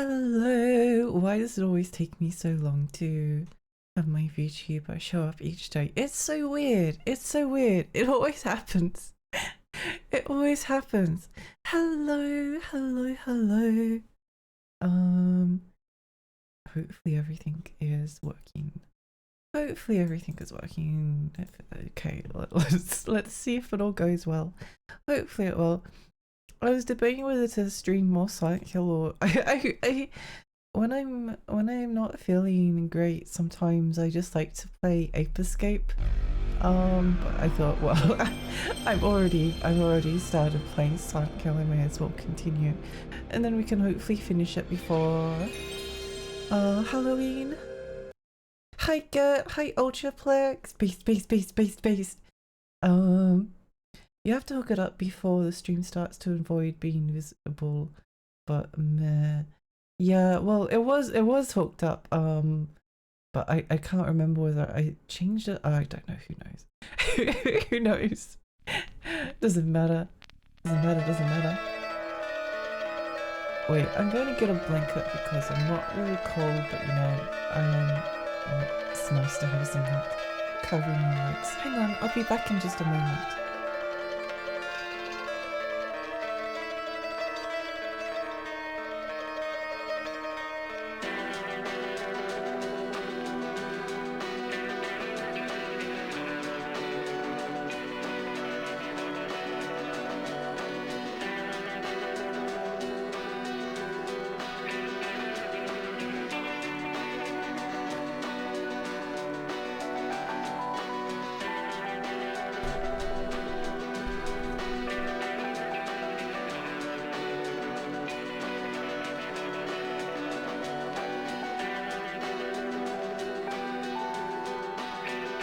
Hello! Why does it always take me so long to have my VTuber show up each day? It's so weird. It's so weird. It always happens. It always happens. Hello, hello, hello. Hopefully everything is working. Hopefully everything is working. Okay, let's see if it all goes well. Hopefully it will. I was debating whether to stream more Silent Hill or when I'm not feeling great, sometimes I just like to play Ape Escape. But I thought, well, I've already started playing Silent Hill. I may as well continue, and then we can hopefully finish it before Halloween. Hi Gert, hi Ultraplex, beast. You have to hook it up before the stream starts to avoid being visible, but meh. Yeah, well, it was hooked up, but I can't remember whether I changed it. I don't know. Who knows? Who knows? Doesn't matter. Doesn't matter. Wait, I'm going to get a blanket because I'm not really cold, but you know, it's nice to have something covering my legs. Hang on, I'll be back in just a moment.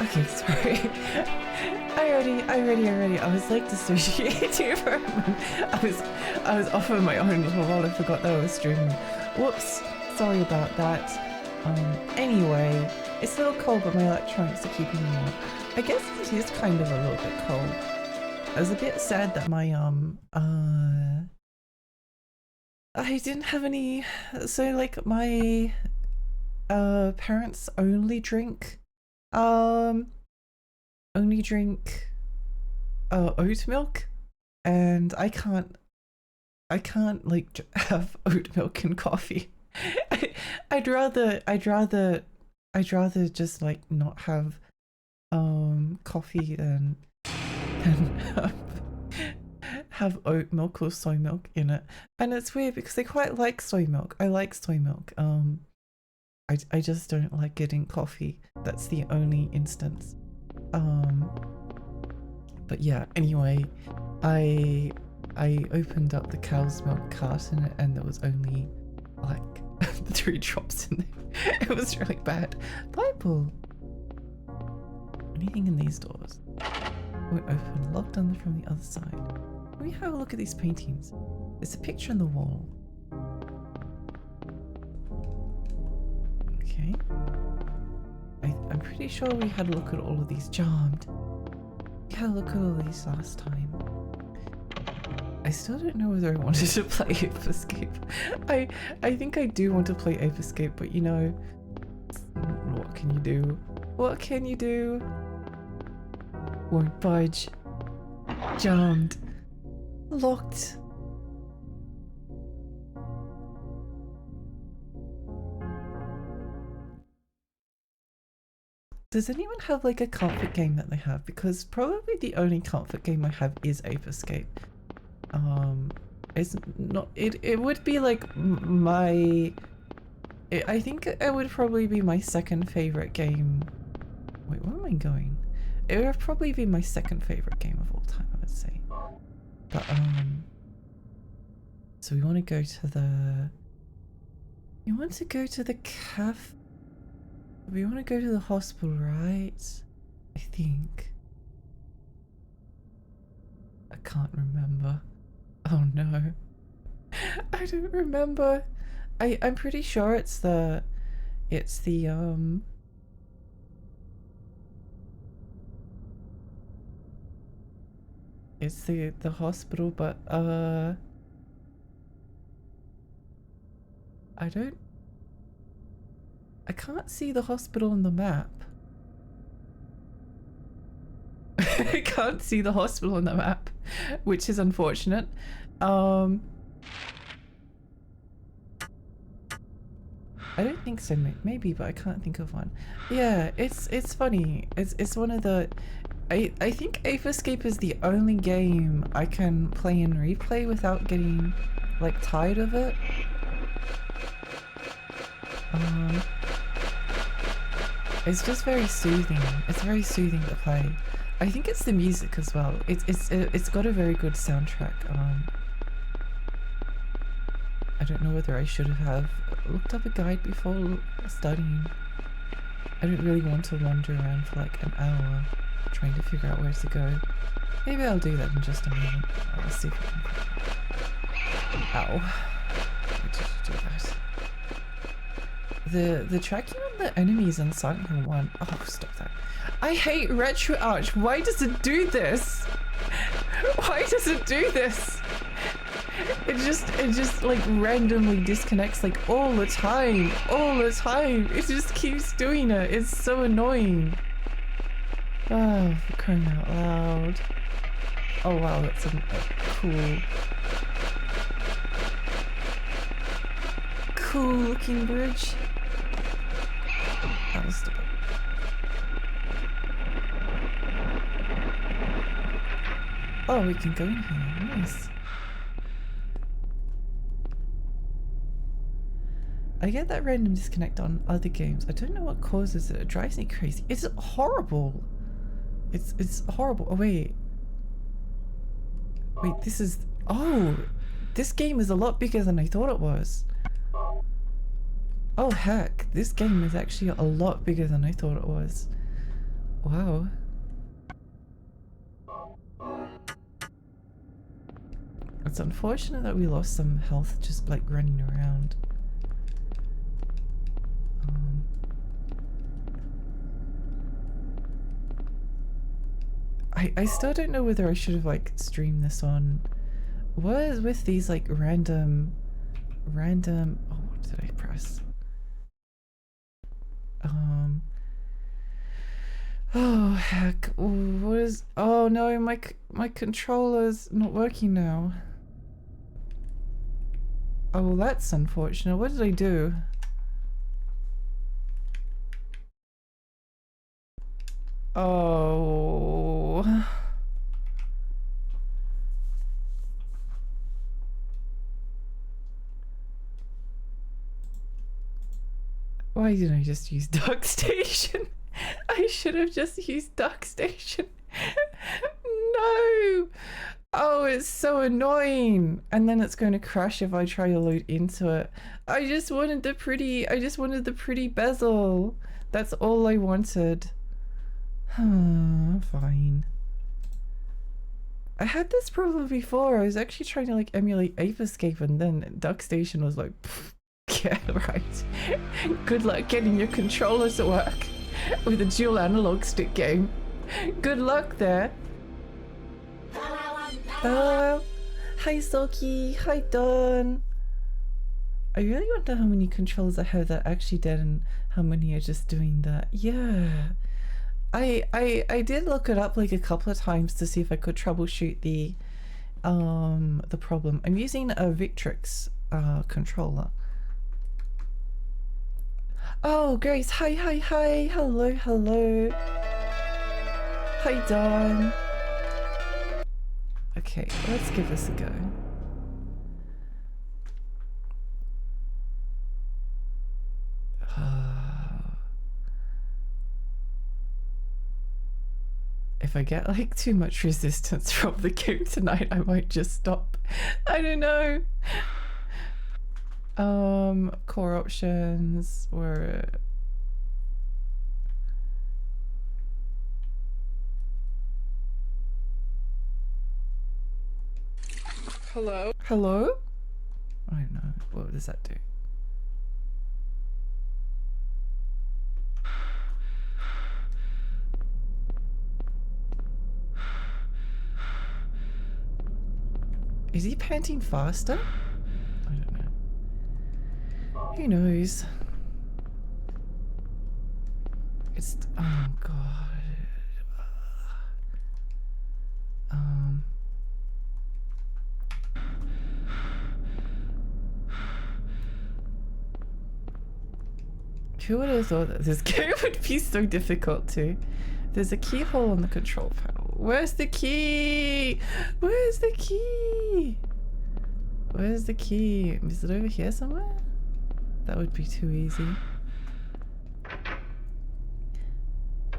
Okay, sorry. I was like dissociating you for a moment. I was off on my own for a while. I forgot that I was streaming. Whoops. Sorry about that. Anyway, it's a little cold, but my electronics are keeping me warm. I guess it is kind of a little bit cold. I was a bit sad that my I didn't have any. So like my parents only drink oat milk, and I can't like have oat milk and coffee. I'd rather just like not have coffee than have oat milk or soy milk in it. And it's weird because I quite like soy milk. I like soy milk. I just don't like it in coffee. That's the only instance. But yeah, anyway, I opened up the cow's milk carton and there was only like 3 drops in there. It was really bad. Bible. Anything in these doors? We're open, locked on from the other side. Let me have a look at these paintings. There's a picture on the wall. Okay. I'm pretty sure we had a look at all of these. Charmed. We had a look at all of these last time. I still don't know whether I wanted to play Ape Escape. I think I do want to play Ape Escape, but you know, what can you do? What can you do? Won't budge. Jammed. Locked. Does anyone have like a comfort game that they have? Because probably the only comfort game I have is Ape Escape. It's not. It would be like I think it would probably be my second favorite game. Wait, where am I going? It would probably be my second favorite game of all time, I would say. But so we want to go to the. You want to go to the cafe. We want to go to the hospital, right? I think. I can't remember. Oh no. I don't remember. I'm pretty sure it's the it's the hospital, but I can't see the hospital on the map. I can't see the hospital on the map, which is unfortunate. I don't think so. Maybe, but I can't think of one. Yeah, it's funny. It's one of the. I think Ape Escape is the only game I can play and replay without getting like tired of it. It's just very soothing. It's very soothing to play. I think it's the music as well. It's got a very good soundtrack. I don't know whether I should have looked up a guide before studying. I don't really want to wander around for like an hour trying to figure out where to go. Maybe I'll do that in just a moment. I'll see if I can. Ow. Why did you do that? The tracking on the enemies in Silent Hill 1. Oh, stop that. I hate RetroArch. Why does it do this? Why does it do this? It just like randomly disconnects like all the time. It just keeps doing it. It's so annoying. Oh, for crying out loud. Oh wow, that's a cool looking bridge. That was stupid. Oh, we can go in here. Nice. I get that random disconnect on other games. I don't know what causes it. It drives me crazy. It's horrible. It's horrible. Oh wait. Wait, this is... Oh! This game is a lot bigger than I thought it was. Oh heck, this game is actually a lot bigger than I thought it was. Wow. It's unfortunate that we lost some health just like running around. I still don't know whether I should have like streamed this on. What is with these like random, oh, what did I press? Oh heck, what is, oh no, my controller's not working now. Oh, well, that's unfortunate. What did I do? Oh. Why didn't I just use DuckStation? I should have just used DuckStation. No. Oh, it's so annoying. And then it's going to crash if I try to load into it. I just wanted the pretty bezel. That's all I wanted. Fine. I had this problem before. I was actually trying to like emulate Ape Escape and then DuckStation was like, yeah, right. Good luck getting your controller to work with a dual analog stick game. Good luck there. Hello. Hi Soki. Hi Dawn. I really wonder how many controllers I have that actually did and how many are just doing that. Yeah. I did look it up like a couple of times to see if I could troubleshoot the problem. I'm using a Victrix controller. Oh, Grace, hi, hello. Hi, Dawn. Okay, let's give this a go. If I get like too much resistance from the game tonight, I might just stop. I don't know. Core options or hello? Hello? I don't know. What does that do? Is he panting faster? I don't know. Who knows? It's, oh god. Who would have thought that this game would be so difficult too? There's a keyhole on the control panel. Where's the key? Where's the key? Where's the key? Is it over here somewhere? That would be too easy.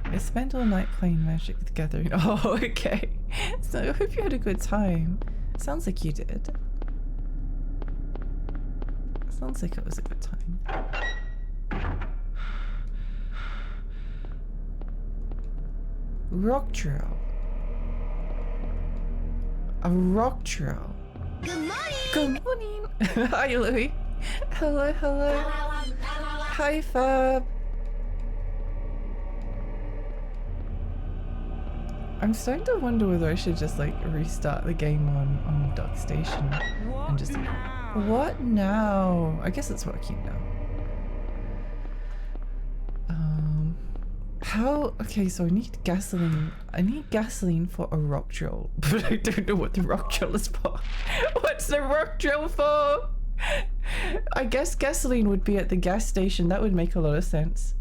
I spent all night playing Magic the Gathering. Oh, okay. So I hope you had a good time. Sounds like you did. Sounds like it was a good time. Rock drill. A rock drill. Good morning. Good morning. Hi, Louie. Hello, hello. Hi, Fab. I'm starting to wonder whether I should just like restart the game on Duck Station and just. What now? I guess it's working now. How? Okay, so I need gasoline. I need gasoline for a rock drill, but I don't know what the rock drill is for. What's the rock drill for? I guess gasoline would be at the gas station. That would make a lot of sense.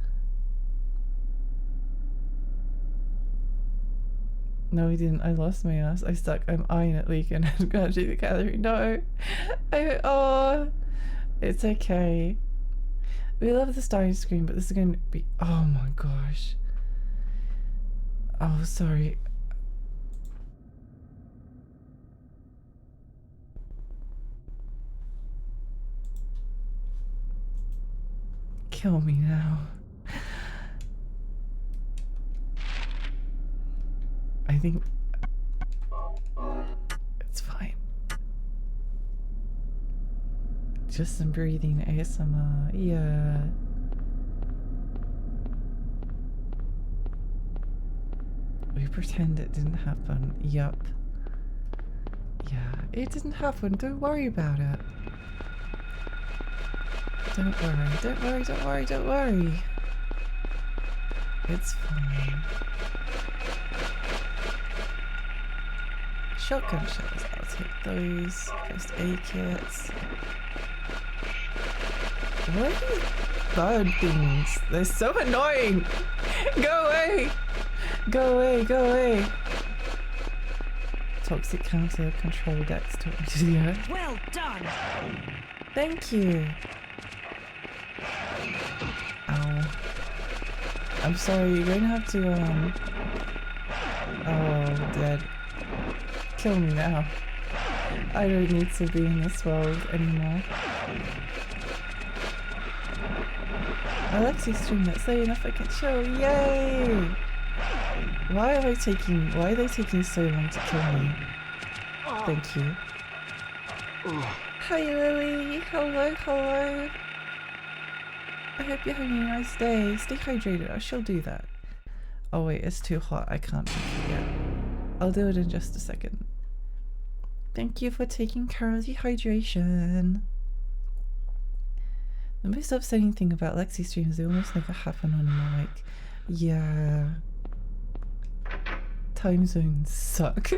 No, I didn't. I lost my ass. I stuck. I'm eyeing it leaking. I'm gonna do the gathering. No. Oh, it's okay. We love the starting screen, but this is going to be... Oh my gosh. Oh, sorry. Kill me now. I think... It's fine. Just some breathing ASMR, yeah. We pretend it didn't happen, yup. Yeah, it didn't happen, don't worry about it. Don't worry, don't worry, don't worry, don't worry. It's fine. Shotgun shells, I'll take those. First aid kits. What are these bird things? They're so annoying! Go away! Go away, go away! Toxic counter control decks to yeah. Well done. Thank you. Ow. I'm sorry, you're going to have to oh, dead. Kill me now. I don't need to be in this world anymore. Alexi stream that's so enough I can chill. Yay! Why are they taking so long to kill me? Thank you. Hi Lily! Hello, hello! I hope you're having a nice day. Stay hydrated, I shall do that. Oh wait, it's too hot, I can't drink it yet. I'll do it in just a second. Thank you for taking care of the hydration. The most upsetting thing about Lexi streams, they almost never happen on my mic. Yeah. Time zones suck.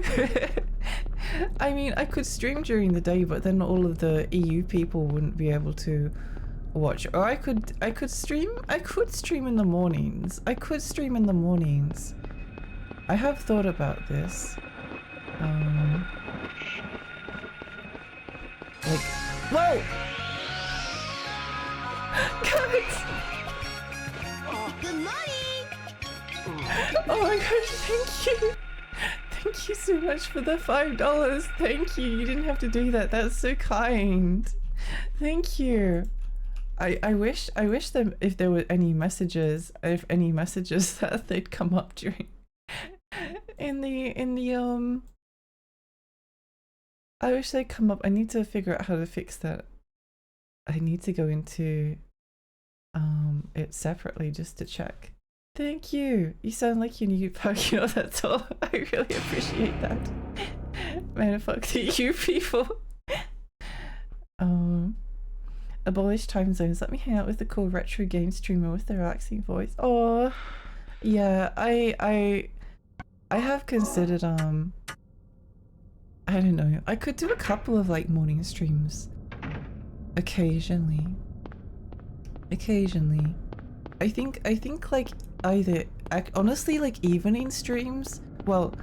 I mean, I could stream during the day, but then all of the EU people wouldn't be able to watch. Or I could stream in the mornings. I could stream in the mornings. I have thought about this. Like, whoa! Guys! Good morning. Oh my gosh, thank you! Thank you so much for the $5. Thank you. You didn't have to do that. That's so kind. Thank you. I wish them if there were any messages, that they'd come up during in the I wish they'd come up. I need to figure out how to fix that. I need to go into it separately just to check. Thank you. You sound like you need Pokemon, that's all. I really appreciate that. Man, fuck to you people. Abolish time zones. Let me hang out with the cool retro game streamer with the relaxing voice. Oh, yeah. I have considered I don't know. I could do a couple of like morning streams occasionally. Occasionally. I think like either honestly like evening streams. Well,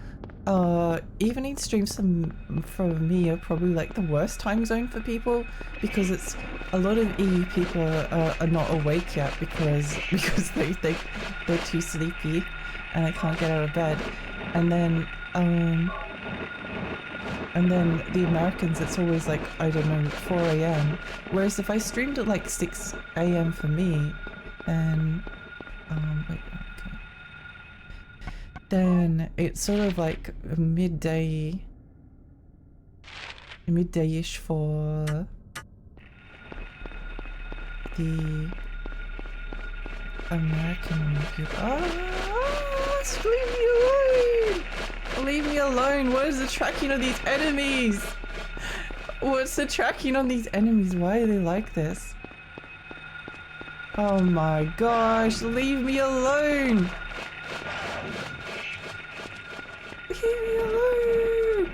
evening streams for me are probably like the worst time zone for people because it's a lot of EU people are not awake yet because they're too sleepy and I can't get out of bed, and then the Americans, it's always like, I don't know, 4 a.m. Whereas if I streamed at like 6 a.m. for me, then wait, okay. Then it's sort of like midday-ish for the American people. Leave me alone! Leave me alone! What is the tracking of these enemies? What's the tracking on these enemies? Why are they like this? Oh my gosh, leave me alone! Leave me alone!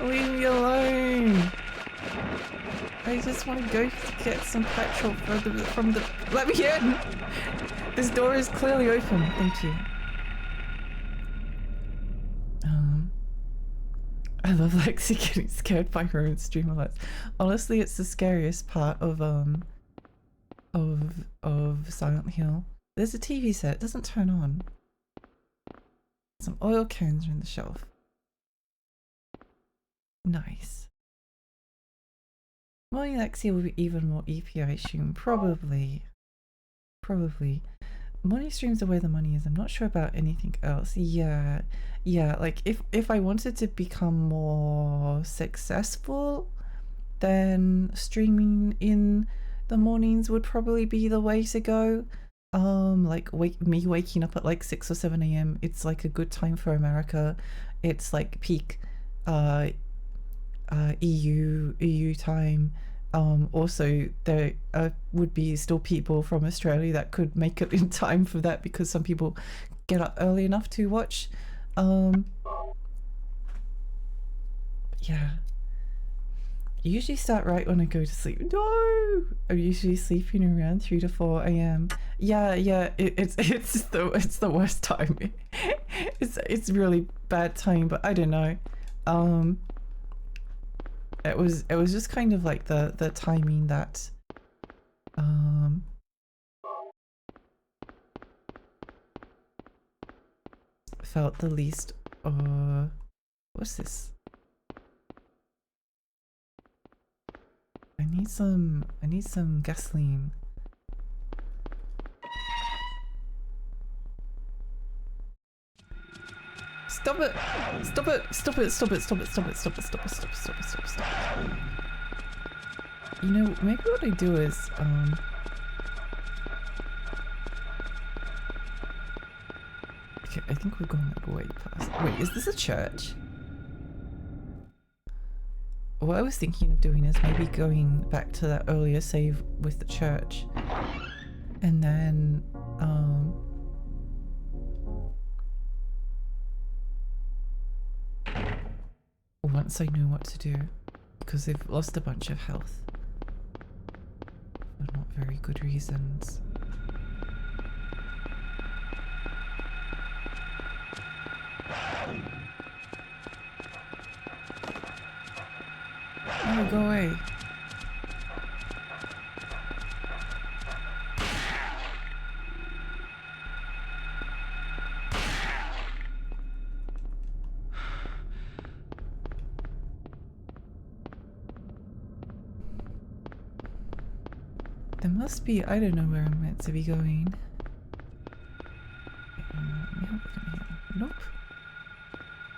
Leave me alone! I just want to go to get some petrol from the let me in! This door is clearly open, thank you. I love Lexi getting scared by her own stream alerts. Honestly, it's the scariest part of Silent Hill. There's a TV set, it doesn't turn on. Some oil cans are in the shelf. Nice. Morning Lexi will be even more EP, I assume. Probably. Money streams are where the money is. I'm not sure about anything else. Yeah, like if I wanted to become more successful, then streaming in the mornings would probably be the way to go. Like waking up at like 6 or 7 a.m. It's like a good time for America. It's like peak EU time. Also there would be still people from Australia that could make it in time for that because some people get up early enough to watch. Yeah. I usually start right when I go to sleep. No! I'm usually sleeping around 3 to 4 a.m. Yeah, it's the worst time. It's really bad time, but I don't know. It was just kind of like the timing that felt the least. What's this? I need some gasoline. Stop it! Stop it! Stop it! Stop it! Stop it! Stop it! Stop it! Stop it! Stop it! Stop it! Stop it! Stop it! You know, maybe what I do is okay, I think we're going like way past. Wait, is this a church? What I was thinking of doing is maybe going back to that earlier save with the church, and then once I know what to do, because they've lost a bunch of health for not very good reasons. Oh, go away. There must be, I don't know where I'm meant to be going. Nope.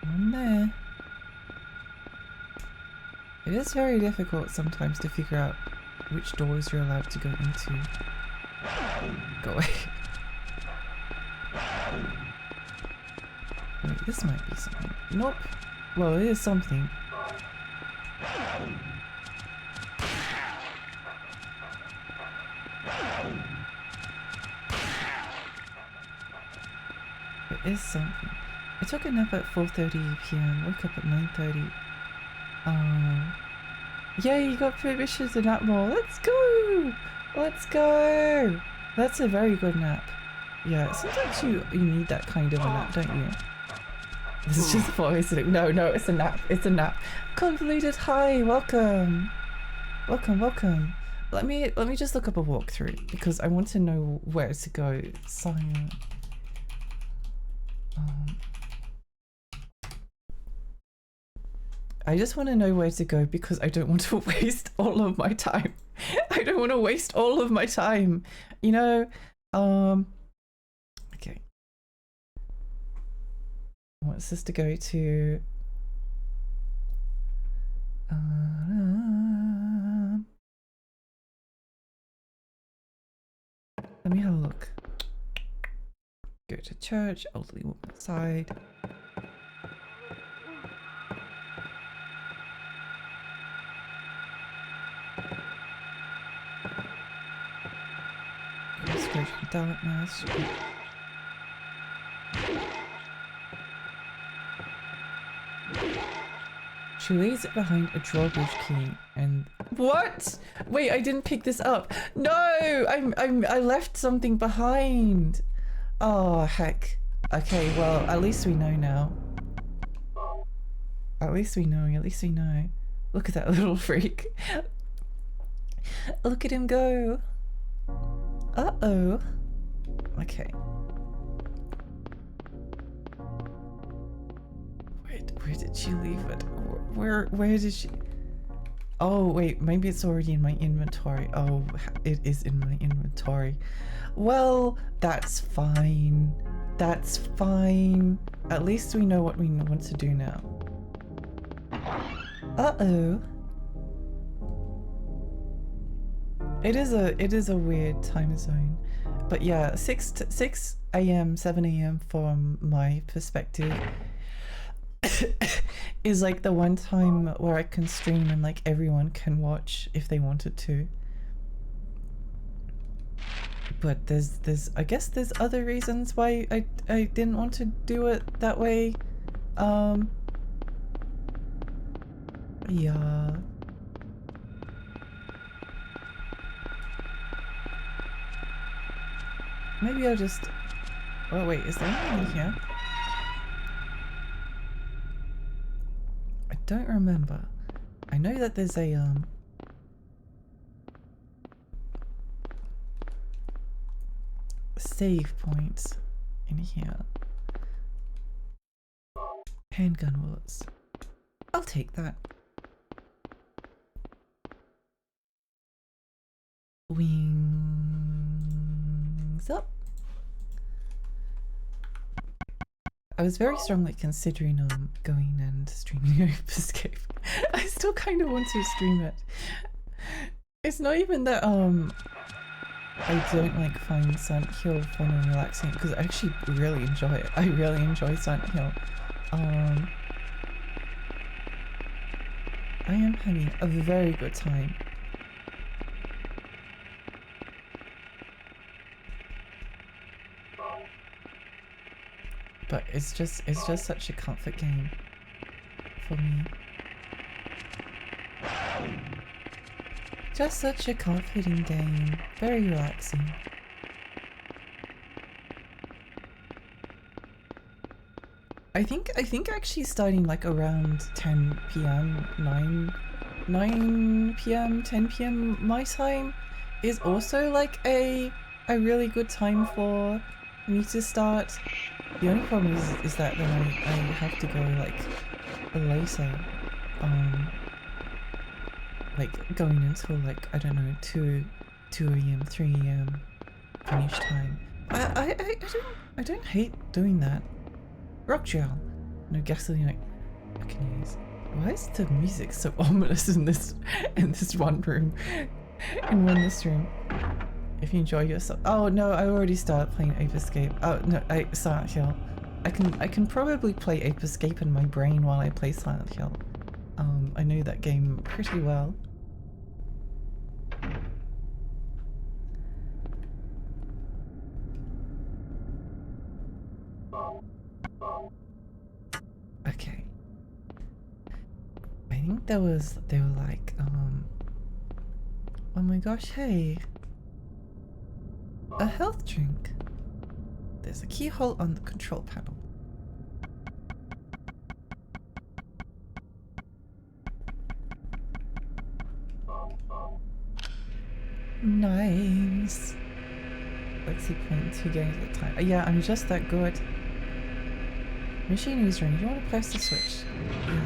One there. It is very difficult sometimes to figure out which doors you're allowed to go into. Go away. Wait, this might be something. Nope. Well, it is something. is something. I took a nap at 4:30 p.m. Woke up at 9:30. Yeah, you got permission to nap more. Let's go! Let's go! That's a very good nap. Yeah, sometimes you need that kind of a nap, don't you? This is just voicing. No, it's a nap. It's a nap. Convoluted. Hi, welcome. Welcome. Let me just look up a walkthrough because I want to know where to go. Science. I just want to know where to go because I don't want to waste all of my time. I don't want to waste all of my time. You know, okay. I want us to go to let me have a look. Go to church, elderly walk outside. Go to darkness. She lays it behind a drawbridge key and what? Wait, I didn't pick this up. No, I left something behind. Oh heck. Okay, well at least we know now. At least we know. Look at that little freak. Look at him go. Uh-oh. Okay. Where did she leave it? Where did she? Oh wait, maybe it's already in my inventory. Oh, it is in my inventory. Well, that's fine. That's fine. At least we know what we want to do now. Uh-oh. It is a weird time zone. But yeah, 6 a.m., 7 a.m. from my perspective is like the one time where I can stream and like everyone can watch if they wanted to. But there's I guess there's other reasons why I didn't want to do it that way. Yeah. Maybe I'll just... Oh wait, is there anything here? I don't remember. I know that there's a save point in here. Handgun bullets. I'll take that. Wings up. I was very strongly considering going and streaming Ape Escape. I still kind of want to stream it. It's not even that I don't like find Silent Hill fun and relaxing because I actually really enjoy it. I really enjoy Silent Hill. I am having a very good time. But it's just such a comfort game for me. Just such a comforting game. Very relaxing. I think actually starting like around 10 p.m. 9 p.m. 10 p.m. my time is also like a really good time for me to start. The only problem is that then I have to go like later, like going until like I don't know 2 a.m. 3 a.m. finish time. I don't hate doing that. Rock gel, no gasoline I can use. Why is the music so ominous in this one room? In this room. If you enjoy yourself. Oh no, I already started playing Ape Escape. Oh no, Silent Hill. I can probably play Ape Escape in my brain while I play Silent Hill. I know that game pretty well. think they were like, oh my gosh, hey, a health drink. There's a keyhole on the control panel. Nice. Lexi playing 2 games at a time. Yeah, I'm just that good. Machine user, you want to press the switch? Yeah.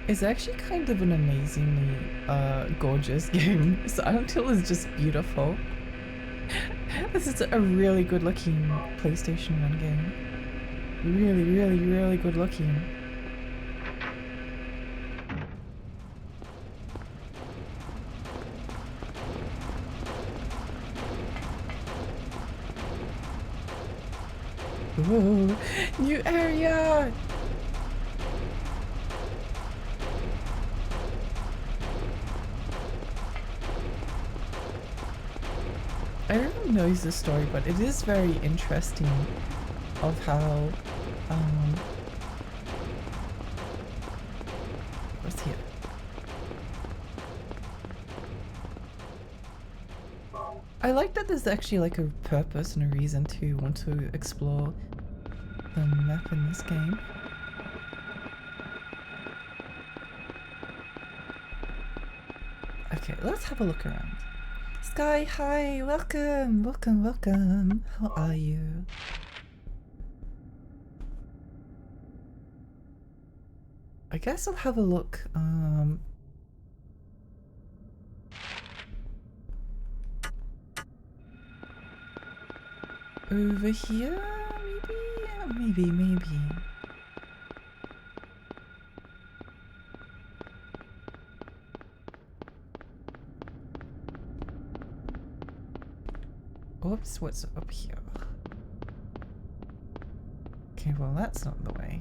It's actually kind of an amazingly gorgeous game. Silent Hill is just beautiful. This is a really good looking PlayStation 1 game. Really, really, really good looking. Ooh, new area! I don't know the story, but it is very interesting of how what's here? I like that there's actually like a purpose and a reason to want to explore the map in this game. Okay, let's have a look around. Sky, hi, welcome, welcome, welcome. How are you? I guess I'll have a look. Over here, maybe. Oops, what's up here? Okay, well that's not the way.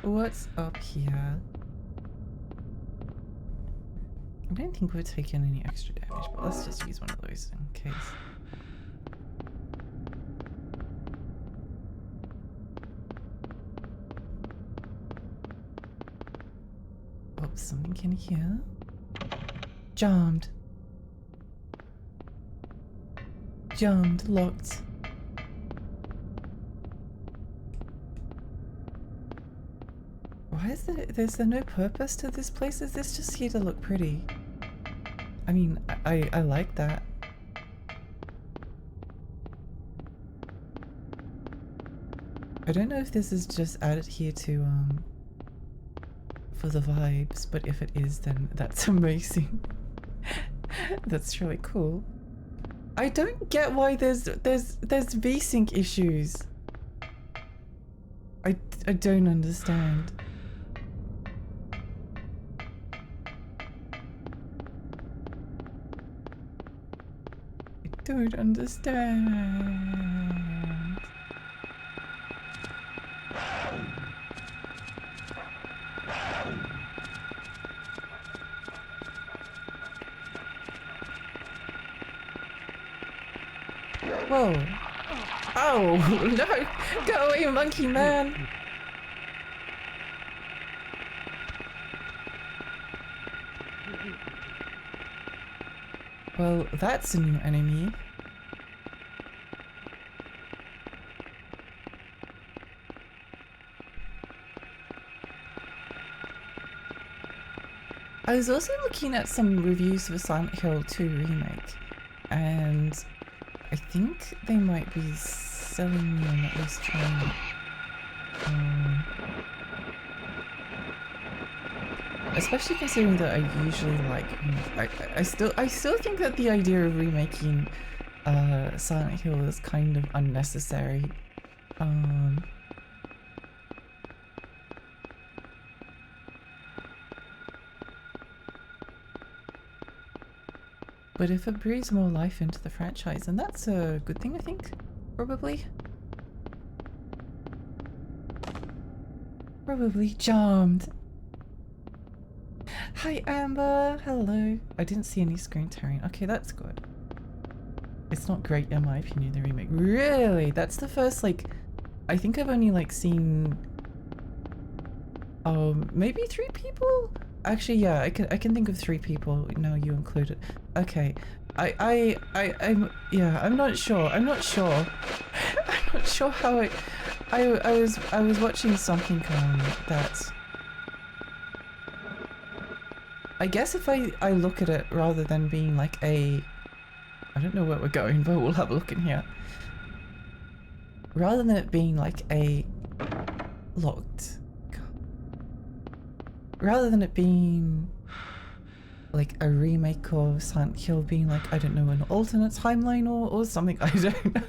What's up here? I don't think we're taking any extra damage, but let's just use one of those in case. Oops, something in here. Jammed. Jammed, locked. Why is there's no purpose to this place? Is this just here to look pretty? I mean, I like that. I don't know if this is just added here to, for the vibes, but if it is, then that's amazing. That's really cool. I don't get why there's VSync issues. I don't understand. I don't understand. Whoa. Oh, no. Go away, monkey man. Well, that's a new enemy. I was also looking at some reviews for Silent Hill 2 Remake, and I think they might be selling me on at least trying. Especially considering that I usually like, I still think that the idea of remaking Silent Hill is kind of unnecessary. But if it breathes more life into the franchise, then that's a good thing, I think. Probably. Probably charmed. Hi Amber, hello. I didn't see any screen tearing. Okay, that's good. It's not great in my opinion, the remake. Really? That's the first, like, I think I've only like seen maybe 3 people? Actually, yeah, I can think of 3 people. No, you included. Okay. I'm not sure. I'm not sure. I'm not sure how I was watching something that I guess if I look at it rather than being like I don't know where we're going, but we'll have a look in here. Rather than it being like a locked, rather than it being like a remake of Silent Hill being like, I don't know, an alternate timeline or something, I don't know.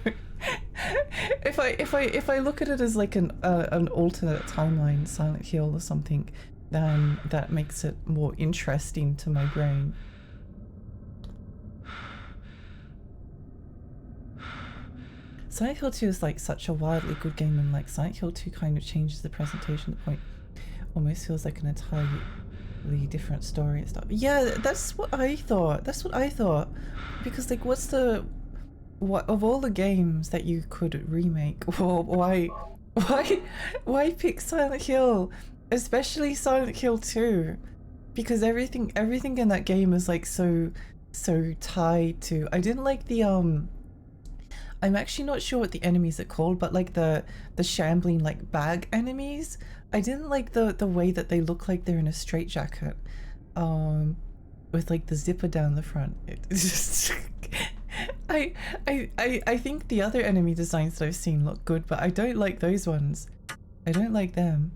if I look at it as like an alternate timeline Silent Hill or something, then that makes it more interesting to my brain. Silent Hill 2 is like such a wildly good game, and like Silent Hill 2 kind of changes the presentation to the point almost feels like an entirely different story and stuff. Yeah, that's what I thought. That's what I thought. Because like what of all the games that you could remake, why pick Silent Hill? Especially Silent Hill 2. Because everything in that game is like so tied to, I didn't like the I'm actually not sure what the enemies are called, but like the shambling like bag enemies. I didn't like the way that they look like they're in a straitjacket, with like the zipper down the front. It's just I think the other enemy designs that I've seen look good, but I don't like those ones. I don't like them.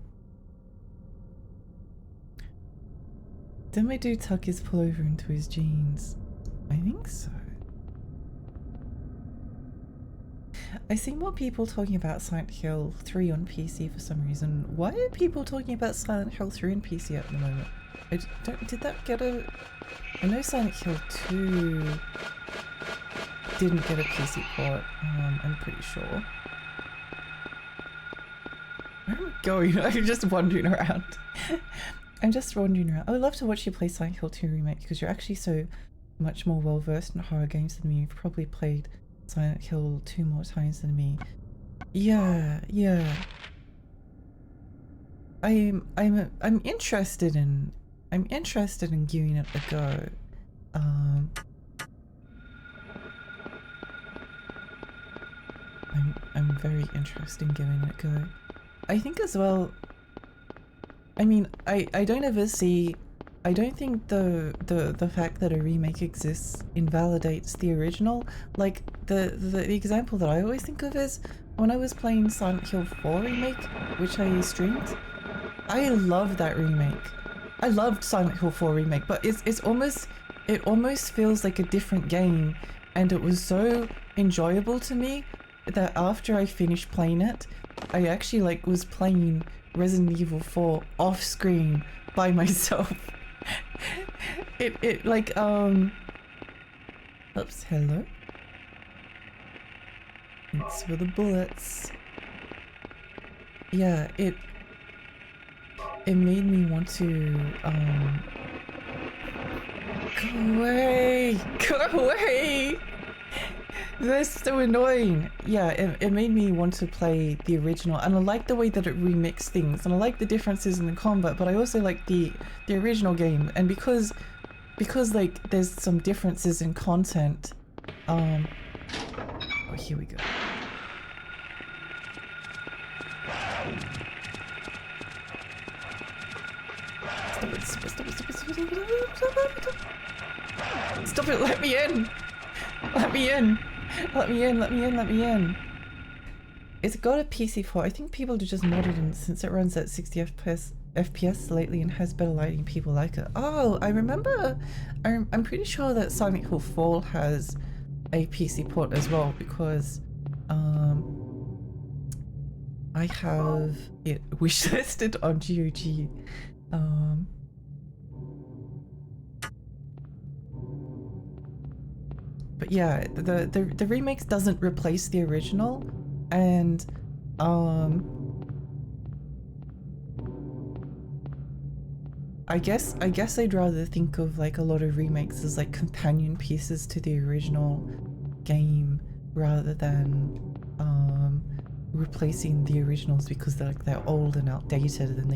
Did my dude tuck his pullover into his jeans? I think so. I see more people talking about Silent Hill 3 on PC for some reason. Why are people talking about Silent Hill 3 on PC at the moment? Did that get a... I know Silent Hill 2 didn't get a PC port, I'm pretty sure. Where am I going? I'm just wandering around. I'm just wandering around. I would love to watch you play Silent Hill 2 Remake because you're actually so much more well versed in horror games than me. You've probably played Silent Hill 2 more times than me. Yeah. I'm interested in giving it a go. I'm very interested in giving it a go. I think as well, I mean, I don't ever see, I don't think the fact that a remake exists invalidates the original. Like the example that I always think of is when I was playing Silent Hill 4 Remake, which I streamed. I love that remake. I loved Silent Hill 4 Remake, but it almost feels like a different game, and it was so enjoyable to me that after I finished playing it, I actually like was playing Resident Evil 4 off screen by myself. it like oops, hello. Thanks for the bullets. Yeah, it made me want to go away! Go away! That's so annoying. Yeah, it made me want to play the original, and I like the way that it remixed things, and I like the differences in the combat, but I also like the original game, and because like there's some differences in content. Oh, here we go. Stop it, let me in! Let me in! Let me in, let me in, let me in! It's got a PC port. I think people just modded it since it runs at 60 FPS lately and has better lighting, people like it. Oh, I remember, I'm pretty sure that Silent Hill 4 has a PC port as well, because I have it wishlisted on GOG. But yeah, the remakes doesn't replace the original, and I guess I'd rather think of like a lot of remakes as like companion pieces to the original game rather than replacing the originals because they're old and outdated and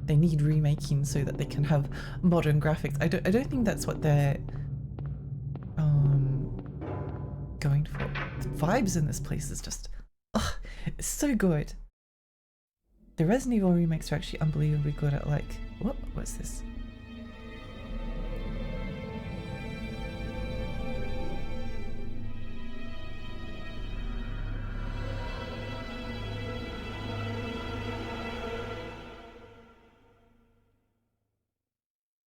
they need remaking so that they can have modern graphics. I don't think that's what they're going for. The vibes in this place is just it's so good. The Resident Evil remakes are actually unbelievably good at like what's this?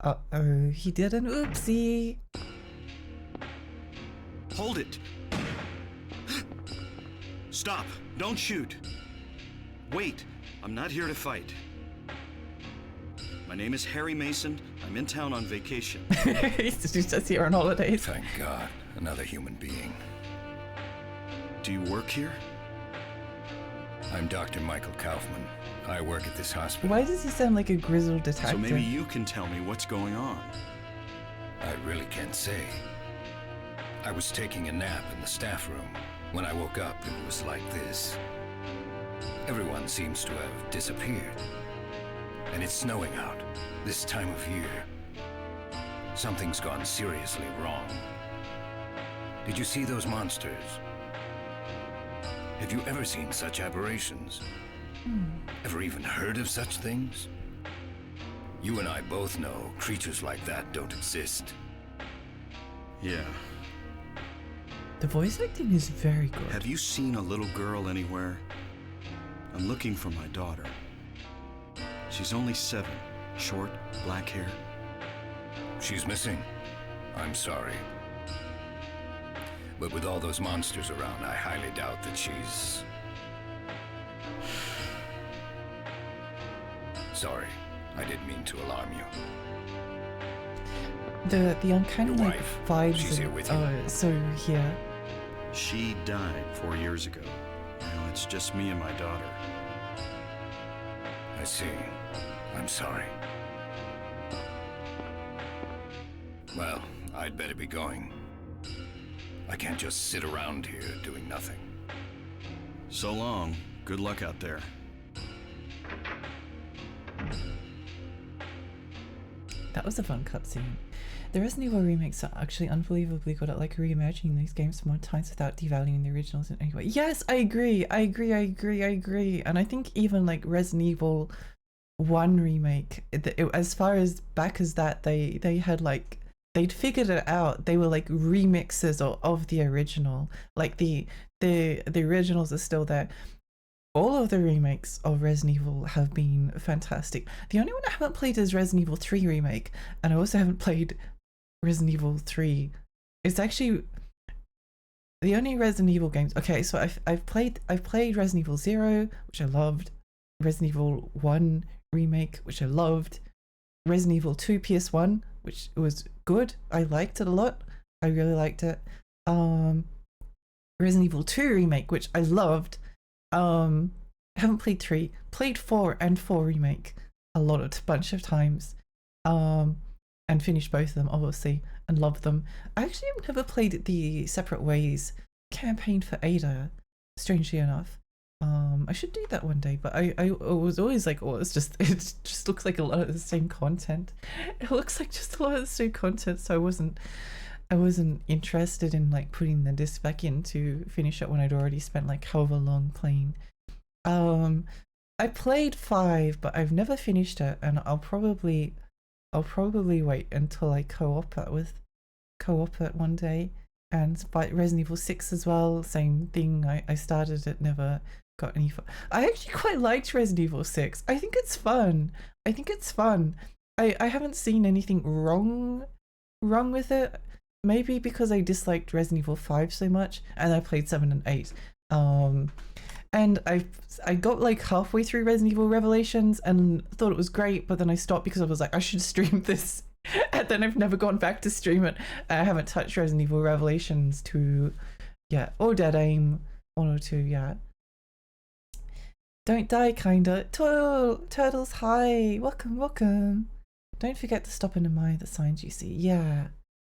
Uh-oh, he did an oopsie. Hold it! Stop! Don't shoot! Wait! I'm not here to fight. My name is Harry Mason. I'm in town on vacation. He's just here on holidays. Thank God, another human being. Do you work here? I'm Dr. Michael Kaufman. I work at this hospital. Why does he sound like a grizzled detective? So maybe you can tell me what's going on. I really can't say. I was taking a nap in the staff room. When I woke up, it was like this. Everyone seems to have disappeared. And it's snowing out, this time of year. Something's gone seriously wrong. Did you see those monsters? Have you ever seen such aberrations? Ever even heard of such things? You and I both know creatures like that don't exist. Yeah. The voice acting is very good. Have you seen a little girl anywhere? I'm looking for my daughter. She's only 7. Short, black hair. She's missing. I'm sorry. But with all those monsters around, I highly doubt that she's... Sorry, I didn't mean to alarm you. The uncanny Your like wife, vibes. she's here with you. So here. She died 4 years ago. Now it's just me and my daughter. I see. I'm sorry. Well, I'd better be going. I can't just sit around here doing nothing. So long. Good luck out there. That was a fun cutscene. The Resident Evil remakes are actually unbelievably good at like reimagining these games more times without devaluing the originals in any way. Yes, I agree. And I think even like Resident Evil 1 remake, as far as back as that, they had like they'd figured it out. They were like remixes of the original. Like the originals are still there. All of the remakes of Resident Evil have been fantastic. The only one I haven't played is Resident Evil 3 remake, and I also haven't played Resident Evil 3. It's actually the only Resident Evil games. Okay, so I've played Resident Evil 0, which I loved. Resident Evil 1 remake, which I loved. Resident Evil 2 PS1, which was good. I liked it a lot. I really liked it. Resident Evil 2 remake, which I loved. Haven't played 3, played 4 and 4 remake a bunch of times, and finished both of them obviously and loved them. I actually have never played the Separate Ways campaign for Ada, strangely enough. I should do that one day, but I was always like, oh, it just looks like a lot of the same content. It looks like just a lot of the same content, so I wasn't interested in like putting the disc back in to finish it when I'd already spent like however long playing. I played 5, but I've never finished it, and I'll probably wait until I co-op it one day. And by Resident Evil 6 as well, same thing. I started it, never got any fun. I actually quite liked Resident Evil 6. I think it's fun. I haven't seen anything wrong with it. Maybe because I disliked Resident Evil 5 so much, and I played 7 and 8. And I got like halfway through Resident Evil Revelations and thought it was great, but then I stopped because I was like, I should stream this. And then I've never gone back to stream it. I haven't touched Resident Evil Revelations 2 yet, or Dead Aim 1 or 2 yet. Don't die, kinda. Turtles, hi. Welcome. Don't forget to stop and admire the signs you see. Yeah,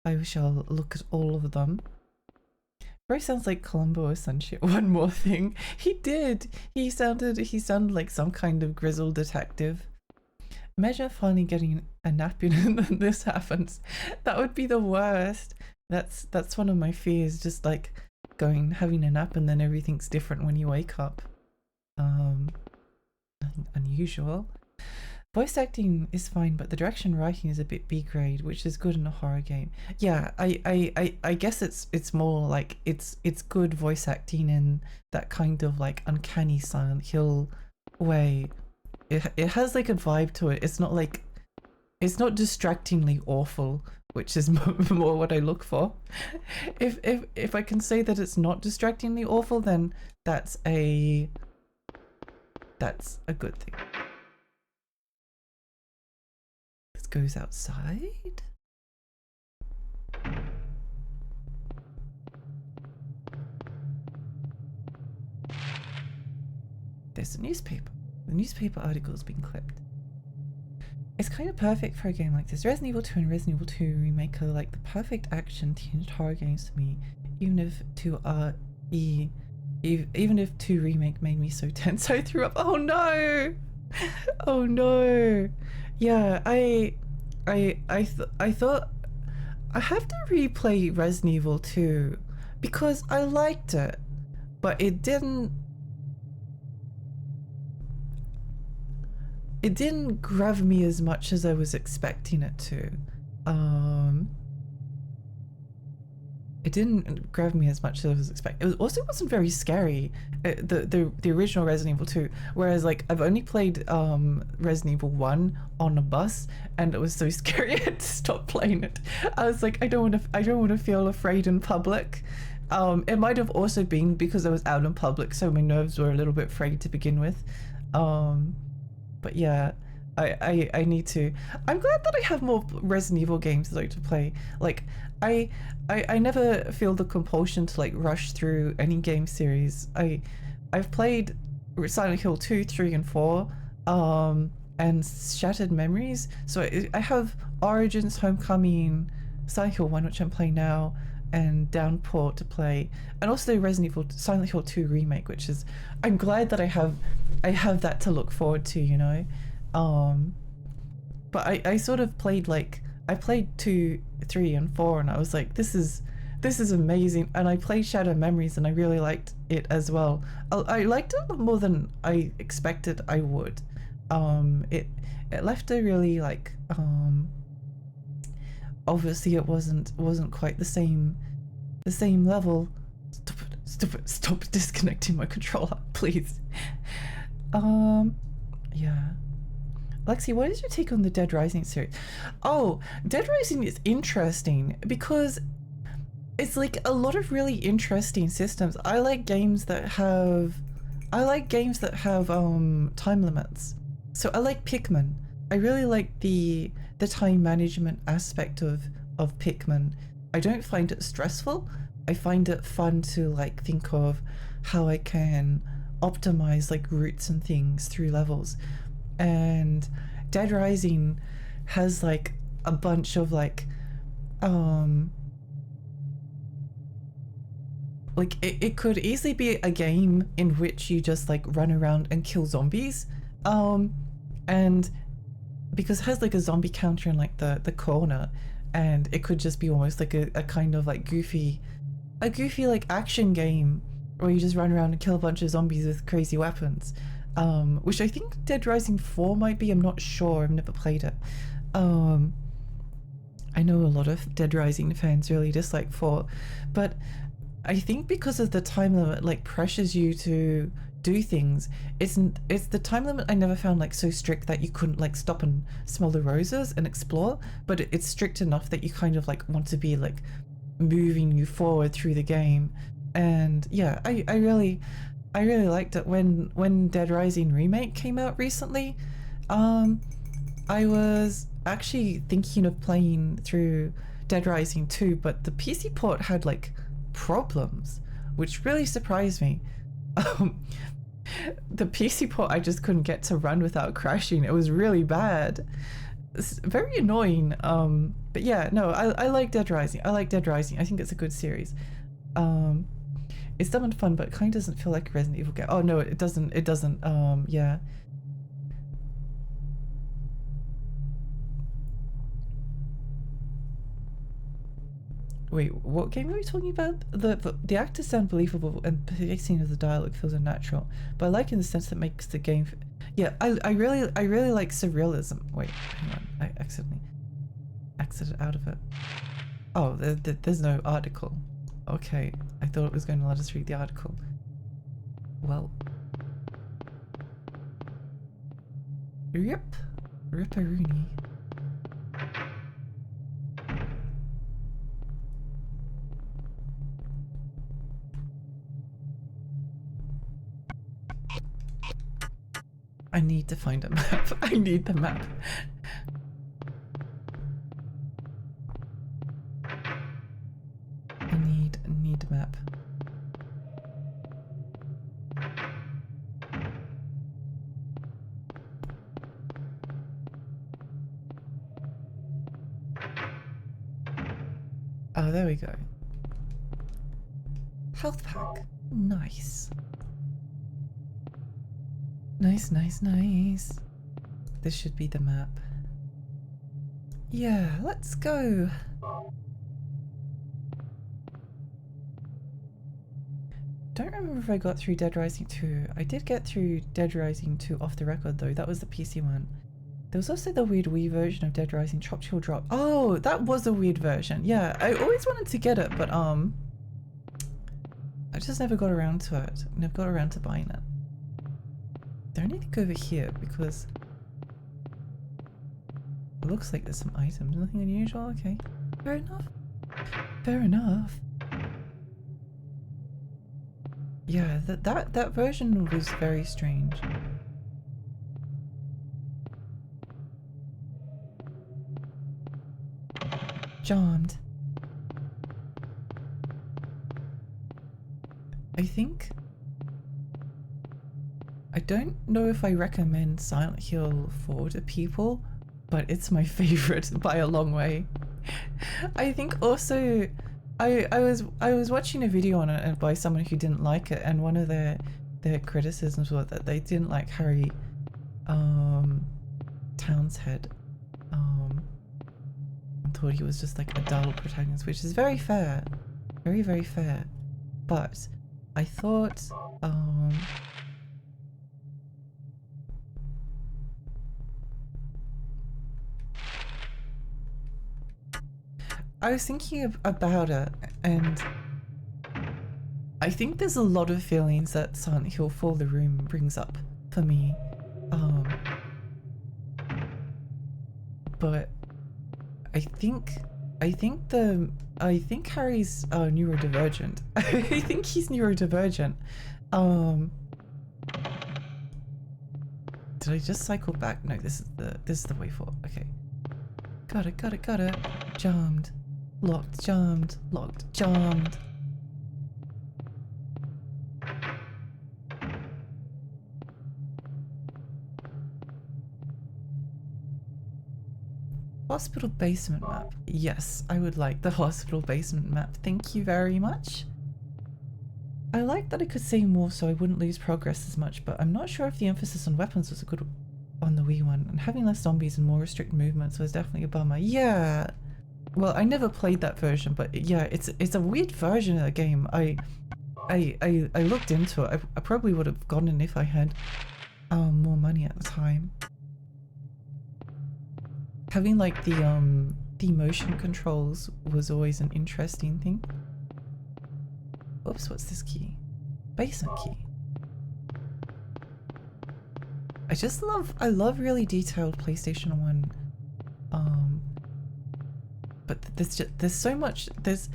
I shall look at all of them. Bro sounds like Columbo or some shit. One more thing. He did. He sounded like some kind of grizzled detective. Imagine finally getting a nap in and then this happens. That would be the worst. That's one of my fears, just like having a nap and then everything's different when you wake up. Nothing unusual. Voice acting is fine, but the direction writing is a bit B grade, which is good in a horror game. Yeah, I guess it's more like it's good voice acting in that kind of like uncanny Silent Hill way. It has like a vibe to it. It's not distractingly awful, which is more what I look for. If I can say that it's not distractingly awful, then that's a good thing. This goes outside. There's a newspaper. The newspaper article's been clipped. It's kind of perfect for a game like this. Resident Evil 2 and Resident Evil 2 Remake are like the perfect action tinged horror games to me. Even if 2 Remake made me so tense I threw up. Oh no! Oh no! Yeah, I thought I have to replay Resident Evil 2 because I liked it, but it didn't grab me as much as I was expecting it to. It didn't grab me as much as I was expecting. It wasn't very scary, the original Resident Evil 2, whereas like I've only played Resident Evil 1 on a bus and it was so scary I had to stop playing it. I was like, I don't want to feel afraid in public. It might have also been because I was out in public, so my nerves were a little bit frayed to begin with. But yeah, I need to. I'm glad that I have more Resident Evil games though to play. Like I never feel the compulsion to like rush through any game series. I've played Silent Hill 2, 3, and 4, and Shattered Memories. So I have Origins, Homecoming, Silent Hill 1, which I'm playing now, and Downpour to play, and also Resident Evil Silent Hill 2 Remake, which is, I'm glad that I have that to look forward to, you know. But I sort of played like, I played 2, 3, and 4 and I was like, this is amazing. And I played Shattered Memories and I really liked it as well. I liked it a lot more than I expected I would. It left a really like, obviously it wasn't quite the same level. Stop disconnecting my controller, please. Yeah. Lexi, what is your take on the Dead Rising series? Oh, Dead Rising is interesting because it's like a lot of really interesting systems. I like games that have time limits. So I like Pikmin. I really like the time management aspect of Pikmin. I don't find it stressful. I find it fun to like think of how I can optimize like routes and things through levels. And Dead Rising has like a bunch of like it could easily be a game in which you just like run around and kill zombies, and because it has like a zombie counter in like the corner, and it could just be almost like a kind of like goofy like action game where you just run around and kill a bunch of zombies with crazy weapons, which I think Dead Rising 4 might be. I'm not sure, I've never played it. I know a lot of Dead Rising fans really dislike 4, but I think because of the time limit like pressures you to do things. It's the time limit I never found like so strict that you couldn't like stop and smell the roses and explore, but it's strict enough that you kind of like want to be like moving you forward through the game. And yeah, I really liked it. When Dead Rising Remake came out recently, I was actually thinking of playing through Dead Rising 2, but the PC port had like problems, which really surprised me. The PC port I just couldn't get to run without crashing. It was really bad. it's very annoying. But yeah, no, I like Dead Rising. I like Dead Rising. I think it's a good series. It's dumb and fun, but it kind of doesn't feel like a Resident Evil game. Oh no, it doesn't. It doesn't. Yeah. Wait, what game are we talking about? The actors sound believable and pacing of the dialogue feels unnatural, but I like in the sense that makes the game. Yeah, I really like surrealism. Wait, hang on, I accidentally exited out of it. Oh, there's no article. Okay, I thought it was going to let us read the article. Well, Ripperoonie. I need to find a map. I need the map. I need a map. Oh, there we go. Health pack. Nice. Nice. This should be the map. Yeah, let's go. Don't remember if I got through Dead Rising 2. I did get through Dead Rising 2 off the record though. That was the PC one. There was also the weird Wii version of Dead Rising, Chop Chill Drop. Oh, that was a weird version. Yeah, I always wanted to get it, but I just never got around to it. Never got around to buying it. I need to go over here because it looks like there's some items. Nothing unusual. Okay, fair enough. Fair enough. Yeah, that version was very strange. Jammed. I don't know if I recommend Silent Hill 4 to people, but it's my favorite by a long way. I think also I was watching a video on it by someone who didn't like it, and one of their criticisms was that they didn't like Harry Townshead. I thought he was just like a dull protagonist, which is very fair. Very fair. But I thought I was thinking about it, and I think there's a lot of feelings that Silent Hill 4 The Room brings up for me. But I think Harry's neurodivergent. I think he's neurodivergent. Did I just cycle back? No, this is the way forward. Okay. Got it. Jammed. Locked, jammed, locked, jammed. Hospital basement map. Yes, I would like the hospital basement map. Thank you very much. I like that I could say more so I wouldn't lose progress as much, but I'm not sure if the emphasis on weapons was a good on the Wii one, and having less zombies and more restricted movements was definitely a bummer. Yeah. Well, I never played that version, but yeah, it's a weird version of the game. I looked into it. I probably would have gotten it if I had more money at the time. Having like the motion controls was always an interesting thing. Oops, what's this key? Basement key. I love really detailed PlayStation 1. But there's so much, there's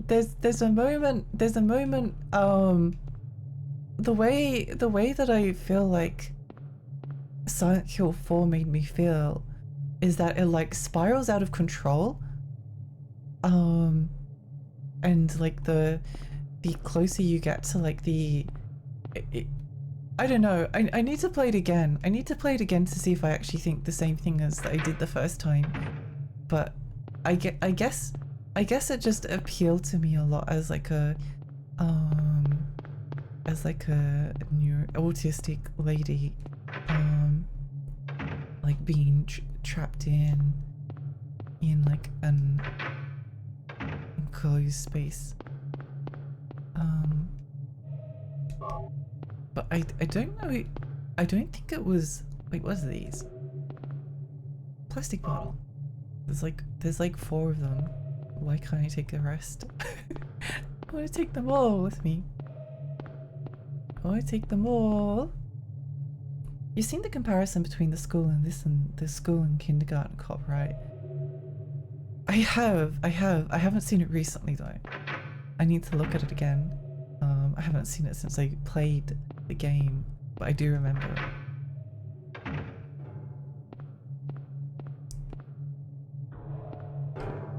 a moment, the way that I feel like Silent Hill 4 made me feel is that it like spirals out of control. And like the closer you get to like I don't know. I need to play it again. I need to play it again to see if I actually think the same thing as I did the first time. But I guess it just appealed to me a lot as like a new autistic lady, like being trapped in like an enclosed space. But I don't know. I don't think it was. Wait, what's these? Plastic bottle. There's like 4 of them. Why can't I take the rest? I want to take them all with me. I want to take them all. You've seen the comparison between the school and this and the school and kindergarten cop, right? I haven't seen it recently though. I need to look at it again. I haven't seen it since I played the game, but I do remember it.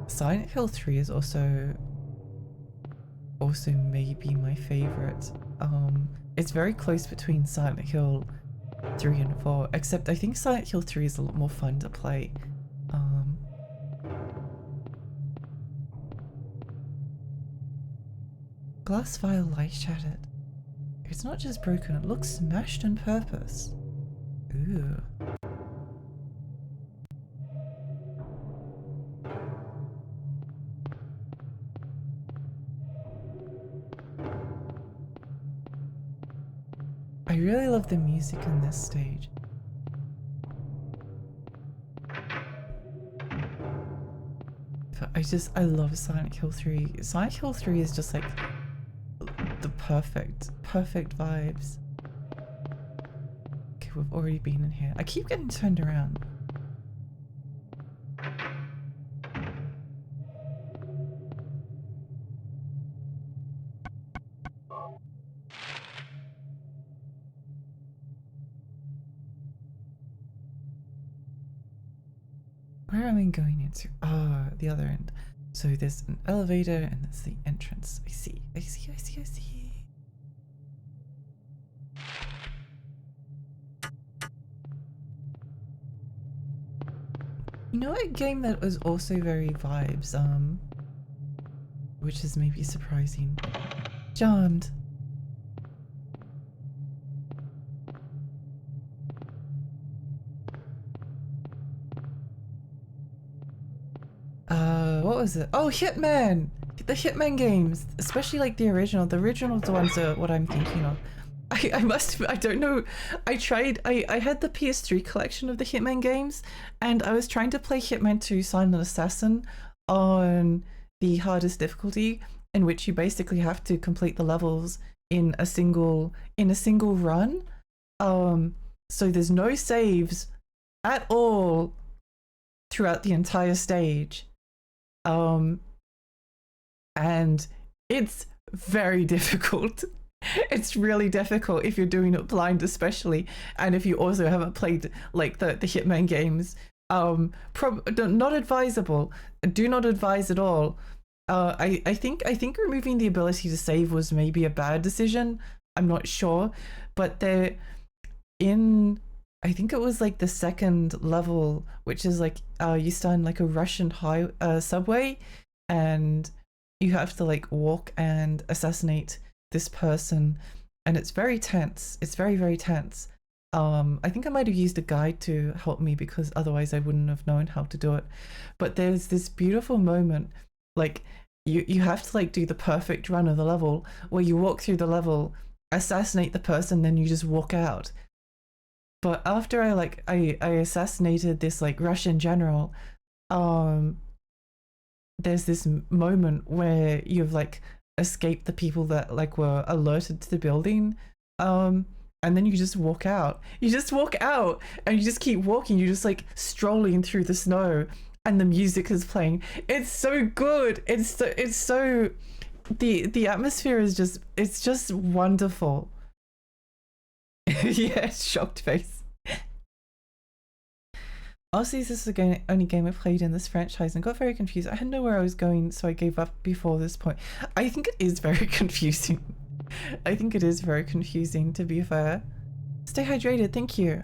Silent Hill 3 is also maybe my favorite. It's very close between Silent Hill 3 and 4, except I think Silent Hill 3 is a lot more fun to play. Glass vial light shattered. It's not just broken, it looks smashed on purpose. Ooh. I really love the music in this stage. But I love Silent Hill 3. Silent Hill 3 is just like the perfect vibes. Okay, we've already been in here. I keep getting turned around. Where am I going into? Ah, the other end. So there's an elevator and that's the entrance. I see. You know, a game that was also very vibes, which is maybe surprising. Charmed. What was it? Oh, Hitman! The Hitman games, especially like the original. The original ones are what I'm thinking of. I don't know. I had the PS3 collection of the Hitman games, and I was trying to play Hitman 2 Silent Assassin on the hardest difficulty, in which you basically have to complete the levels in a single run. So there's no saves at all throughout the entire stage. And it's very difficult. It's really difficult if you're doing it blind, especially, and if you also haven't played like the Hitman games. Not advisable. Do not advise at all. I think removing the ability to save was maybe a bad decision. I'm not sure, but they're in. I think it was like the second level, which is like you start in like a Russian subway, and you have to like walk and assassinate this person, and it's very tense. It's very, very tense. I think I might have used a guide to help me, because otherwise I wouldn't have known how to do it. But there's this beautiful moment, like you have to like do the perfect run of the level where you walk through the level, assassinate the person, then you just walk out. But after I assassinated this like Russian general, there's this moment where you've like escaped the people that like were alerted to the building, and then you just walk out. You just walk out and you just keep walking. You're just like strolling through the snow, and the music is playing. It's so good. It's so the atmosphere is just, it's just wonderful. Yeah, shocked face. Honestly, this is the only game I played in this franchise and got very confused. I didn't know where I was going, so I gave up before this point. I think it is very confusing. I think it is very confusing, to be fair. Stay hydrated, thank you.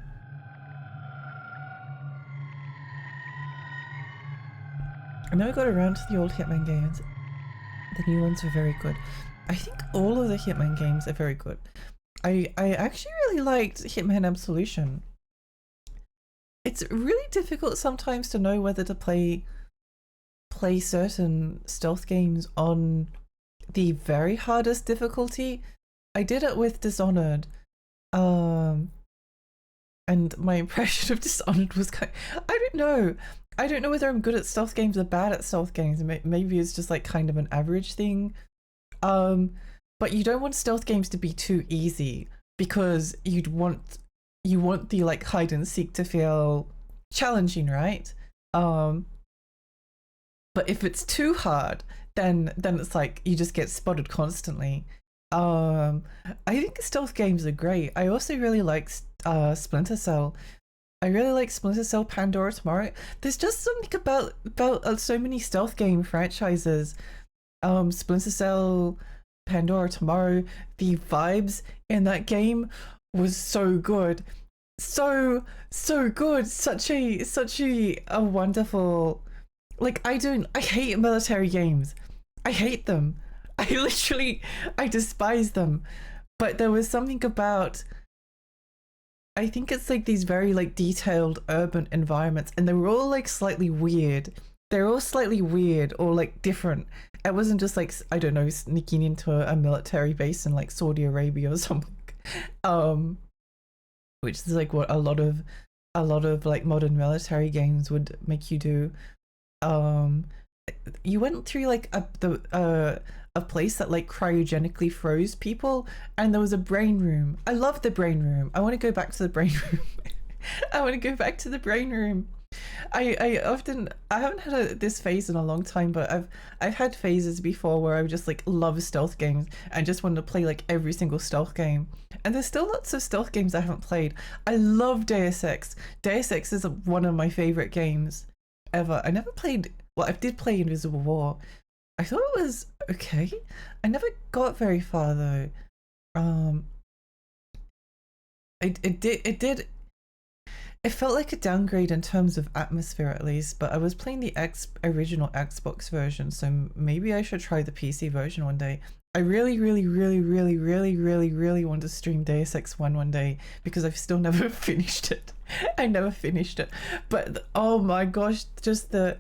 I never got around to the old Hitman games. The new ones are very good. I think all of the Hitman games are very good. I actually really liked Hitman Absolution. It's really difficult sometimes to know whether to play certain stealth games on the very hardest difficulty. I did it with Dishonored, and my impression of Dishonored was I don't know whether I'm good at stealth games or bad at stealth games. Maybe it's just like kind of an average thing. But you don't want stealth games to be too easy, because you want the like hide and seek to feel challenging, right? But if it's too hard, then it's like you just get spotted constantly. I think stealth games are great. I also really like Splinter Cell. I really like Splinter Cell, Pandora Tomorrow. There's just something about so many stealth game franchises. Splinter Cell, Pandora Tomorrow, the vibes in that game was so good. So good. Such a wonderful, like, I hate military games. I hate them. I despise them. But there was something about, I think it's like these very like detailed urban environments, and they were all like slightly weird. They're all slightly weird or like different. It wasn't just like, I don't know, sneaking into a military base in like Saudi Arabia or something. Which is like what a lot of like modern military games would make you do. You went through like a place that like cryogenically froze people, and there was a brain room. I love the brain room. I want to go back to the brain room. I want to go back to the brain room. I haven't had this phase in a long time, but I've had phases before where I would just like love stealth games and just wanted to play like every single stealth game. And there's still lots of stealth games I haven't played. I love Deus Ex. Deus Ex is one of my favorite games ever. I never played, well, I did play Invisible War. I thought it was okay. I never got very far though. It felt like a downgrade in terms of atmosphere, at least, but I was playing the original Xbox version, so maybe I should try the PC version one day. I really want to stream Deus Ex 1 day, because I've still never finished it. I never finished it. But oh my gosh, just the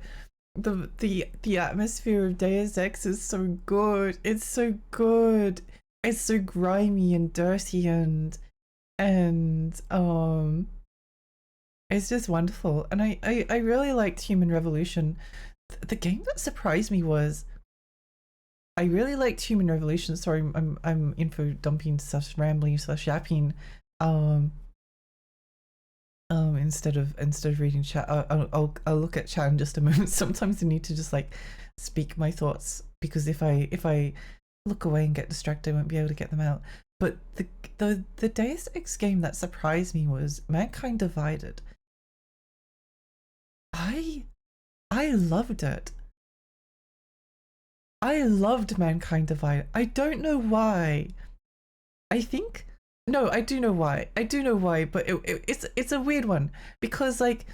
atmosphere of Deus Ex is so good. It's so good. It's so grimy and dirty and it's just wonderful. And I really liked Human Revolution. The game that surprised me was, I really liked Human Revolution. Sorry, I'm info dumping / rambling / yapping. Instead of reading chat, I'll look at chat in just a moment. Sometimes I need to just like speak my thoughts, because if I look away and get distracted, I won't be able to get them out. But the Deus Ex game that surprised me was Mankind Divided. I loved it. I loved Mankind Divided. I don't know why. I do know why, but it's a weird one, because like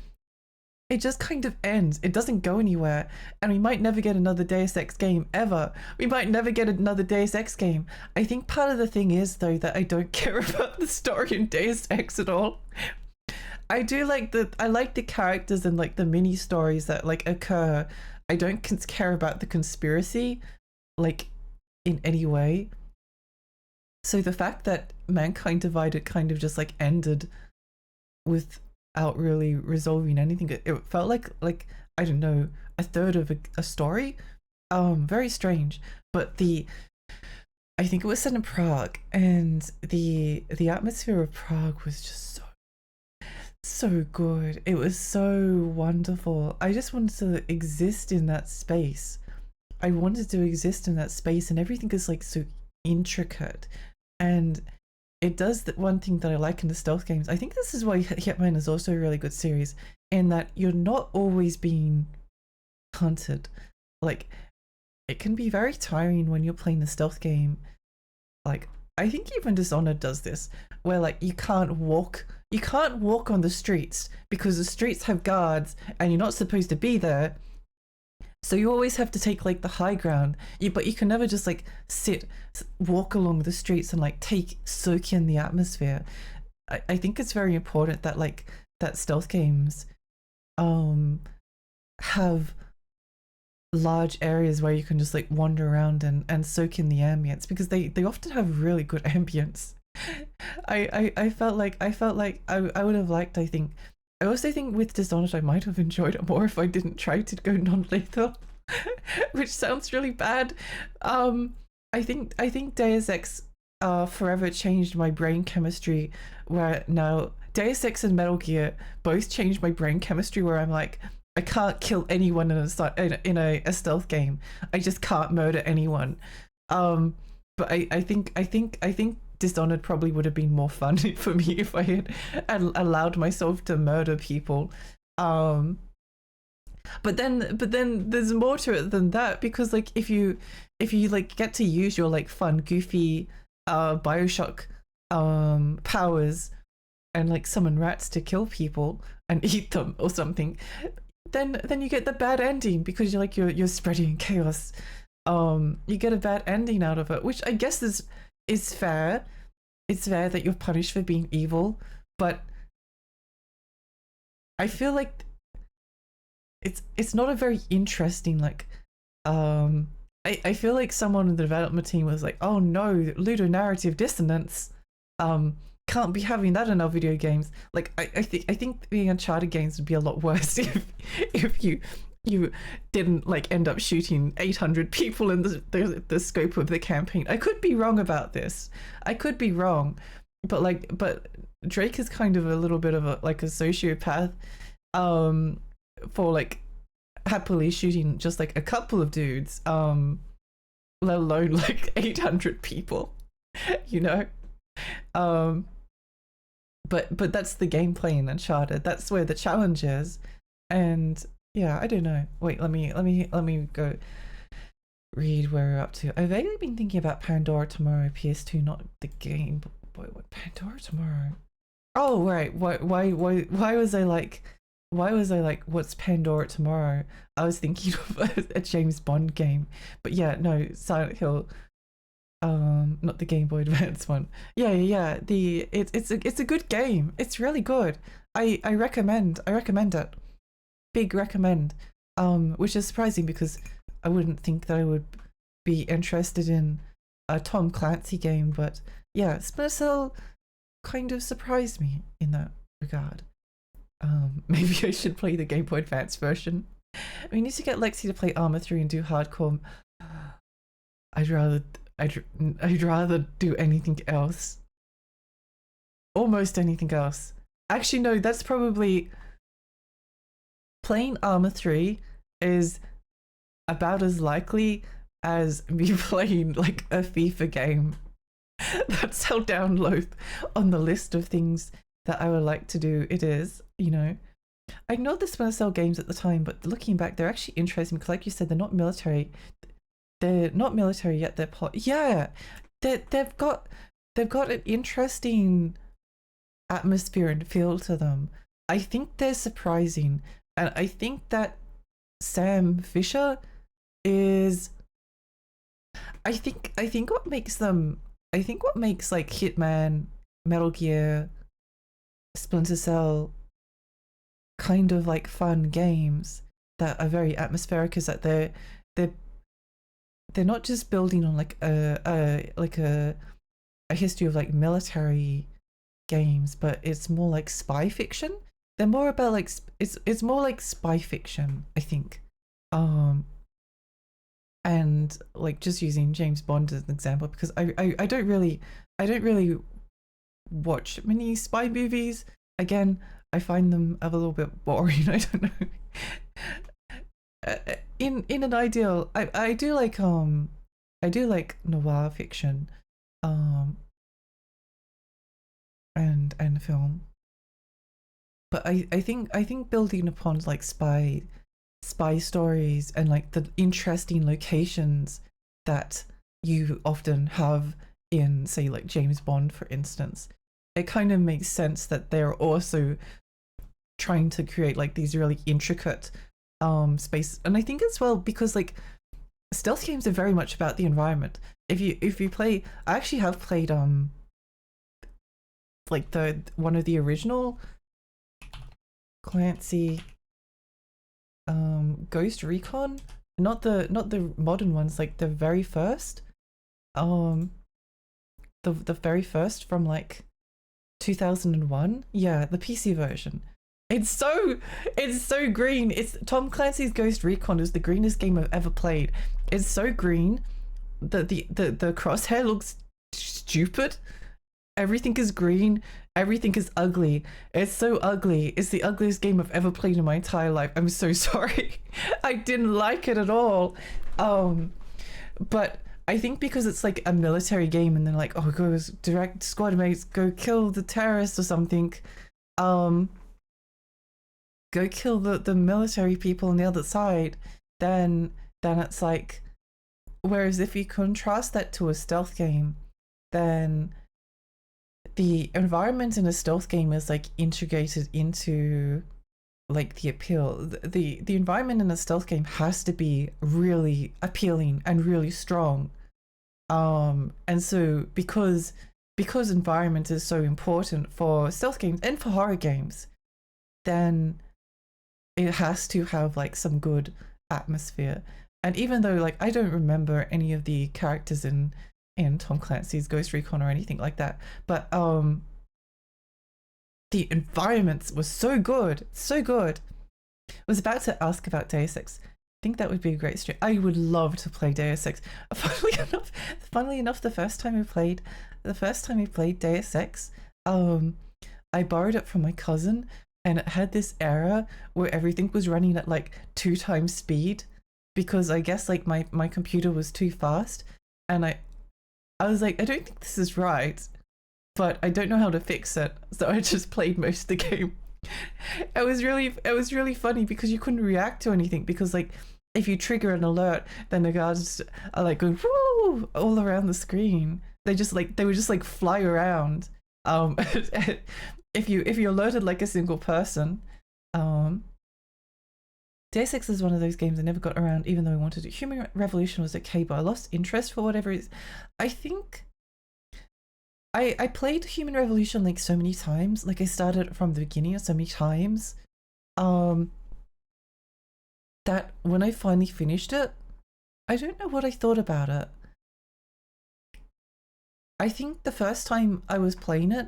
it just kind of ends. It doesn't go anywhere, and we might never get another Deus Ex game ever. We might never get another Deus Ex game. I think part of the thing is though that I don't care about the story in Deus Ex at all. I like the characters and like the mini stories that like occur. I don't care about the conspiracy like in any way. So the fact that Mankind Divided kind of just like ended without really resolving anything, it felt like I don't know, a third of a story. Very strange. But I think it was set in Prague, and the atmosphere of Prague was just so good. It was so wonderful. I just wanted to exist in that space. I wanted to exist in that space, and everything is like so intricate. And it does the one thing that I like in the stealth games. I think this is why Hitman is also a really good series, in that you're not always being hunted. Like, it can be very tiring when you're playing the stealth game. Like, I think even Dishonored does this, where like you can't walk on the streets because the streets have guards and you're not supposed to be there. So you always have to take like the high ground. But you can never just like walk along the streets and like soak in the atmosphere. I think it's very important that like that stealth games have large areas where you can just like wander around and soak in the ambience, because they often have really good ambience. I felt like I would have liked, I also think with Dishonored I might have enjoyed it more if I didn't try to go non-lethal, which sounds really bad. I think Deus Ex forever changed my brain chemistry, where now Deus Ex and Metal Gear both changed my brain chemistry, where I'm like, I can't kill anyone in a stealth game. I just can't murder anyone. But I think Dishonored probably would have been more fun for me if I had allowed myself to murder people. But then there's more to it than that, because like if you like get to use your like fun, goofy Bioshock powers and like summon rats to kill people and eat them or something, then you get the bad ending, because you're spreading chaos. You get a bad ending out of it, which I guess is fair. It's fair that you're punished for being evil, but I feel like it's not a very interesting like I feel like someone in the development team was like, oh no, ludonarrative dissonance, can't be having that in our video games. Like I think the Uncharted games would be a lot worse if you didn't like end up shooting 800 people in the scope of the campaign. I could be wrong about this. I could be wrong, but Drake is kind of a little bit of a sociopath, for like happily shooting just like a couple of dudes, let alone like 800 people, you know. But that's the gameplay in Uncharted. That's where the challenge is, and yeah, I don't know. Wait, let me go read where we're up to. I've vaguely been thinking about Pandora Tomorrow, PS2, not the game. Boy, what Pandora Tomorrow? Oh right, why was I like, what's Pandora Tomorrow? I was thinking of a James Bond game, but yeah, no, Silent Hill. Not the Game Boy Advance one. Yeah. It's a good game. It's really good. I recommend it. Big recommend. Which is surprising because I wouldn't think that I would be interested in a Tom Clancy game, but yeah, Splinter Cell kind of surprised me in that regard. Maybe I should play the Game Boy Advance version. We need to get Lexi to play Arma 3 and do hardcore. I'd rather do anything else. Almost anything else. Actually, no, that's probably... Playing Arma 3 is about as likely as me playing like a FIFA game. That's how down low on the list of things that I would like to do it is, you know. I ignored the Splinter Cell games at the time, but looking back, they're actually interesting because, like you said, they're not military. They're not military yet. They've got an interesting atmosphere and feel to them. I think they're surprising, and I think that Sam Fisher is. I think what makes them. I think what makes like Hitman, Metal Gear, Splinter Cell kind of like fun games that are very atmospheric is that they're not just building on like a history of like military games, but it's more like spy fiction. They're more about like it's more like spy fiction, I think. And like just using James Bond as an example, because I don't really watch many spy movies. Again, I find them a little bit boring. I don't know. In an ideal, I do like noir fiction, and film. But I think building upon like spy stories and like the interesting locations that you often have in, say, like James Bond, for instance, it kind of makes sense that they're also trying to create like these really intricate space. And I think as well because like stealth games are very much about the environment. If you play, I actually have played like the one of the original Clancy Ghost Recon, not the modern ones, like the very first, the very first from like 2001. Yeah, the PC version. It's so green. It's Tom Clancy's Ghost Recon is the greenest game I've ever played. It's so green. The crosshair looks stupid. Everything is green. Everything is ugly. It's so ugly. It's the ugliest game I've ever played in my entire life. I'm so sorry. I didn't like it at all. But I think because it's like a military game and then like, oh, go direct squad mates, go kill the terrorists or something. Go kill the military people on the other side, then it's like, whereas if you contrast that to a stealth game, then the environment in a stealth game is like integrated into like the appeal. The environment in a stealth game has to be really appealing and really strong. And so because environment is so important for stealth games and for horror games, then it has to have like some good atmosphere. And even though like I don't remember any of the characters in Tom Clancy's Ghost Recon or anything like that, but the environments were so good. I was about to ask about Deus Ex. I think that would be a great stream. I would love to play Deus Ex. Funnily enough, the first time we played Deus Ex, I borrowed it from my cousin, and it had this error where everything was running at like 2 times speed because I guess like my computer was too fast, and I was like, I don't think this is right, but I don't know how to fix it, so I just played most of the game. It was really funny because you couldn't react to anything because like if you trigger an alert, then the guards are like going woo all around the screen. They would just like fly around. If you alerted like a single person. Deus Ex is one of those games I never got around, even though I wanted it. Human Revolution was okay, but I lost interest for whatever it is. I think I played Human Revolution like so many times. Like I started from the beginning so many times. That when I finally finished it, I don't know what I thought about it. I think the first time I was playing it,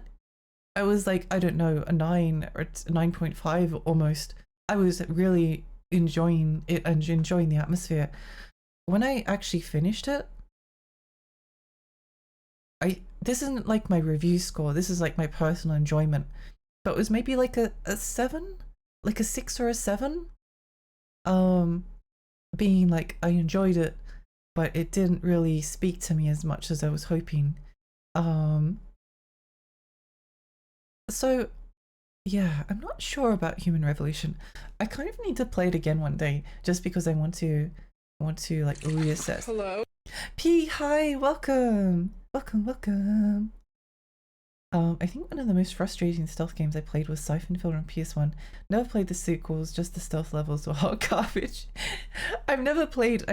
I was like, I don't know, a 9 or 9.5 almost. I was really enjoying it and enjoying the atmosphere. When I actually finished it, this isn't like my review score, this is like my personal enjoyment, but it was maybe like a 7, like a 6 or a 7. Being like, I enjoyed it, but it didn't really speak to me as much as I was hoping. So yeah, I'm not sure about Human Revolution. I kind of need to play it again one day just because I want to like reassess. Hello. P, hi, welcome. I think one of the most frustrating stealth games I played was Siphon Filter on PS1. Never played the sequels, just the stealth levels were hot garbage. I've never played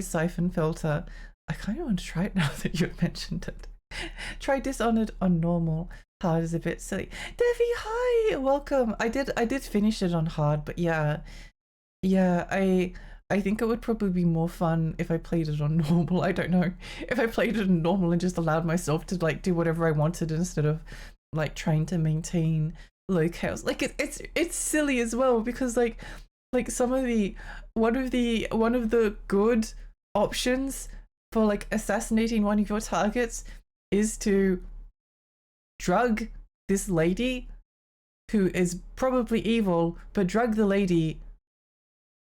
Siphon Filter. I kind of want to try it now that you mentioned it. Try Dishonored on normal. Hard is a bit silly. Devi, hi, welcome. I did finish it on hard, but yeah, I think it would probably be more fun if I played it on normal. I don't know, if I played it on normal and just allowed myself to like do whatever I wanted instead of like trying to maintain low chaos. Like it's silly as well because like some of the one of the good options for like assassinating one of your targets is to drug this lady who is probably evil, but drug the lady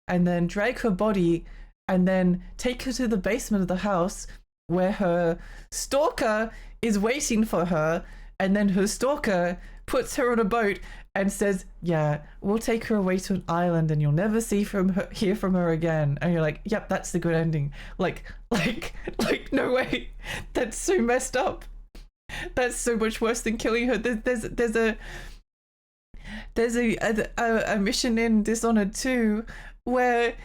and then drag her body and then take her to the basement of the house where her stalker is waiting for her, and then her stalker puts her on a boat and says, yeah, we'll take her away to an island and you'll never hear from her again. And you're like, yep, that's the good ending. Like, no way. That's so messed up. That's so much worse than killing her. There's a mission in Dishonored 2 where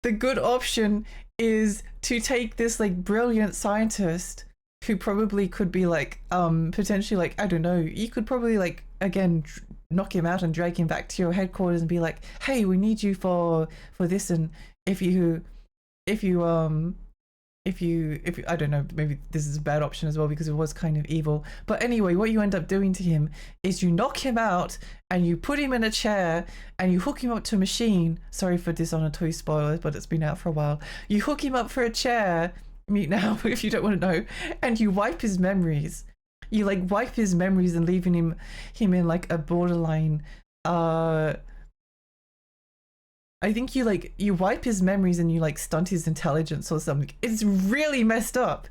the good option is to take this like brilliant scientist who probably could be like potentially like, I don't know, you could probably like again knock him out and drag him back to your headquarters and be like, hey, we need you for this, and if you I don't know, maybe this is a bad option as well because it was kind of evil. But anyway, what you end up doing to him is you knock him out and you put him in a chair and you hook him up to a machine. Sorry for Dishonored 2 spoilers, but it's been out for a while. You hook him up for a chair, mute now if you don't want to know, and you wipe his memories. You like wipe his memories and leaving him in like a borderline I think you wipe his memories and you like stunt his intelligence or something. It's really messed up.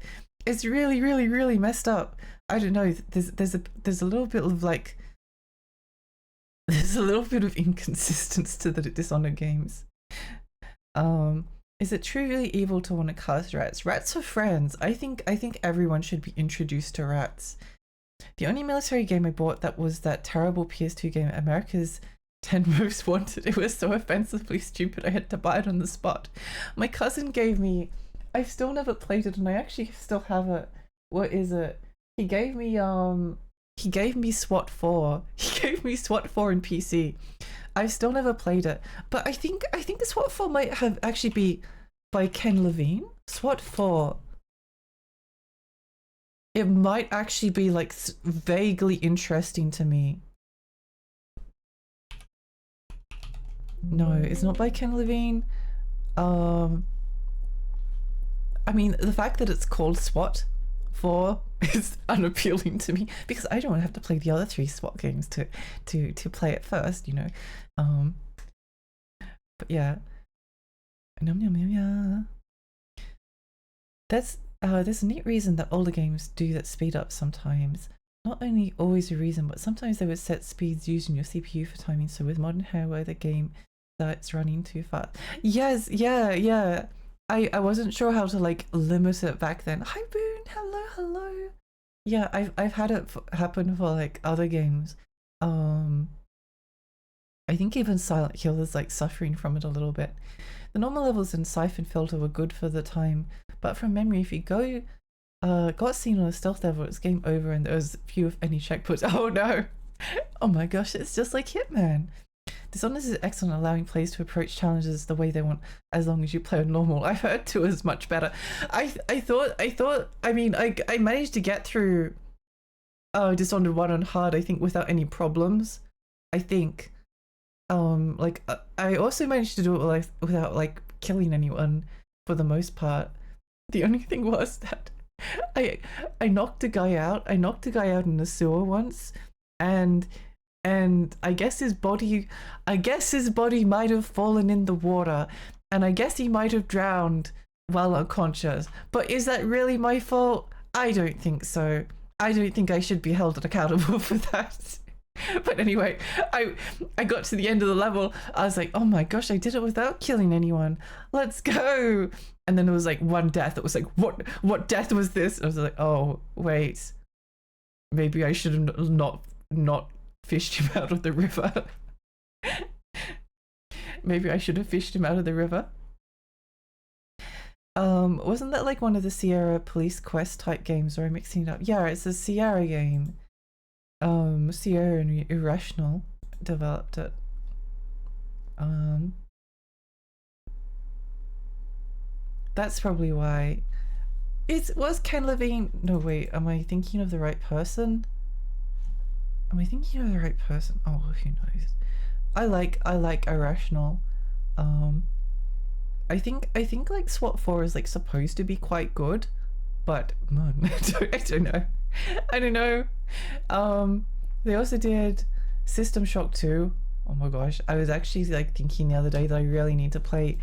It's really, really, really messed up. I don't know. There's a little bit of like there's a little bit of inconsistency to the Dishonored games. Is it truly evil to want to cast rats? Rats are friends. I think everyone should be introduced to rats. The only military game I bought that was that terrible PS2 game, America's 10 Most Wanted. It was so offensively stupid I had to buy it on the spot. My cousin gave me, I've still never played it and I actually still have it. What is it? He gave me SWAT 4. He gave me SWAT 4 in PC. I've still never played it. But I think SWAT 4 might have actually be by Ken Levine. SWAT 4. It might actually be like vaguely interesting to me. No, it's not by Ken Levine. I mean, the fact that it's called SWAT 4 is unappealing to me because I don't have to play the other 3 SWAT games to play it first, you know. But yeah. Nom, nom, nom, yeah. There's a neat reason that older games do that speed up sometimes. Not only always a reason, but sometimes they would set speeds using your CPU for timing. So with modern hardware, the game starts running too fast. Yes, yeah. I wasn't sure how to like limit it back then. Hi Boone, hello. Yeah, I've had it happen for like other games. I think even Silent Hill is like suffering from it a little bit. The normal levels in Siphon Filter were good for the time, but from memory, if you got seen on a stealth level, it's game over and there was few if any checkpoints. Oh no! Oh my gosh, it's just like Hitman. Dishonored is excellent at allowing players to approach challenges the way they want as long as you play on normal. I've heard 2 is much better. I mean, I managed to get through Dishonored 1 on hard, I think, without any problems. I think. I also managed to do it without like killing anyone for the most part. The only thing was that I knocked a guy out. I knocked a guy out in the sewer once, and I guess his body might have fallen in the water, and I guess he might have drowned while unconscious. But is that really my fault? I don't think so. I don't think I should be held accountable for that. But anyway, I got to the end of the level. I was like, oh my gosh, I did it without killing anyone. Let's go. And then there was like one death. It was like, what death was this? I was like, oh wait, maybe I should have not fished him out of the river. Maybe I should have fished him out of the river. Wasn't that like one of the Sierra Police Quest type games, or am I mixing it up? Yeah, it's a Sierra game. Sierra and Irrational developed it. That's probably why. Was Ken Levine? No, wait. Am I thinking of the right person? Oh, who knows? I like Irrational. I think like SWAT 4 is like supposed to be quite good, but man, I don't know. They also did System Shock 2. Oh my gosh, I was actually like thinking the other day that I really need to play.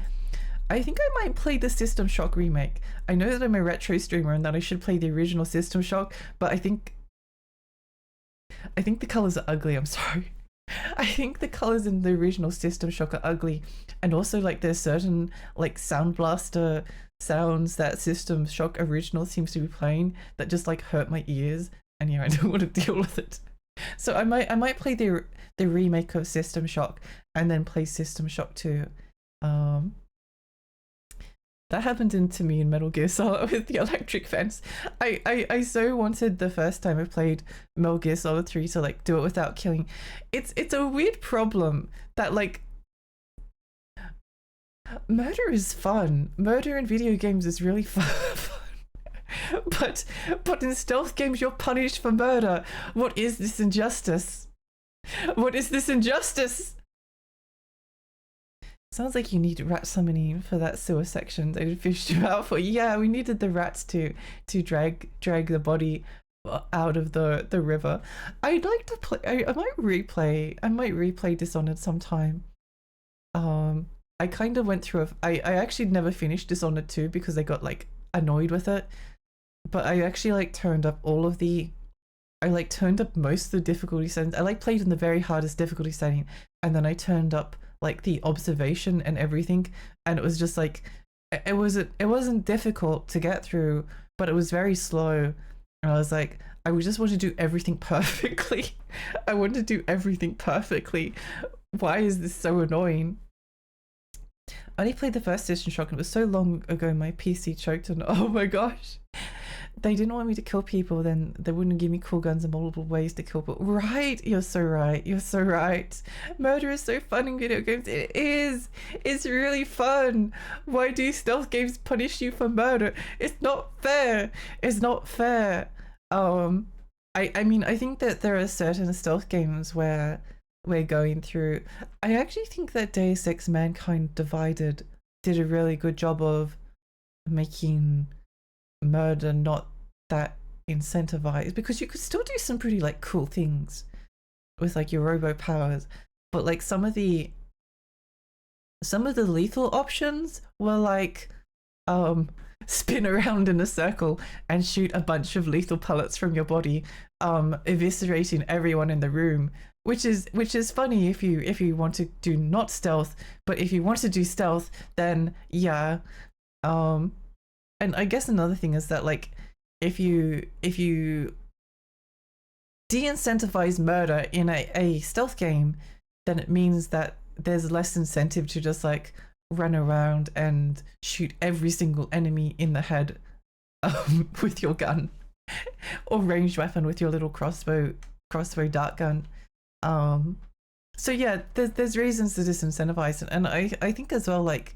I think I might play the System Shock remake. I know that I'm a retro streamer and that I should play the original System Shock, but I think I think the colors are ugly. I'm sorry. I think the colors in the original System Shock are ugly, and also like there's certain like Sound Blaster sounds that System Shock original seems to be playing that just like hurt my ears, and yeah, I don't want to deal with it. So I might play the remake of System Shock and then play System Shock 2. That happened to me in Metal Gear Solid with the electric fence. I so wanted the first time I played Metal Gear Solid 3 to like do it without killing. It's a weird problem that like murder is fun. Murder in video games is really fun. But in stealth games you're punished for murder. What is this injustice? What is this injustice? Sounds like you need rat summoning for that sewer section they fished you out for. Yeah, we needed the rats to drag the body out of the river. I'd like to play. I might replay Dishonored sometime. I kind of went through I actually never finished Dishonored 2 because I got like annoyed with it. But I actually like turned up most of the difficulty settings. I like played in the very hardest difficulty setting, and then I turned up like the observation and everything, and it was just like it wasn't difficult to get through, but it was very slow, and I was like, I would just want to do everything perfectly. I want to do everything perfectly. Why is this so annoying? I only played the first System Shock and it was so long ago my PC choked, and oh my gosh, they didn't want me to kill people, then they wouldn't give me cool guns and multiple ways to kill people. Right, you're so right, you're so right. Murder is so fun in video games. It is. It's really fun. Why do stealth games punish you for murder? It's not fair. It's not fair. I mean, I think that there are certain stealth games where we're going through. I actually think that Deus Ex Mankind Divided did a really good job of making murder not that incentivized, because you could still do some pretty like cool things with like your robo powers, but like some of the lethal options were like spin around in a circle and shoot a bunch of lethal pellets from your body, eviscerating everyone in the room, which is funny if you want to do not stealth, but if you want to do stealth, then yeah. And I guess another thing is that like if you de-incentivize murder in a stealth game, then it means that there's less incentive to just like run around and shoot every single enemy in the head with your gun or ranged weapon with your little crossbow dart gun. So yeah, there's reasons to disincentivize, and I think as well, like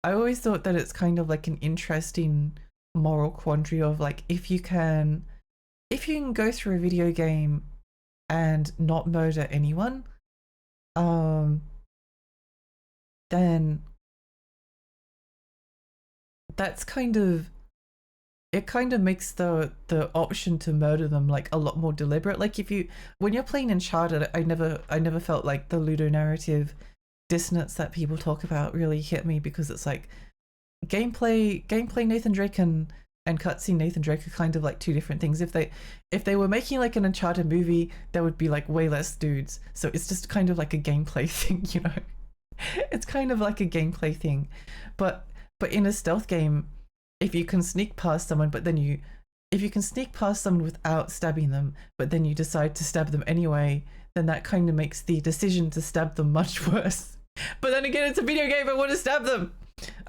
I always thought that it's kind of like an interesting moral quandary of like, if you can go through a video game and not murder anyone, then that's kind of makes the option to murder them like a lot more deliberate. Like when you're playing Uncharted, I never felt like the ludonarrative dissonance that people talk about really hit me, because it's like gameplay Nathan Drake and cutscene Nathan Drake are kind of like two different things. If they were making like an Uncharted movie, there would be like way less dudes, so it's just kind of like a gameplay thing, you know. It's kind of like a gameplay thing, but in a stealth game, if you can sneak past someone, if you can sneak past someone without stabbing them, but then you decide to stab them anyway, then that kind of makes the decision to stab them much worse. But then again, it's a video game, I want to stab them.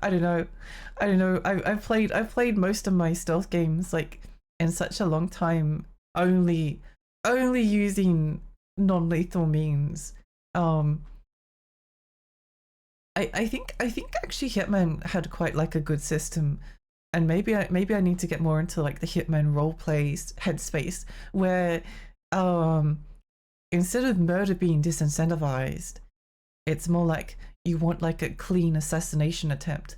I don't know. I've played most of my stealth games like in such a long time, only using non-lethal means. I think actually Hitman had quite like a good system, and maybe I need to get more into like the Hitman roleplay headspace where instead of murder being disincentivized, it's more like you want like a clean assassination attempt.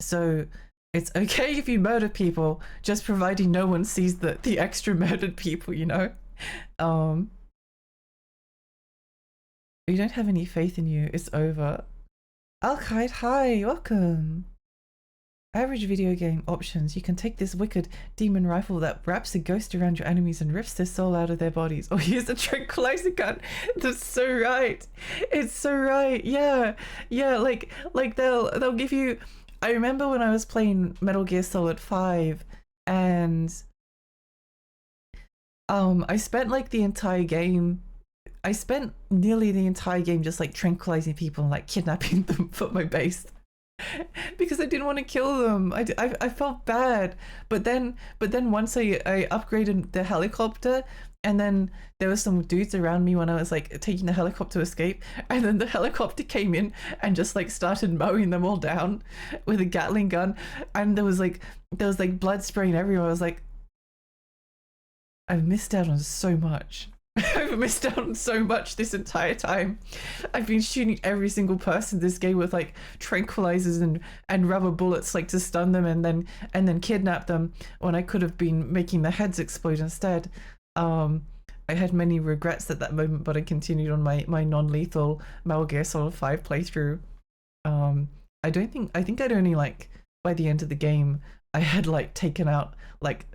So it's okay if you murder people, just providing no one sees the extra murdered people, you know? We don't have any faith in you, it's over. Alkite, hi, welcome. Average video game options. You can take this wicked demon rifle that wraps a ghost around your enemies and rips their soul out of their bodies. Or use a tranquilizer gun. That's so right. It's so right. Yeah. Yeah, like they'll give you. I remember when I was playing Metal Gear Solid 5 and I spent like the entire game. I spent nearly the entire game just like tranquilizing people and like kidnapping them for my base. Because I didn't want to kill them. I felt bad, but then once I upgraded the helicopter, and then there were some dudes around me when I was like taking the helicopter to escape, and then the helicopter came in and just like started mowing them all down with a Gatling gun, and there was like blood spraying everywhere. I was like, I've missed out on so much. I've missed out on so much this entire time. I've been shooting every single person in this game with like tranquilizers and rubber bullets like to stun them and then kidnap them when I could have been making their heads explode instead. I had many regrets at that moment, but I continued on my non-lethal Metal Gear Solid 5 playthrough. I think I'd only like by the end of the game I had like taken out like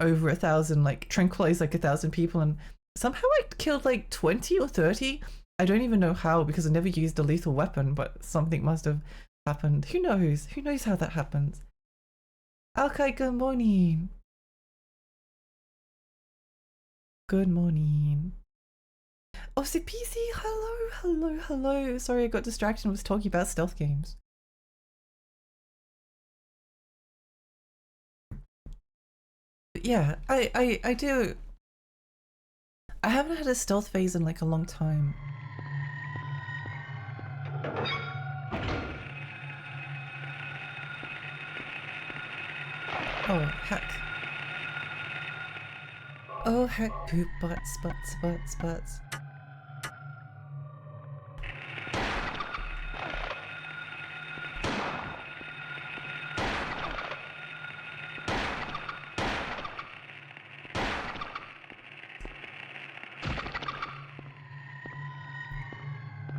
over 1,000, like tranquilized like 1,000 people, and somehow I killed like 20 or 30. I don't even know how because I never used a lethal weapon, but something must have happened. Who knows? Who knows how that happens? Alkai, good morning. Good morning. Oh, CPC, hello. Sorry, I got distracted and was talking about stealth games. Yeah, I do. I haven't had a stealth phase in like a long time. Oh, heck. Oh, heck, poop, butts.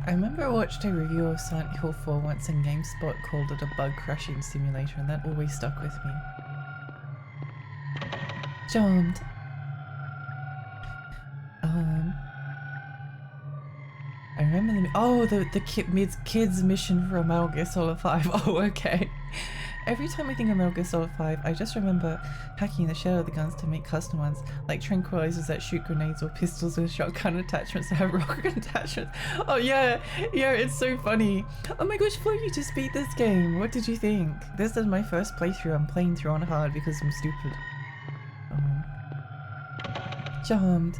I remember I watched a review of Silent Hill 4 once and GameSpot called it a bug crashing simulator, and that always stuck with me. Jammed. I remember the kids mission for a Metal Gear Solid 5. Oh, okay. Every time I think of Metal Gear Solid 5, I just remember hacking the shell of the guns to make custom ones, like tranquilizers that shoot grenades or pistols with shotgun attachments that have rocket attachments. Oh yeah, it's so funny. Oh my gosh, Flo, you just beat this game. What did you think? This is my first playthrough. I'm playing through on hard because I'm stupid. Charmed.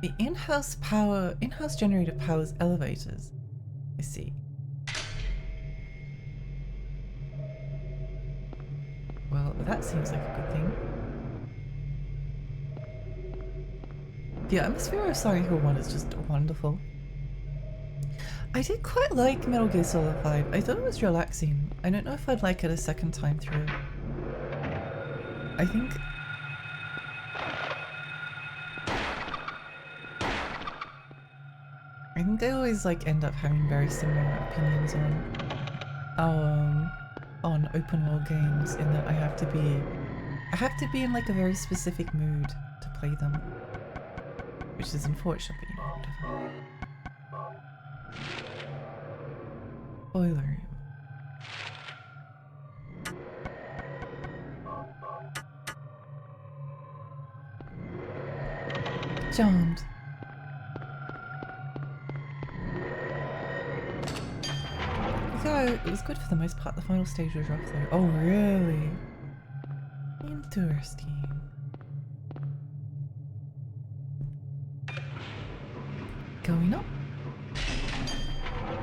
The in-house generator powers elevators. I see. Well, that seems like a good thing. The atmosphere of Silent Hill 1 is just wonderful. I did quite like Metal Gear Solid 5. I thought it was relaxing. I don't know if I'd like it a second time through. I think I always like end up having very similar opinions on open world games in that I have to be in like a very specific mood to play them, which is unfortunate, but you know, whatever. Boiler room. Jammed. Yeah, it was good for the most part. The final stage was rough though. Oh, really? Interesting. Going up.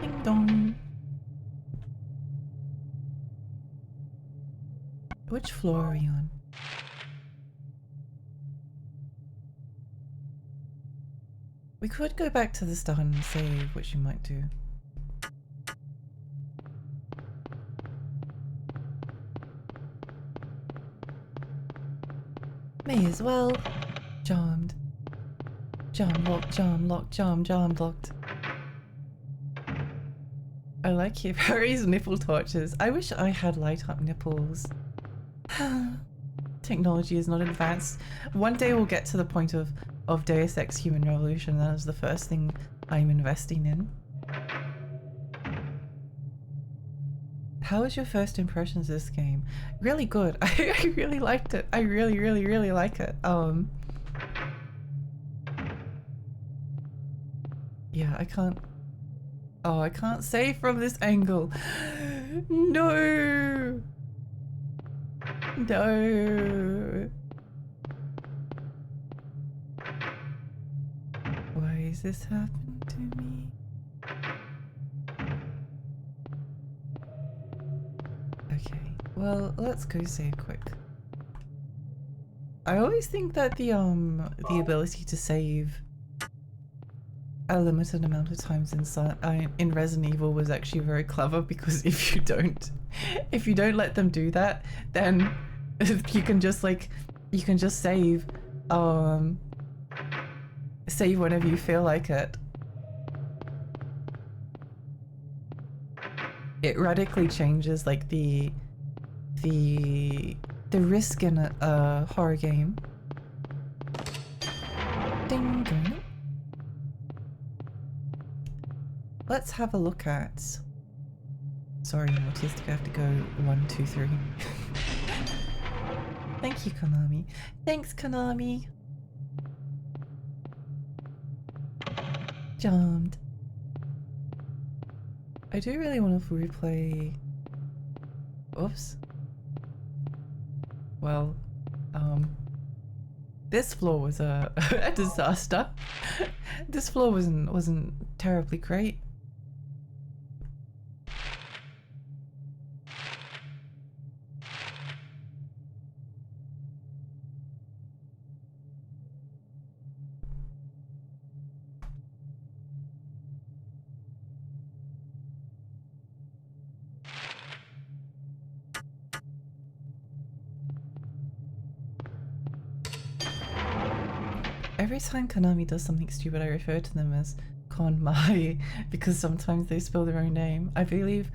Ding dong. Which floor are we on? We could go back to the start and save, which you might do. May as well. Charmed. Charm locked, charm locked, charm locked. I like Harry's nipple torches. I wish I had light up nipples. Technology is not advanced. One day we'll get to the point of Deus Ex Human Revolution. That is the first thing I'm investing in. How was your first impressions of this game? Really good. I really liked it. I really like it. Yeah, I can't... Oh, I can't say from this angle. No! No! Why is this happening to me? Okay, well, let's go save quick. I always think that the ability to save a limited amount of times in Resident Evil was actually very clever, because if you don't let them do that, then you can just save save whenever you feel like it. It radically changes like the risk in a horror game. Ding dong. Let's have a look at... Sorry, I'm autistic, I have to go 1, 2, 3. Thank you, Konami. Thanks, Konami. Charmed. I do really want to replay... Oops. Well, this floor was a disaster. This floor wasn't terribly great. Every time Konami does something stupid, I refer to them as Konmai, because sometimes they spell their own name. I believe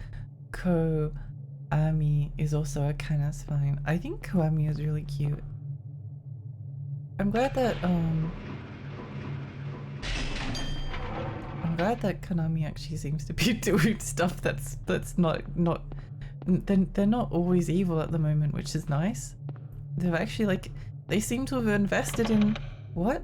Koami is also a Canis fine. I think Koami is really cute. I'm glad that Konami actually seems to be doing stuff that's not they're not always evil at the moment, which is nice. They've actually, like, they seem to have invested in... What?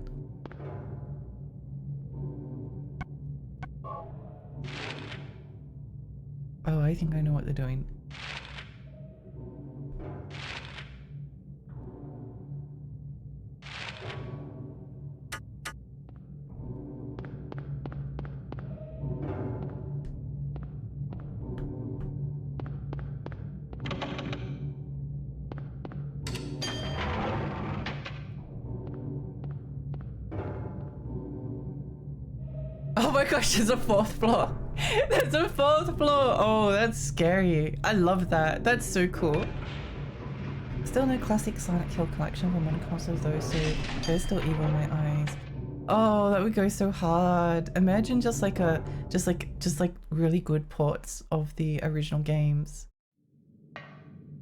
Oh, I think I know what they're doing. Oh my gosh, there's a 4th floor. There's a 4th floor. Oh, that's scary. I love that. That's so cool. Still no classic Silent Hill collection from one console though, so they're still evil in my eyes. Oh, that would go so hard. Imagine just like really good ports of the original games.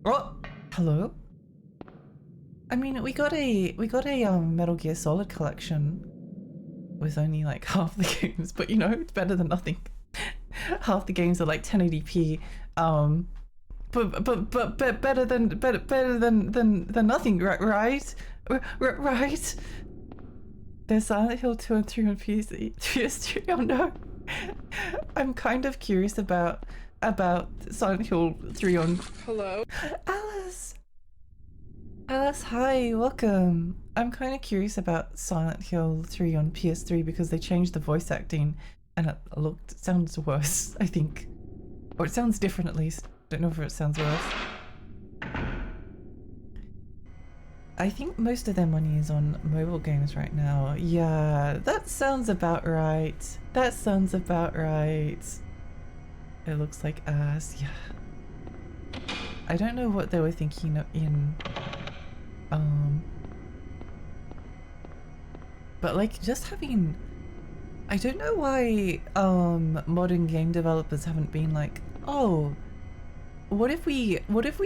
Oh, hello. I mean, we got a Metal Gear Solid collection with only like half the games, but you know, it's better than nothing. Half the games are like 1080p, but better than nothing, right? Right? There's Silent Hill 2 and 3 on PS3. Oh no, I'm kind of curious about Silent Hill 3 on. Hello, Alice. Alice, hi, welcome. I'm kind of curious about Silent Hill 3 on PS3 because they changed the voice acting and it sounds worse, I think. Or it sounds different at least. Don't know if it sounds worse. I think most of their money is on mobile games right now. Yeah, that sounds about right. That sounds about right. It looks like ass, yeah. I don't know what they were thinking in But like just having, I don't know why modern game developers haven't been like, oh, what if we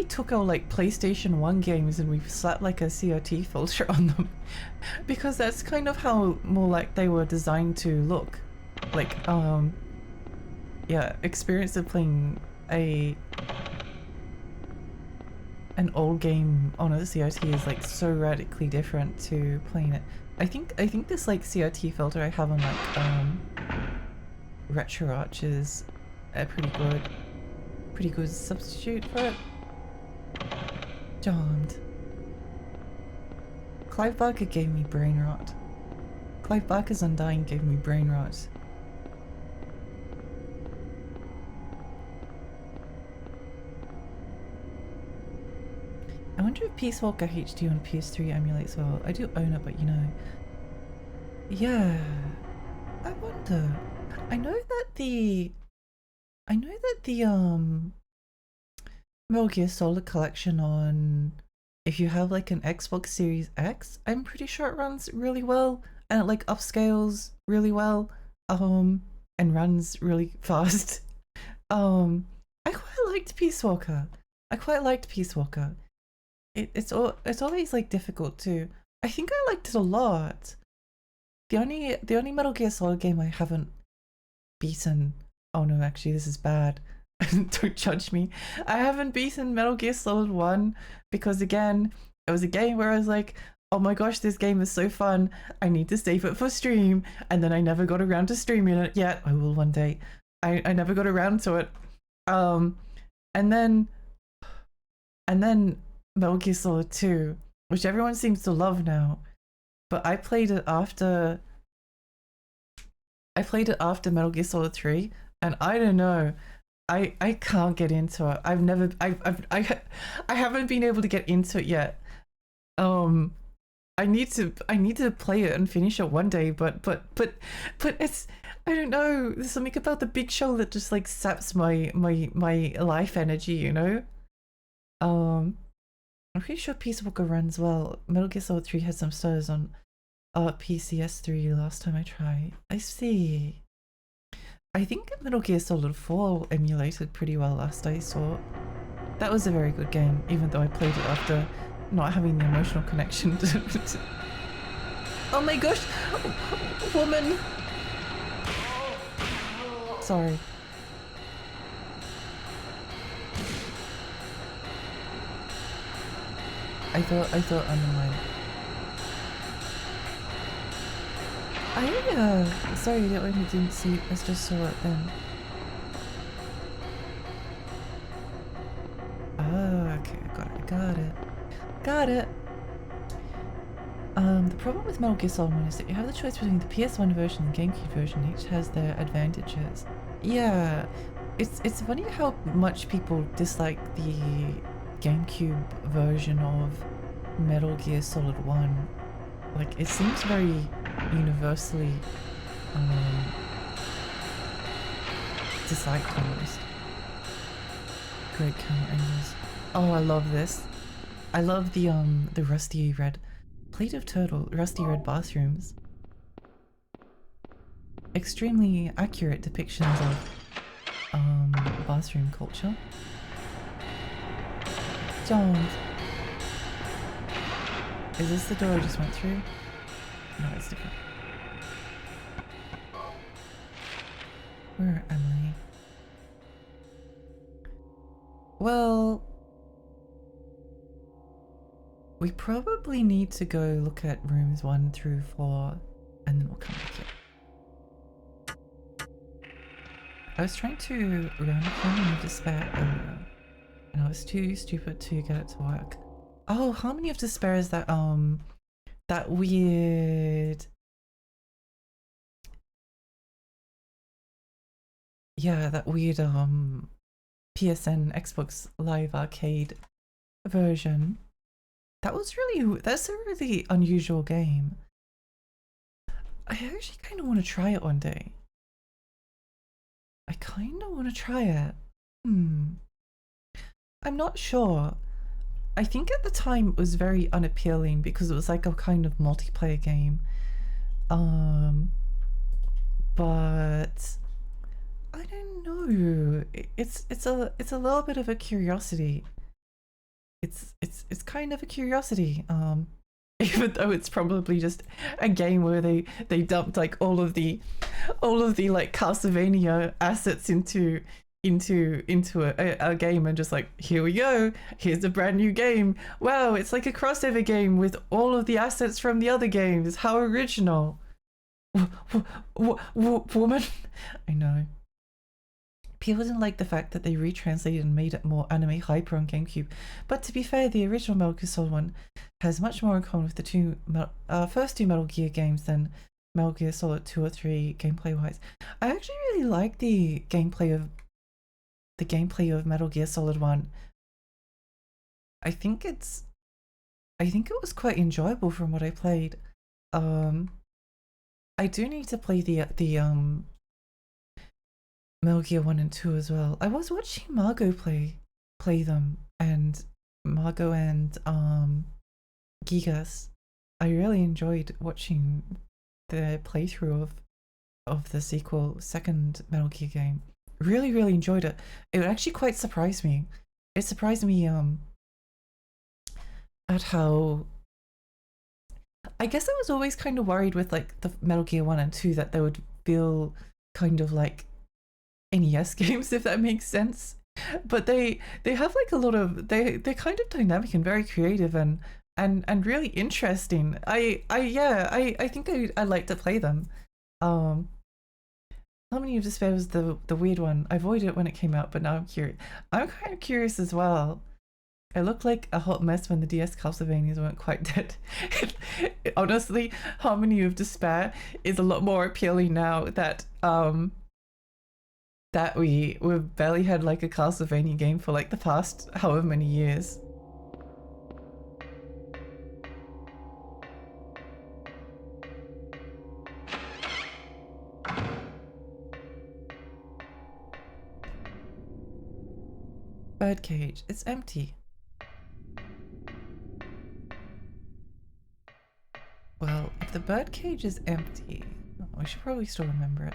took our like PlayStation 1 games and we slapped like a CRT filter on them? Because that's kind of how more like they were designed to look. Like yeah, experience of playing an old game on a CRT is like so radically different to playing it. I think this like CRT filter I have on like RetroArch is a pretty good substitute for it. Jammed. Clive Barker gave me brain rot. Clive Barker's Undying gave me brain rot. I wonder if Peace Walker HD on PS3 emulates well. I do own it, but you know. Yeah. I wonder. I know that the Metal Gear Solid collection on, if you have like an Xbox Series X, I'm pretty sure it runs really well and it like upscales really well and runs really fast. I quite liked Peace Walker. It's always like difficult to, I think I liked it a lot. The only Metal Gear Solid game I haven't beaten, oh no, actually this is bad. Don't judge me. I haven't beaten Metal Gear Solid 1 because again, it was a game where I was like, oh my gosh, this game is so fun. I need to save it for stream. And then I never got around to streaming it yet. I will one day. I never got around to it. And then Metal Gear Solid 2, which everyone seems to love now. But I played it after Metal Gear Solid 3, and I don't know. I can't get into it. I haven't been able to get into it yet. I need to play it and finish it one day, but it's, I don't know, there's something about the Big Show that just like saps my life energy, you know? I'm pretty sure Peace Walker runs well. Metal Gear Solid 3 had some stutters on PCS3 last time I tried. I see. I think Metal Gear Solid 4 emulated pretty well last I saw. That was a very good game, even though I played it after not having the emotional connection to oh my gosh! Woman! Sorry. I thought undermine. Sorry that when you didn't see, I just saw it then. Oh, okay, got it. The problem with Metal Gear Solid 1 is that you have the choice between the PS1 version and GameCube version. Each has their advantages. Yeah, it's funny how much people dislike the GameCube version of Metal Gear Solid 1. Like, it seems very universally disliked almost. Great camera angles. Oh, I love this. I love the rusty red plate of turtle, rusty red bathrooms. Extremely accurate depictions of bathroom culture. Don't. Is this the door I just went through? No, it's different. Where am I? Well, we probably need to go look at rooms 1 through 4 and then we'll come back here. I was trying to round up Harmony of Despair earlier and I was too stupid to get it to work. Oh, Harmony of Despair is that that weird, yeah, that weird PSN Xbox Live Arcade version. That's a really unusual game. I actually kind of want to try it one day. I kind of want to try it. I'm not sure. I think at the time it was very unappealing because it was like a kind of multiplayer game. But I don't know. It's a little bit of a curiosity. It's kind of a curiosity. Even though it's probably just a game where they dumped like all of the like Castlevania assets into a game and just like, here we go, here's a brand new game. Wow, it's like a crossover game with all of the assets from the other games. How original. Woman. I know. People didn't like the fact that they retranslated and made it more anime hyper on GameCube, but to be fair, the original Metal Gear Solid 1 has much more in common with the first two Metal Gear games than Metal Gear Solid 2 or 3 gameplay-wise. I actually really like the gameplay of Metal Gear Solid 1. I think it was quite enjoyable from what I played. I do need to play the Metal Gear 1 and 2 as well. I was watching Margot play them, and Margot and Gigas. I really enjoyed watching the playthrough of the second Metal Gear game. Really enjoyed it. It actually quite surprised me. It surprised me at how, I guess I was always kind of worried with like the Metal Gear 1 and 2 that they would feel kind of like NES games, if that makes sense. But they have like a lot of, they're kind of dynamic and very creative and really interesting. I think I'd like to play them. Harmony of Despair was the weird one. I avoided it when it came out, but now I'm curious. I'm kind of curious as well. It looked like a hot mess when the DS Castlevanias weren't quite dead. Honestly, Harmony of Despair is a lot more appealing now that we've barely had like a Castlevania game for like the past however many years. Birdcage, it's empty. Well, if the birdcage is empty, we should probably still remember it.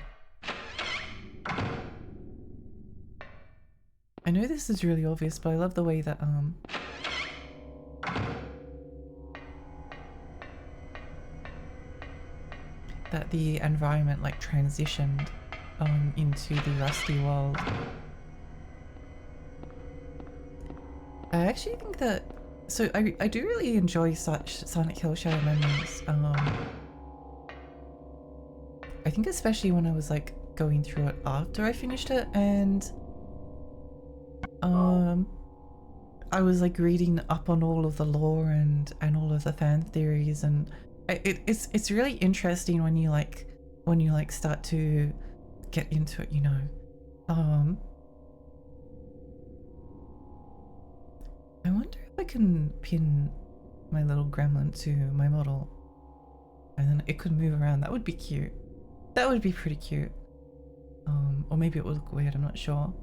I know this is really obvious, but I love the way that that the environment like transitioned into the rusty world. I actually think that, so I do really enjoy such Sonic Hill Shadow Memories. I think especially when I was like going through it after I finished it, and I was like reading up on all of the lore and all of the fan theories, and it's really interesting when you like start to get into it, you know. I wonder if I can pin my little gremlin to my model and then it could move around. That would be cute. That would be pretty cute. Or maybe it would look weird, I'm not sure.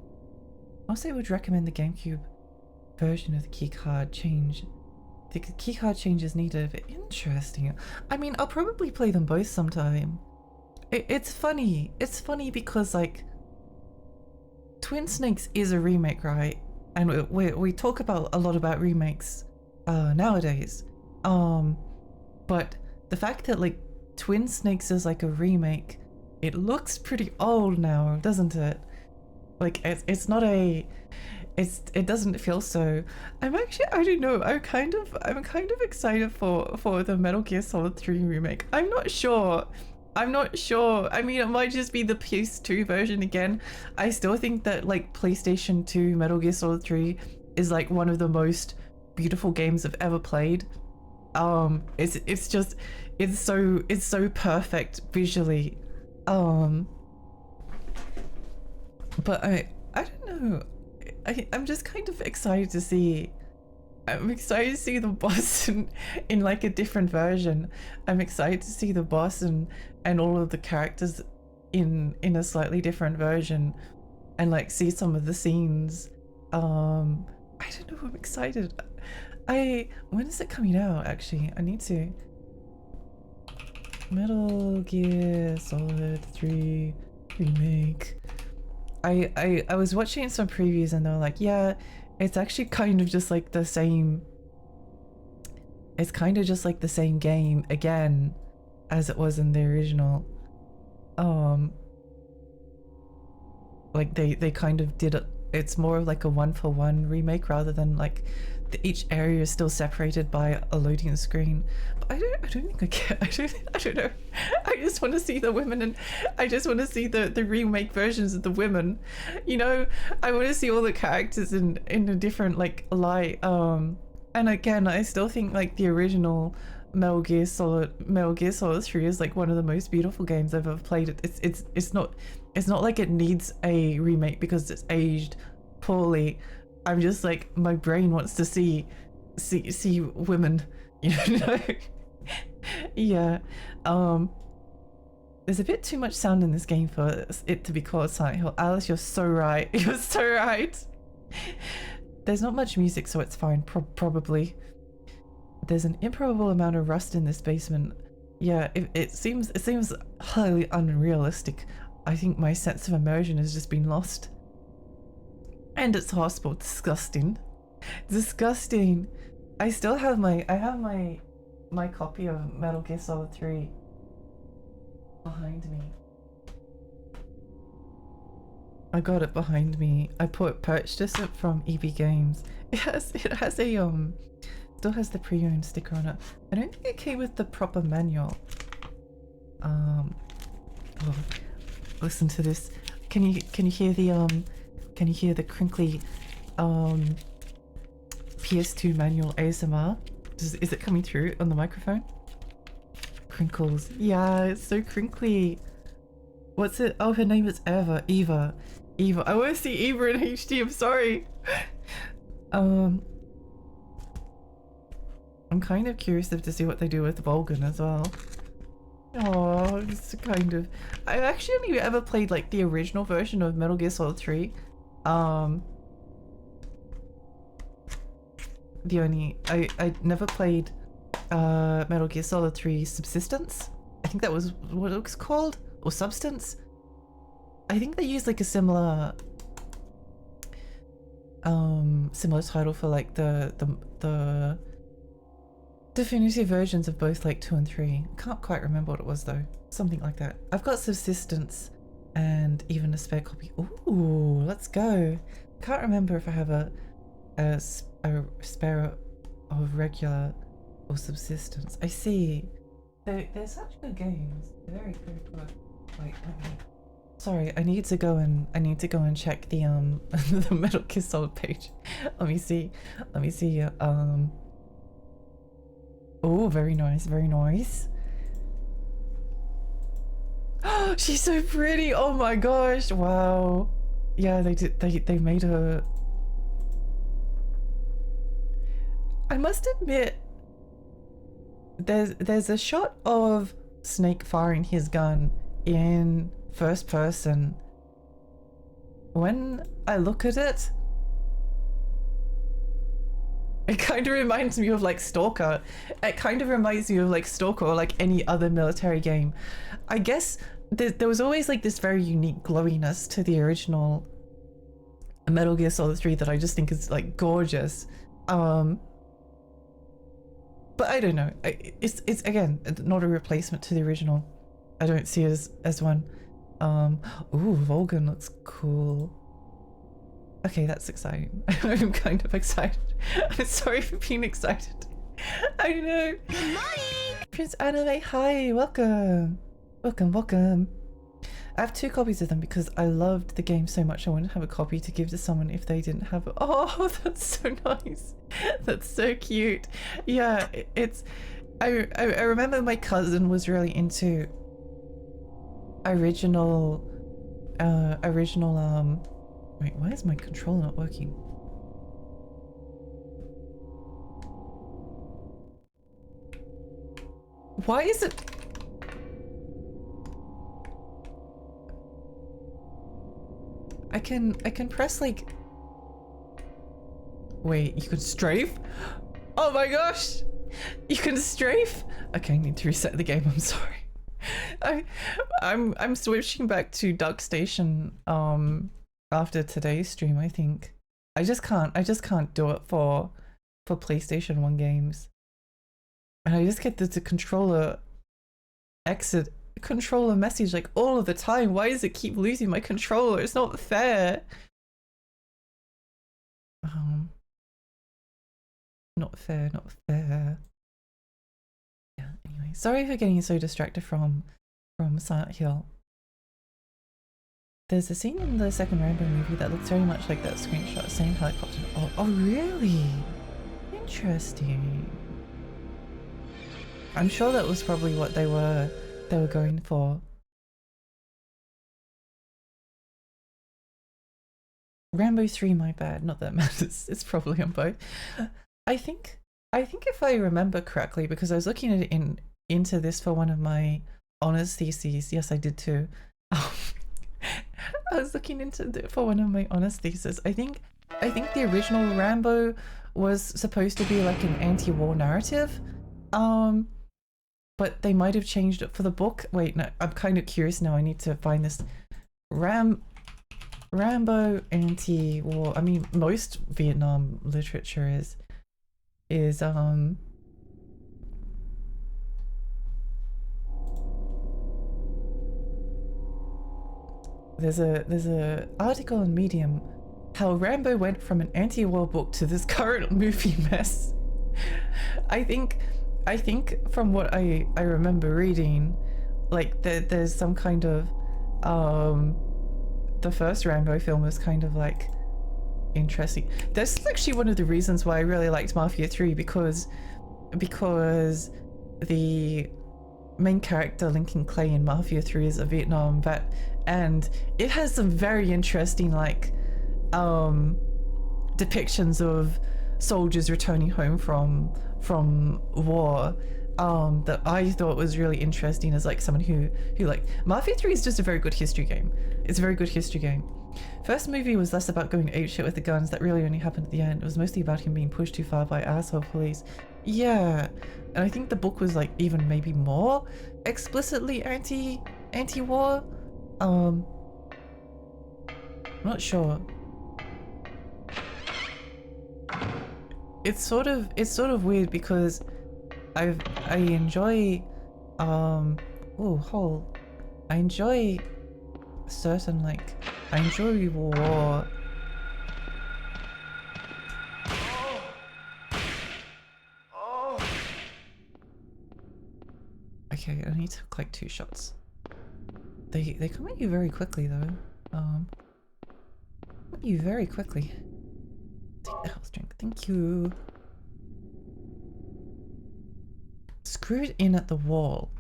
Also, I would recommend the GameCube version of the keycard change. The keycard change is needed. Interesting. I mean, I'll probably play them both sometime. It's funny. It's funny because like Twin Snakes is a remake, right? And we talk about a lot about remakes nowadays. But the fact that like Twin Snakes is like a remake, it looks pretty old now, doesn't it? Like it's not a, it doesn't feel so. I'm actually, I don't know, I'm kind of excited for the Metal Gear Solid 3 remake. I'm not sure. I mean, it might just be the PS2 version again. I still think that like PlayStation 2 Metal Gear Solid 3 is like one of the most beautiful games I've ever played. It's so perfect visually. But I don't know. I'm just kind of excited to see. I'm excited to see the boss in like a different version. I'm excited to see the boss and all of the characters in a slightly different version, and like see some of the scenes. I don't know. I'm excited. When is it coming out? Actually, I need to. Metal Gear Solid 3 remake. I was watching some previews and they were like, yeah, it's actually kind of just like the same. It's kind of just like the same game again as it was in the original. Like they kind of did it. It's more of like a one-for-one remake rather than like each area is still separated by a loading screen. But I don't think I care. I don't know. I just want to see the women, and I just want to see the remake versions of the women. You know, I want to see all the characters in a different like light. And again, I still think like the original Metal Gear Solid 3 is like one of the most beautiful games I've ever played. It's not like it needs a remake because it's aged poorly. I'm just like, my brain wants to see women, you know. Yeah. There's a bit too much sound in this game for it to be called Silent Hill. Alice, you're so right. You're so right. There's not much music, so it's fine. Probably. There's an improbable amount of rust in this basement. Yeah, it seems highly unrealistic. I think my sense of immersion has just been lost. And it's horrible. Disgusting. Disgusting. I still have my copy of Metal Gear Solid 3 behind me. I got it behind me. I purchased it from EB Games. It has a still has the pre-owned sticker on it. I don't think it came with the proper manual. Oh, listen to this. Can you hear the crinkly PS2 manual ASMR? Is it coming through on the microphone? Crinkles. Yeah, it's so crinkly. What's it? Oh, her name is Eva. Eva. I want to see Eva in HD. I'm sorry. I'm kind of curious to see what they do with Volgan as well. Oh, it's kind of. I actually only ever played like the original version of Metal Gear Solid 3. I never played Metal Gear Solid 3 Subsistence. I think that was what it was called, or Substance. I think they used like a similar title for like the definitive versions of both like 2 and 3. I can't quite remember what it was though. Something like that. I've got Subsistence and even a spare copy. Ooh, let's go. Can't remember if I have a spare of regular or Subsistence. I see. They're such good games. They're very, very good. Wait, let me. Sorry, I need to go and check the the Metal Gear Solid page. Let me see. Oh, very nice, very nice. Oh, she's so pretty. Oh my gosh. Wow. Yeah, they made her. I must admit, there's a shot of Snake firing his gun in first person. When I look at it, it kind of reminds me of like Stalker. It kind of reminds me of like Stalker or like any other military game. I guess there was always like this very unique glowiness to the original Metal Gear Solid 3 that I just think is like gorgeous. But I don't know. It's again not a replacement to the original. I don't see it as one. Ooh, Volgan looks cool. Okay, that's exciting. I'm kind of excited. I'm sorry for being excited. I know. Good morning! Prince Anime, hi, welcome. Welcome. I have 2 copies of them because I loved the game so much I wanted to have a copy to give to someone if they didn't have it. Oh, that's so nice. That's so cute. Yeah, it's... I remember my cousin was really into original wait, why is my controller not working? Why is it? I can press like... Wait, you can strafe? Oh my gosh! You can strafe? Okay, I need to reset the game, I'm sorry. I'm switching back to Duck Station after today's stream. I think I just can't do it for PlayStation 1 games, and I just get the controller controller message like all of the time. Why does it keep losing my controller? It's not fair. Not fair, not fair. Yeah, anyway, sorry for getting so distracted from Silent Hill. There's a scene in the second Rambo movie that looks very much like that screenshot, same helicopter. Oh really? Interesting. I'm sure that was probably what they were going for. Rambo 3, my bad, not that matters. It's probably on both. I think if I remember correctly, because I was looking at it into this for one of my honors theses. Yes, I did too. I was looking into it for one of my honors theses. I think the original Rambo was supposed to be like an anti-war narrative, but they might have changed it for the book. Wait, no, I'm kind of curious now. I need to find this. Rambo anti-war. I mean, most Vietnam literature is there's a article in Medium how Rambo went from an anti-war book to this current movie mess. I think from what I remember reading, like there's some kind of the first Rambo film was kind of like interesting. That's actually one of the reasons why I really liked Mafia 3, because the main character Lincoln Clay in Mafia 3 is a Vietnam vet, and it has some very interesting like depictions of soldiers returning home from war that I thought was really interesting as like someone who like Mafia 3 is just a very good history game. It's a very good history game. First movie was less about going apeshit with the guns. That really only happened at the end. It was mostly about him being pushed too far by asshole police. Yeah, and I think the book was like even maybe more explicitly anti-war. I'm not sure. It's sort of weird because I enjoy I enjoy certain like I enjoy war. Okay, I need to collect 2 shots. They come at you very quickly though. At you very quickly. Take the health drink, thank you. Screw it in at the wall.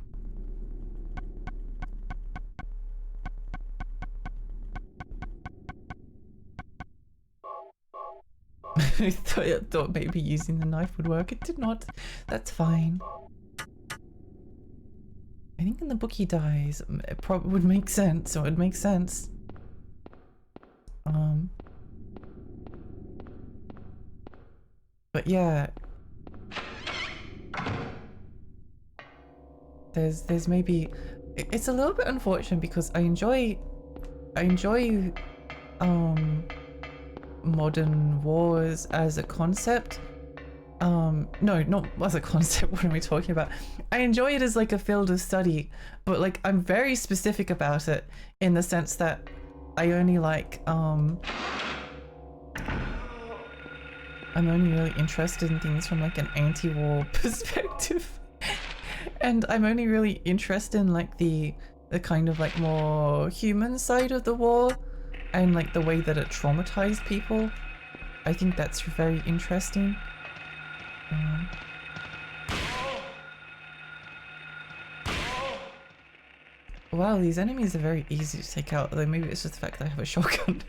I thought maybe using the knife would work. It did not. That's fine. I think in the book he dies. It probably would make sense. It would make sense. But yeah. There's maybe it's a little bit unfortunate because I enjoy modern wars as a concept. No, not as a concept. What am I talking about? I enjoy it as like a field of study, but like I'm very specific about it in the sense that I only like I'm only really interested in things from like an anti-war perspective. And I'm only really interested in like the kind of like more human side of the war and like the way that it traumatized people. I think that's very interesting. Wow, these enemies are very easy to take out, although maybe it's just the fact that I have a shotgun.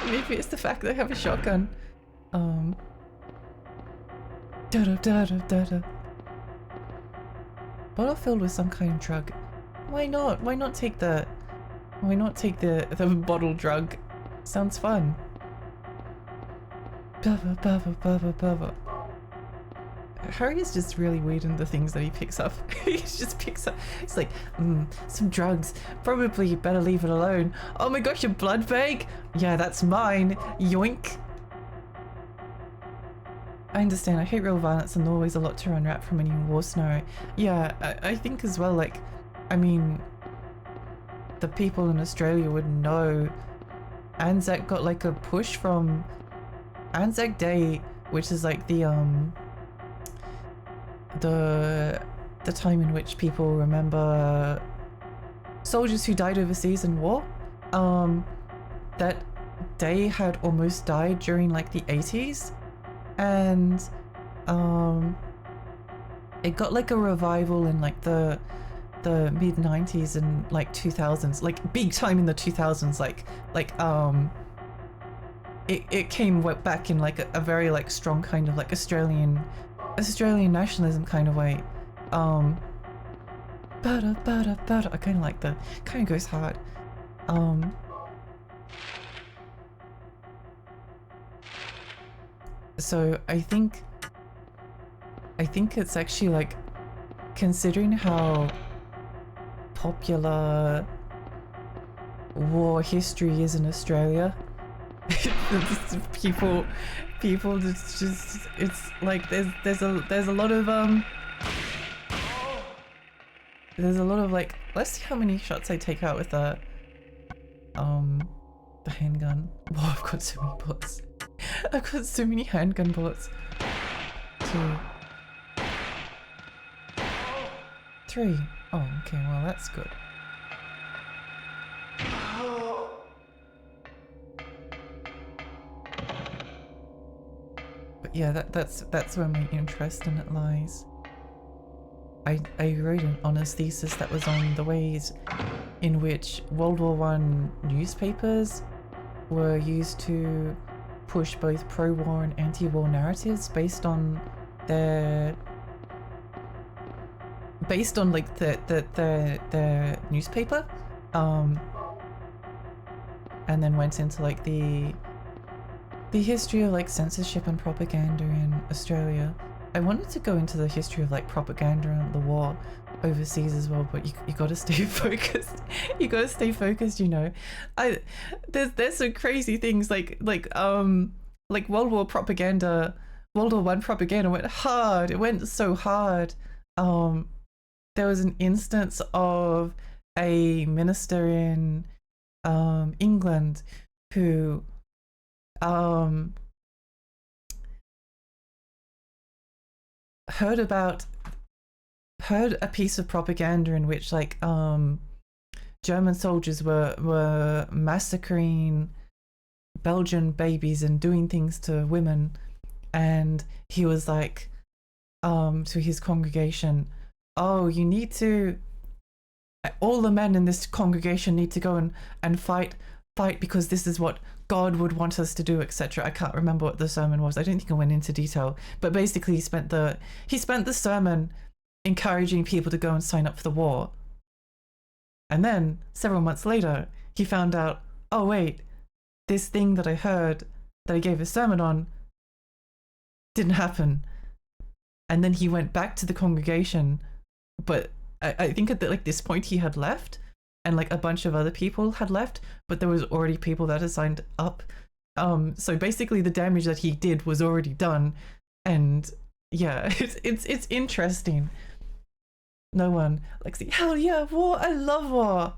Maybe it's the fact that I have a shotgun. Bottle filled with some kind of drug. Why not? Why not take the bottle drug? Sounds fun. Harry is just really weird in the things that he picks up. He just picks up. It's like, some drugs. Probably better leave it alone. Oh my gosh, a blood bag? Yeah, that's mine. Yoink. I understand. I hate real violence and always a lot to unwrap from any war scenario. Yeah, I think as well, like, I mean, the people in Australia would know Anzac got like a push from Anzac Day, which is like the time in which people remember soldiers who died overseas in war. That day had almost died during like the 80s, and it got like a revival in like the mid 90s and like 2000s, like big time in the 2000s, it came back in like a very like strong kind of like Australian nationalism kind of way. I kind of like the kind of goes hard. So I think it's actually like, considering how popular war history is in Australia, people it's like there's a lot of like, let's see how many shots I take out with the handgun. Wow, I've got so many bullets. I've got so many handgun bullets. 2, 3. Oh, okay, well that's good. But yeah, that's where my interest in it lies. I wrote an honours thesis that was on the ways in which World War I newspapers were used to push both pro-war and anti-war narratives based on like the newspaper, and then went into like the history of like censorship and propaganda in Australia. I wanted to go into the history of like propaganda and the war overseas as well, but you gotta stay focused. You gotta stay focused, you know. There's some crazy things like World War I propaganda went hard. It went so hard. There was an instance of a minister in England who heard a piece of propaganda in which like German soldiers were massacring Belgian babies and doing things to women, and he was like to his congregation, oh, you need to, all the men in this congregation need to go and fight because this is what God would want us to do, etc. I can't remember what the sermon was. I don't think I went into detail, but basically he spent the sermon encouraging people to go and sign up for the war. And then several months later, he found out, oh wait, this thing that I heard that I gave a sermon on didn't happen. And then he went back to the congregation, but I think at like this point he had left, and like a bunch of other people had left, but there was already people that had signed up. So basically the damage that he did was already done. And yeah, it's interesting. No one like, hell yeah, war, I love war.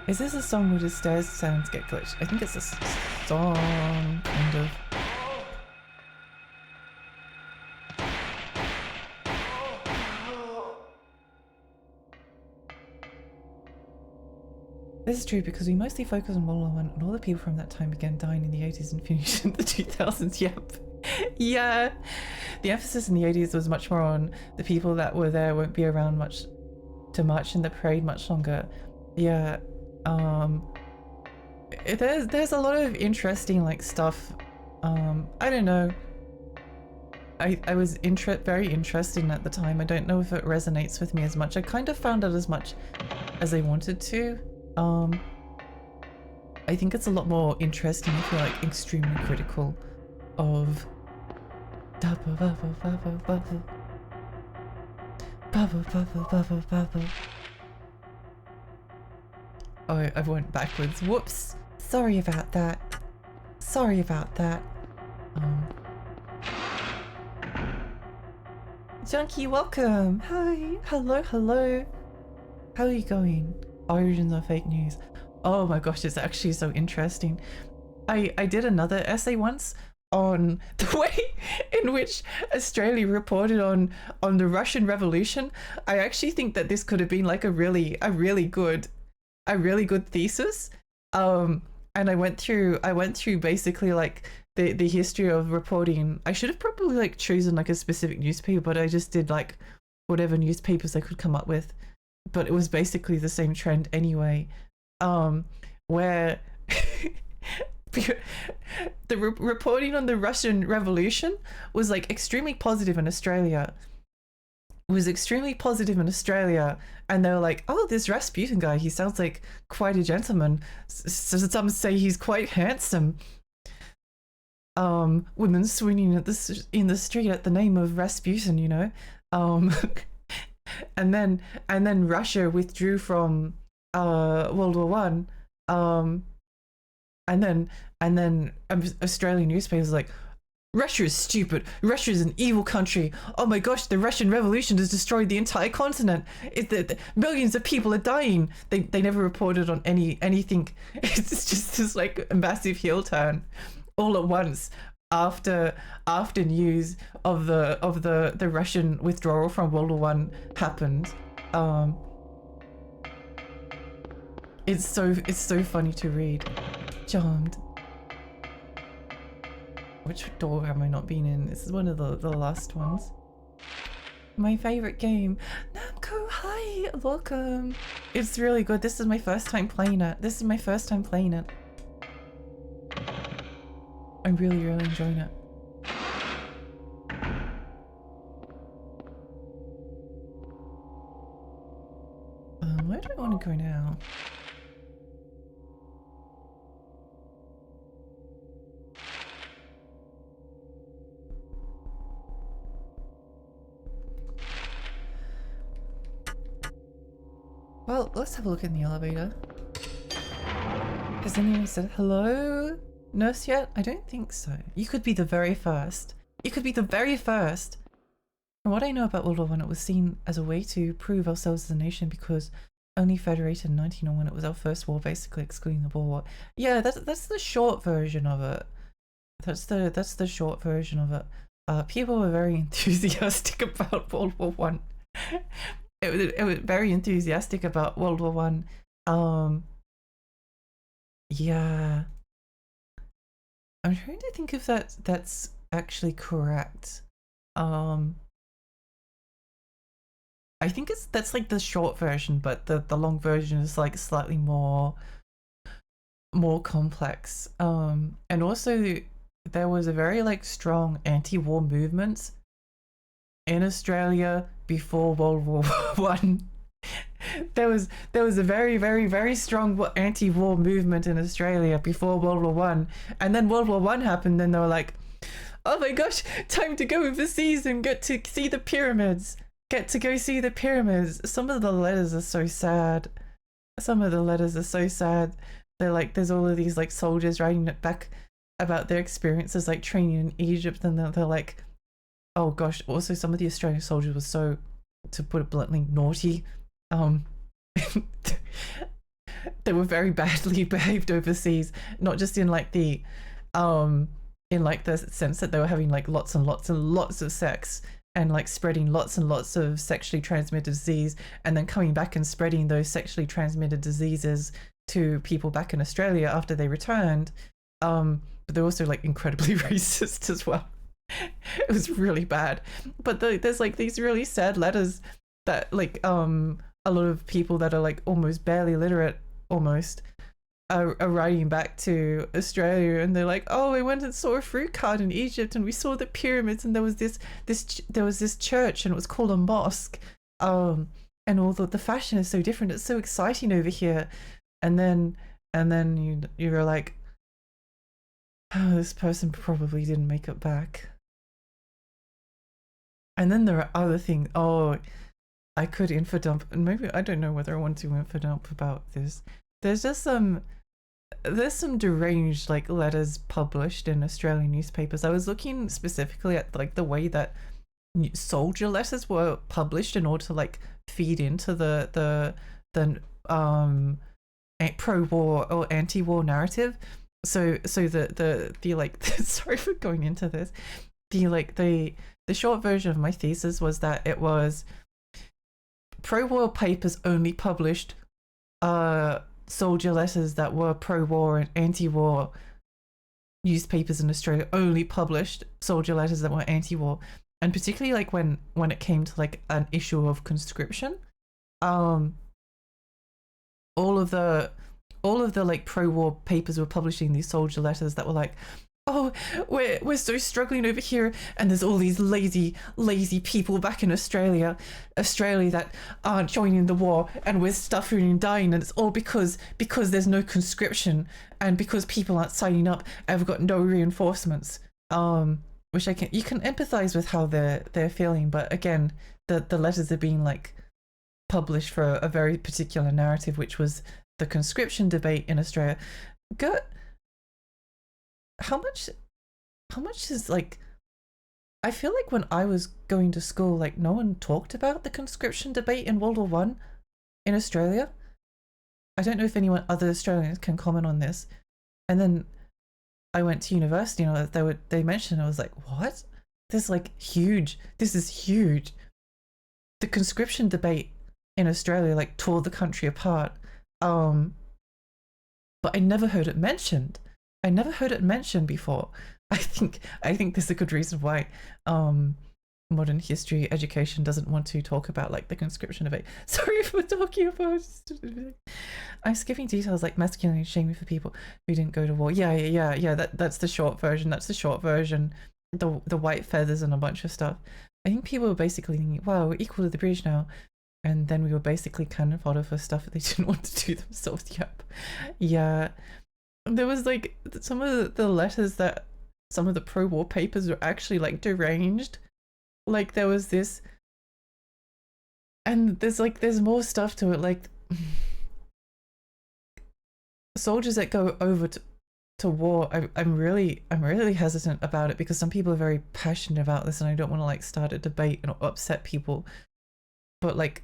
Is this a song where the stairs sounds get glitched? I think it's a song, kind of. This is true because we mostly focus on World War I, and all the people from that time began dying in the 80s and finished in the 2000s. Yep. Yeah. The emphasis in the 80s was much more on the people that were there won't be around to march in the parade much longer. Yeah. There's a lot of interesting like stuff. I don't know. I was very interested in it at the time. I don't know if it resonates with me as much. I kind of found out as much as I wanted to. I think it's a lot more interesting if you're like extremely critical of Oh, I went backwards. Whoops. Sorry about that. Sorry about that. Junkie, welcome. Hi. Hello, hello. How are you going? Origins of fake news. Oh my gosh, it's actually so interesting. I did another essay once on the way in which Australia reported on the Russian Revolution. I actually think that this could have been like a really good thesis. And I went through basically like the history of reporting. I should have probably like chosen like a specific newspaper, but I just did like whatever newspapers I could come up with. But it was basically the same trend anyway, where the reporting on the Russian Revolution was like extremely positive in Australia. It was extremely positive in Australia, and they were like, "Oh, this Rasputin guy, he sounds like quite a gentleman." So some say he's quite handsome. Women swooning in the street at the name of Rasputin, you know. And then Russia withdrew from World War One. And then Australian newspapers like, Russia is stupid. Russia is an evil country. Oh my gosh, the Russian Revolution has destroyed the entire continent. Millions of people are dying. They never reported on anything. It's just this like massive heel turn all at once after news of the Russian withdrawal from World War One happened. It's so funny to read. Charmed. Which door have I not been in? This is one of the last ones. My favorite game. Namco, hi, welcome. It's really good. This is my first time playing it. I'm really enjoying it. Where do I want to go now? Well, let's have a look in the elevator. Has anyone said hello, nurse yet? I don't think so. You could be the very first. You could be the very first. From what I know about World War One, it was seen as a way to prove ourselves as a nation because only federated in 1901. It was our first war, basically excluding the Boer War. Yeah, that's the short version of it. That's the short version of it. People were very enthusiastic about World War One. It was very enthusiastic about World War One. Yeah. I'm trying to think if that's actually correct. I think that's like the short version, but the long version is like slightly more complex. And also there was a very like strong anti-war movement in Australia before World War One. There was a very strong anti-war movement in Australia before World War One, and then World War One happened. Then they were like, "Oh my gosh, time to go overseas and get to see the pyramids. Get to go see the pyramids." Some of the letters are so sad. They're like, there's all of these like soldiers writing it back about their experiences like training in Egypt, and they're like, oh gosh. Also, some of the Australian soldiers were so, to put it bluntly, naughty. They were very badly behaved overseas, not just in like the sense that they were having like lots and lots of sex and like spreading lots and lots of sexually transmitted disease, and then coming back and spreading those sexually transmitted diseases to people back in Australia after they returned. But they're also like incredibly racist as well. It was really bad. But there's like these really sad letters that like a lot of people that are like almost barely literate are writing back to Australia, and they're like, oh, we went and saw a fruit cart in Egypt and we saw the pyramids, and there was this church and it was called a mosque, and all the fashion is so different, it's so exciting over here. And then and then you're like, oh, this person probably didn't make it back. And then there are other things. Oh, I could info dump, and maybe I don't know whether I want to info dump about this. There's just there's some deranged like letters published in Australian newspapers. I was looking specifically at like the way that soldier letters were published in order to like feed into the pro-war or anti-war narrative. So the like sorry for going into this. The short version of my thesis was that it was pro-war papers only published soldier letters that were pro-war and anti-war. Newspapers in Australia only published soldier letters that were anti-war, and particularly like when it came to like an issue of conscription, all of the like pro-war papers were publishing these soldier letters that were like, oh, we're so struggling over here, and there's all these lazy people back in Australia that aren't joining the war, and we're suffering and dying, and it's all because there's no conscription, and because people aren't signing up, and we've got no reinforcements. Which you can empathize with how they're feeling, but again, the letters are being like published for a very particular narrative, which was the conscription debate in Australia. How much is like, I feel like when I was going to school, like no one talked about the conscription debate in World War One in Australia. I don't know if anyone other Australians can comment on this. And then I went to university and they mentioned, I was like, what? This is huge. The conscription debate in Australia like tore the country apart. But I never heard it mentioned. I never heard it mentioned before. I think there's a good reason why modern history education doesn't want to talk about like the conscription debate. Sorry for talking about. I'm skipping details like masculinity shaming for people who didn't go to war. Yeah. That's the short version. The white feathers and a bunch of stuff. I think people were basically thinking, wow, we're equal to the British now. And then we were basically kind of fodder for stuff that they didn't want to do themselves. Yep. Yeah. There was like some of the letters that some of the pro-war papers were actually like deranged. Like there was this, and there's more stuff to it. Like soldiers that go over to war, I'm really hesitant about it because some people are very passionate about this, and I don't want to like start a debate and upset people. But like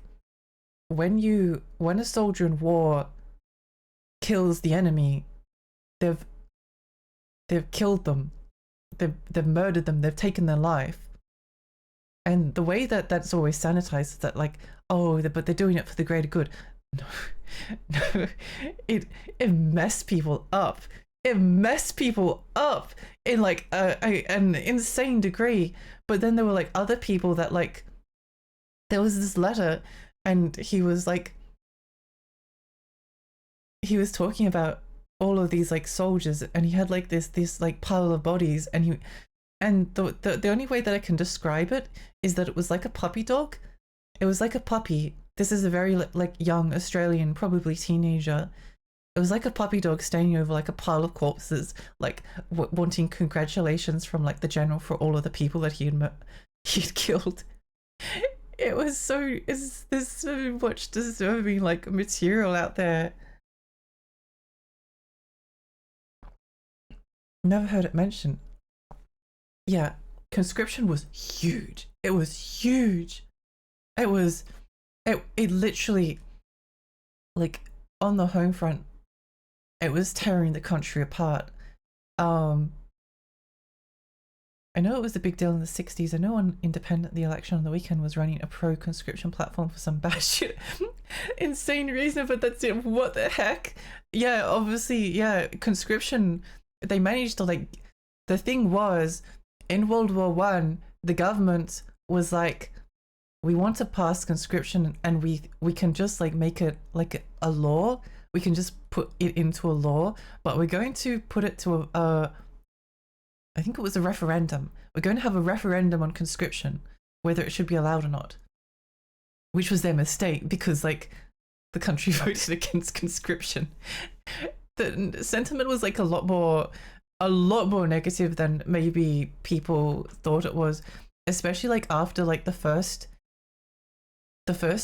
when a soldier in war kills the enemy, they've killed them, they've murdered them, they've taken their life. And the way that's always sanitized is that like, oh, but they're doing it for the greater good. No, it messed people up. It messed people up in like an insane degree. But then there were like other people that like, there was this letter, and he was talking about all of these like soldiers, and he had like this like pile of bodies, and the only way that I can describe it is that it was like a puppy dog. It was like a puppy. This is a very like young Australian, probably teenager. It was like a puppy dog standing over like a pile of corpses, like wanting congratulations from like the general for all of the people that he'd killed. It was so, there's so much deserving like material out there. Never heard it mentioned. Yeah, conscription was huge. It was huge. It literally, like on the home front, it was tearing the country apart. I know it was a big deal in the 60s. I know on Independent, the election on the weekend was running a pro-conscription platform for some batshit insane reason, but that's it. What the heck? Yeah, obviously, yeah, conscription, they managed to like, the thing was, in World War One, the government was like, we want to pass conscription, and we can just like make it like a law. We can just put it into a law, but we're going to put it to I think it was a referendum. We're going to have a referendum on conscription, whether it should be allowed or not. Which was their mistake, because like the country voted against conscription. the sentiment was like a lot more negative than maybe people thought it was, especially like after like the first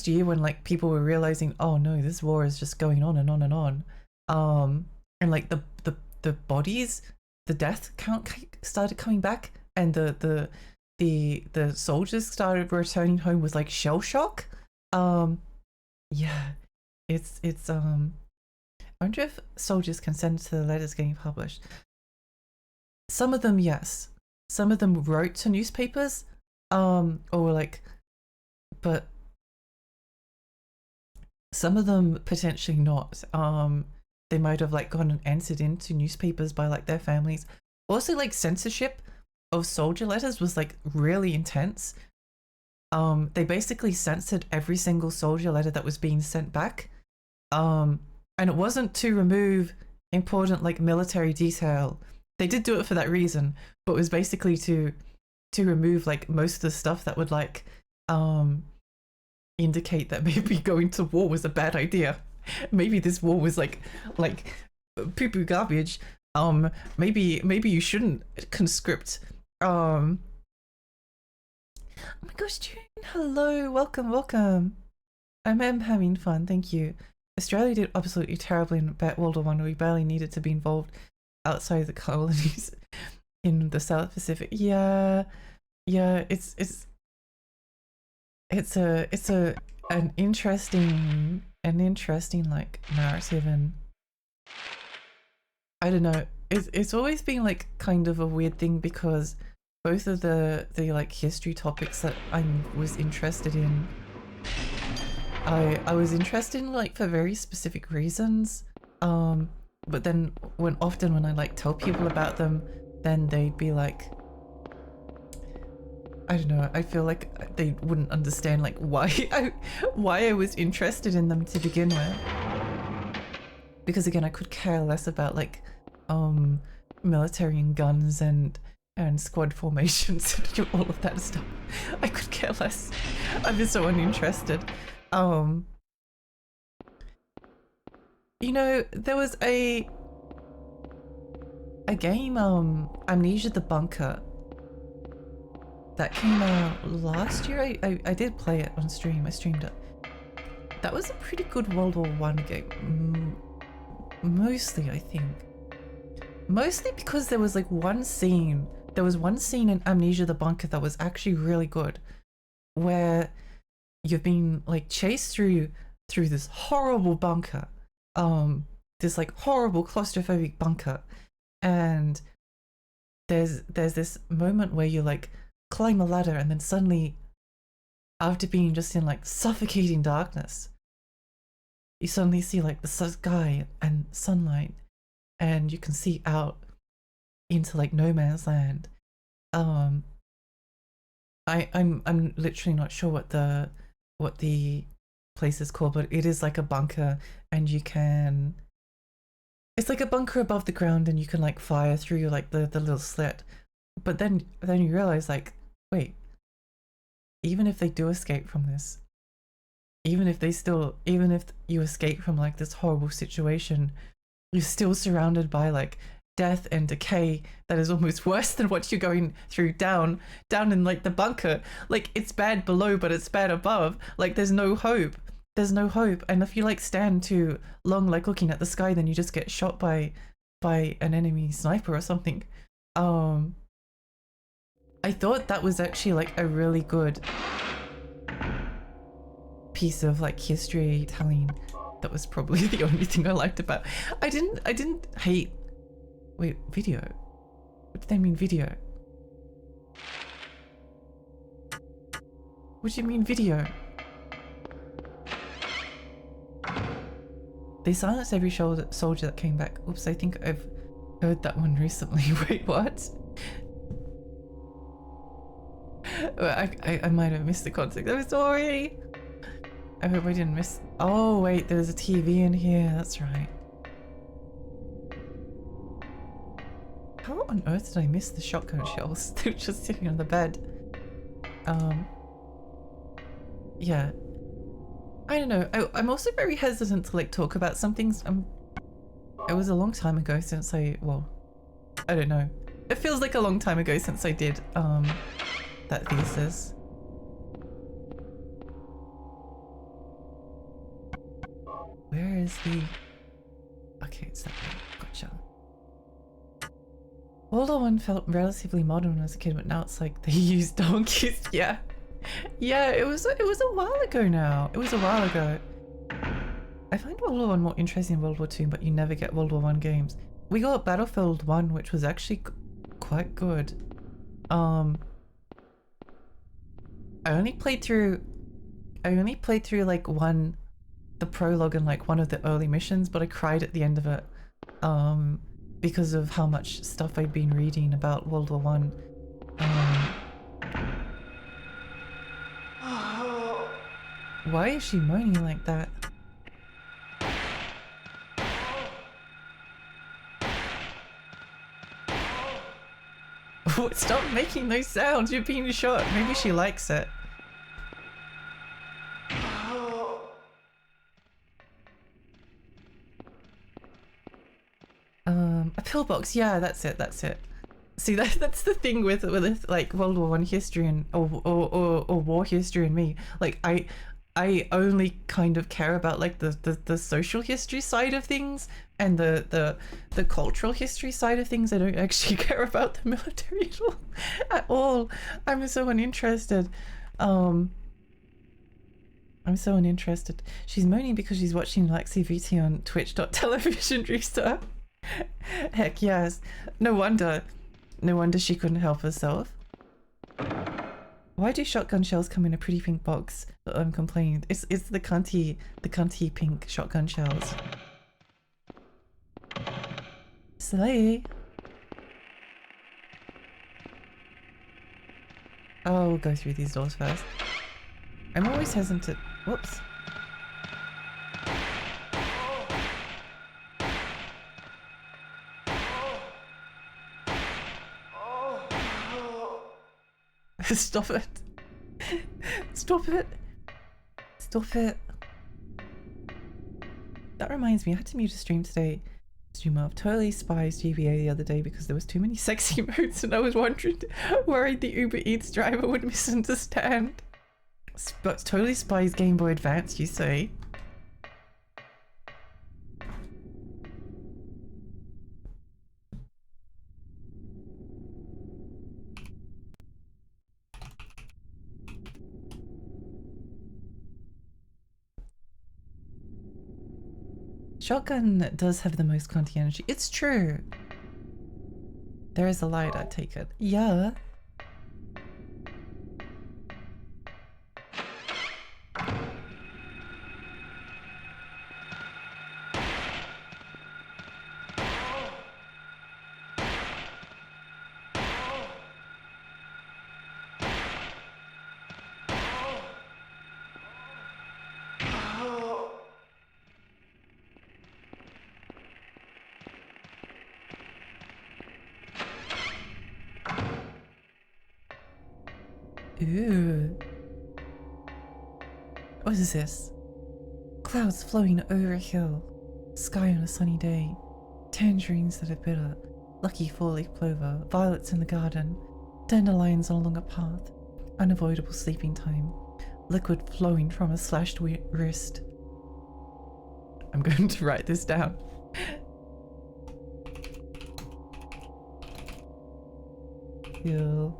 year when like people were realizing, oh no, this war is just going on and on and on. And like the bodies, the death count started coming back, and the soldiers started returning home with like shell shock. Yeah, it's I wonder if soldiers consent to the letters getting published. Some of them, yes. Some of them wrote to newspapers, or like, but some of them potentially not. They might have like gone and entered into newspapers by like their families. Also, like censorship of soldier letters was like really intense. They basically censored every single soldier letter that was being sent back. And it wasn't to remove important like military detail. They did do it for that reason, but it was basically to remove like most of the stuff that would like indicate that maybe going to war was a bad idea. Maybe this war was like poo-poo garbage. Maybe you shouldn't conscript. Oh my gosh, June, hello, welcome. I'm having fun, thank you. Australia did absolutely terribly in World War I. We barely needed to be involved outside the colonies in the South Pacific. Yeah, it's an interesting like narrative, and I don't know, it's always been like kind of a weird thing because both of the like history topics that I was interested in, I was interested in like for very specific reasons, but then when I like tell people about them, then they'd be like, I don't know, I feel like they wouldn't understand like why I was interested in them to begin with. Because again, I could care less about like military and guns and squad formations and all of that stuff. I could care less. I'm just so uninterested. You know, there was a game, Amnesia the Bunker, that came out last year. I did play it on stream. I streamed it. That was a pretty good World War I game. Mostly, I think. Mostly because there was like one scene. There was one scene in Amnesia the Bunker that was actually really good, where you've been like chased through this horrible bunker, this like horrible claustrophobic bunker, and there's this moment where you like climb a ladder, and then suddenly, after being just in like suffocating darkness, you suddenly see like the sky and sunlight, and you can see out into like no man's land. I'm literally not sure what the place is called, but it is like a bunker, and it's like a bunker above the ground, and you can like fire through like the little slit. But then you realize like, wait, even if they do escape from this, even if you escape from like this horrible situation, you're still surrounded by like death and decay that is almost worse than what you're going through down in like the bunker. Like, it's bad below, but it's bad above. Like, there's no hope. And if you like stand too long like looking at the sky, then you just get shot by an enemy sniper or something. I thought that was actually like a really good piece of like history telling. That was probably the only thing I liked about. I didn't hate. Wait, video? What do they mean video? What do you mean video? They silenced every soldier that came back. Oops, I think I've heard that one recently. Wait, what? I might have missed the context. I'm sorry. I hope I didn't miss. Oh wait, there's a TV in here. That's right. How on earth did I miss the shotgun shells? They were just sitting on the bed. Yeah. I don't know. I'm also very hesitant to like talk about some things. It was a long time ago since I, well, I don't know. It feels like a long time ago since I did that thesis. Where is the... Okay, it's that way. Gotcha. World War One felt relatively modern when I was a kid, but now it's like they use donkeys. Yeah. Yeah, it was a while ago now. It was a while ago. I find World War One more interesting than World War Two, but you never get World War One games. We got Battlefield 1, which was actually quite good. I only played through like the prologue and like one of the early missions, but I cried at the end of it. Because of how much stuff I'd been reading about World War One. Why is she moaning like that? Stop making those sounds, you're being shot. Maybe she likes it. A pillbox, yeah, that's it. See, that's the thing with like World War One history and or war history and me. Like I only kind of care about like the social history side of things and the cultural history side of things. I don't actually care about the military at all. I'm so uninterested. I'm so uninterested. She's moaning because she's watching Lexi VT on twitch.tv, Risa. Heck yes. No wonder she couldn't help herself. Why do shotgun shells come in a pretty pink box? I'm complaining. It's the cunty pink shotgun shells. Slay. Oh, we'll go through these doors first. I'm always hesitant. Whoops. Stop it. Stop it. Stop it. That reminds me, I had to mute a stream today. Stream of Totally Spies GBA the other day because there was too many sexy modes and I was worried the Uber Eats driver would misunderstand. But Totally Spies Game Boy Advance, you say? Shotgun does have the most cunty energy. It's true. There is a light, I take it. Yeah. Ooh. What is this? Clouds flowing over a hill. Sky on a sunny day. Tangerines that are bitter. Lucky four-leaf clover. Violets in the garden. Dandelions along a path. Unavoidable sleeping time. Liquid flowing from a slashed wrist. I'm going to write this down. Hill.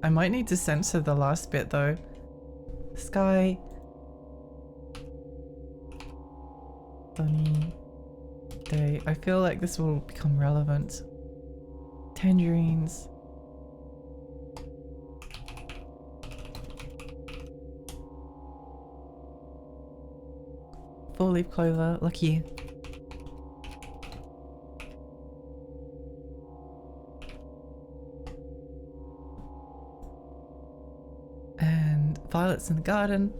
I might need to censor the last bit though. Sky. Sunny day. I feel like this will become relevant. Tangerines. Four-leaf clover. Lucky. Violets in the garden.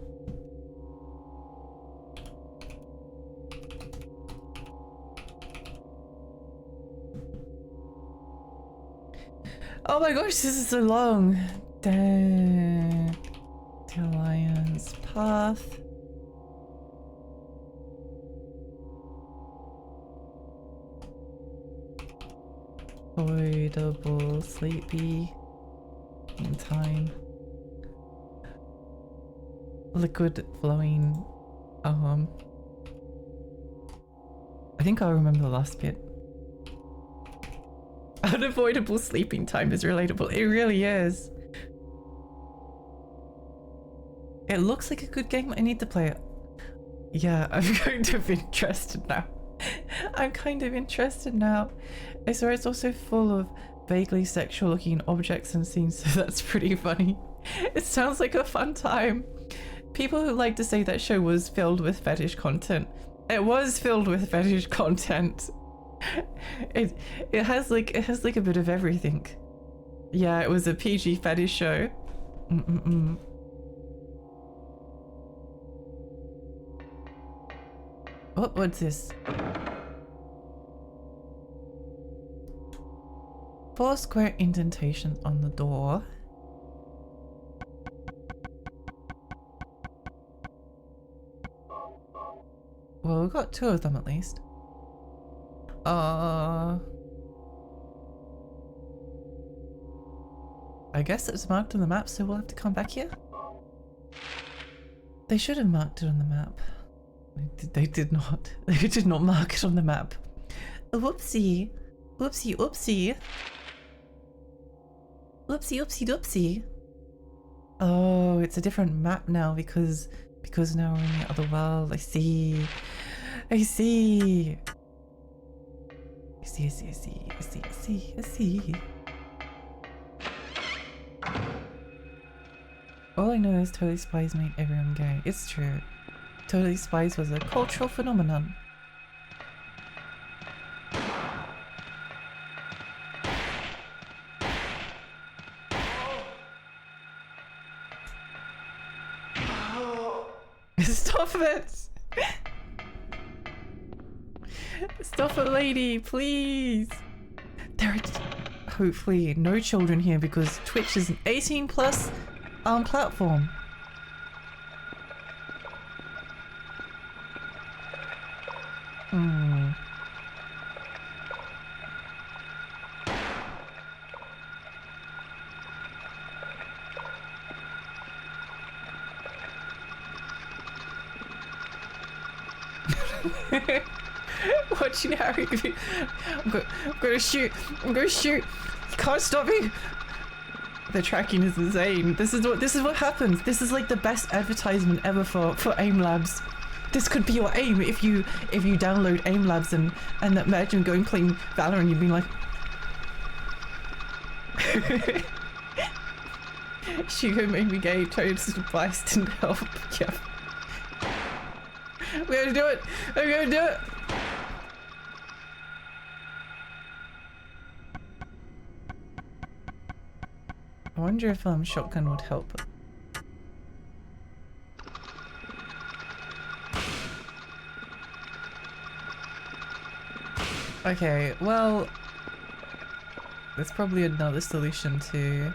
Oh my gosh, this is so long. Dandelions path. Unavoidable sleepy in time. Liquid flowing. I think I'll remember the last bit. Unavoidable sleeping time is relatable. It really is. It looks like a good game. I need to play it. Yeah, I'm kind of interested now. I'm kind of interested now. I swear it's also full of vaguely sexual looking objects and scenes, so that's pretty funny. It sounds like a fun time. People who like to say that show was filled with fetish content. It was filled with fetish content. It has like a bit of everything. Yeah, it was a PG fetish show. What's this? 4 square indentations on the door. Well, we got 2 of them at least. I guess it's marked on the map, so we'll have to come back here. They should have marked it on the map. They did not. They did not mark it on the map. Whoopsie. Whoopsie, oopsie. Whoopsie, oopsie, doopsie. Oh, it's a different map now because now we're in the other world. I see. I see. I see. All I know is Totally Spies make everyone gay. It's true. Totally Spies was a cultural phenomenon. Stop it! Stop it, lady, please! There are hopefully no children here because Twitch is an 18+ platform. Watching Harry. I'm gonna shoot. I'm gonna shoot. You can't stop me. The tracking is insane. This is what happens. This is like the best advertisement ever for AIM Labs. This could be your aim if you download AIM Labs and imagine going playing Valorant. You'd be like, Shugo made me gay. Toad's advice didn't help. Yeah. We're gonna do it. We're gonna do it. I wonder if shotgun would help. Okay, well, there's probably another solution to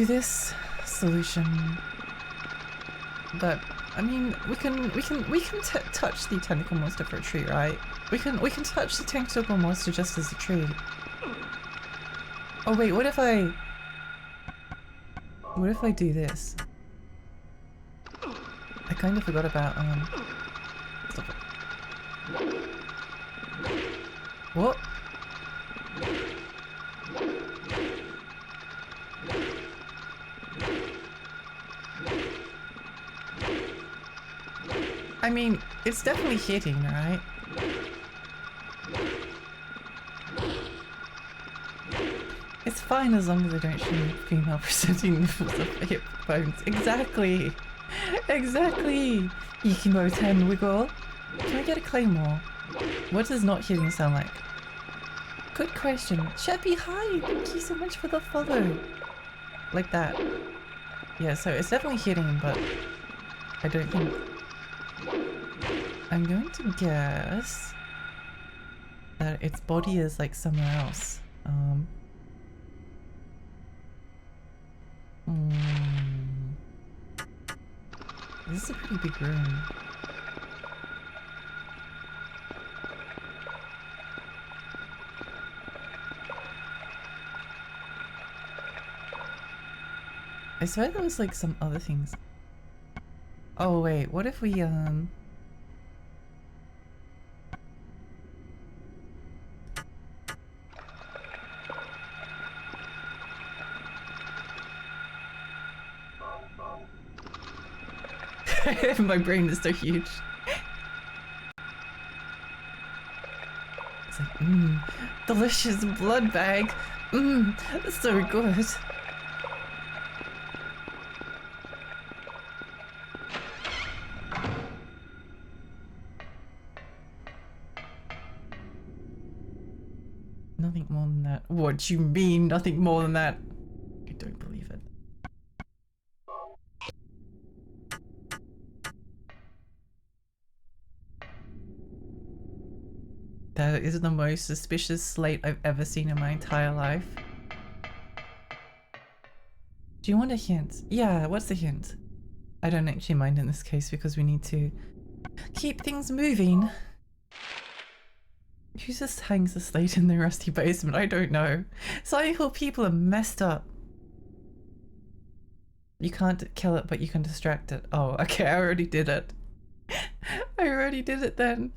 this solution, but I mean, we can touch the tentacle monster for a treat, right? We can touch the tentacle monster just as a treat. Oh wait, what if I do this? I kind of forgot about stop it. What? I mean, it's definitely hitting, right? It's fine as long as I don't show female presenting nipples of hip bones. Exactly! Exactly! Yukimo 10 wiggle. Can I get a claymore? What does not hitting sound like? Good question. Sheppy, hi! Thank you so much for the follow. Like that. Yeah, so it's definitely hitting, but I don't think... I'm going to guess that its body is like somewhere else. This is a pretty big room. I swear there was like some other things. Oh wait, what if we my brain is so huge. It's like, delicious blood bag. That's so good. Nothing more than that. What do you mean, nothing more than that? I don't believe it. That is the most suspicious slate I've ever seen in my entire life. Do you want a hint? Yeah, what's the hint? I don't actually mind in this case because we need to keep things moving. Who just hangs a slate in the rusty basement? I don't know. Silent Hill people are messed up. You can't kill it, but you can distract it. Oh, okay, I already did it. I already did it then.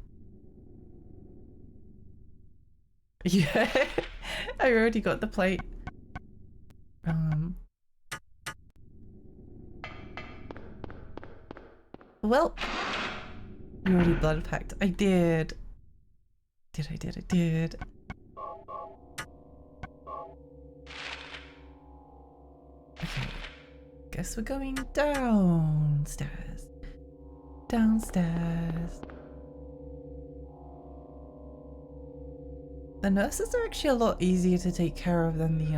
Yeah, I already got the plate. Well, you already blood packed. I did. I did. Okay, guess we're going downstairs. Downstairs. The nurses are actually a lot easier to take care of than the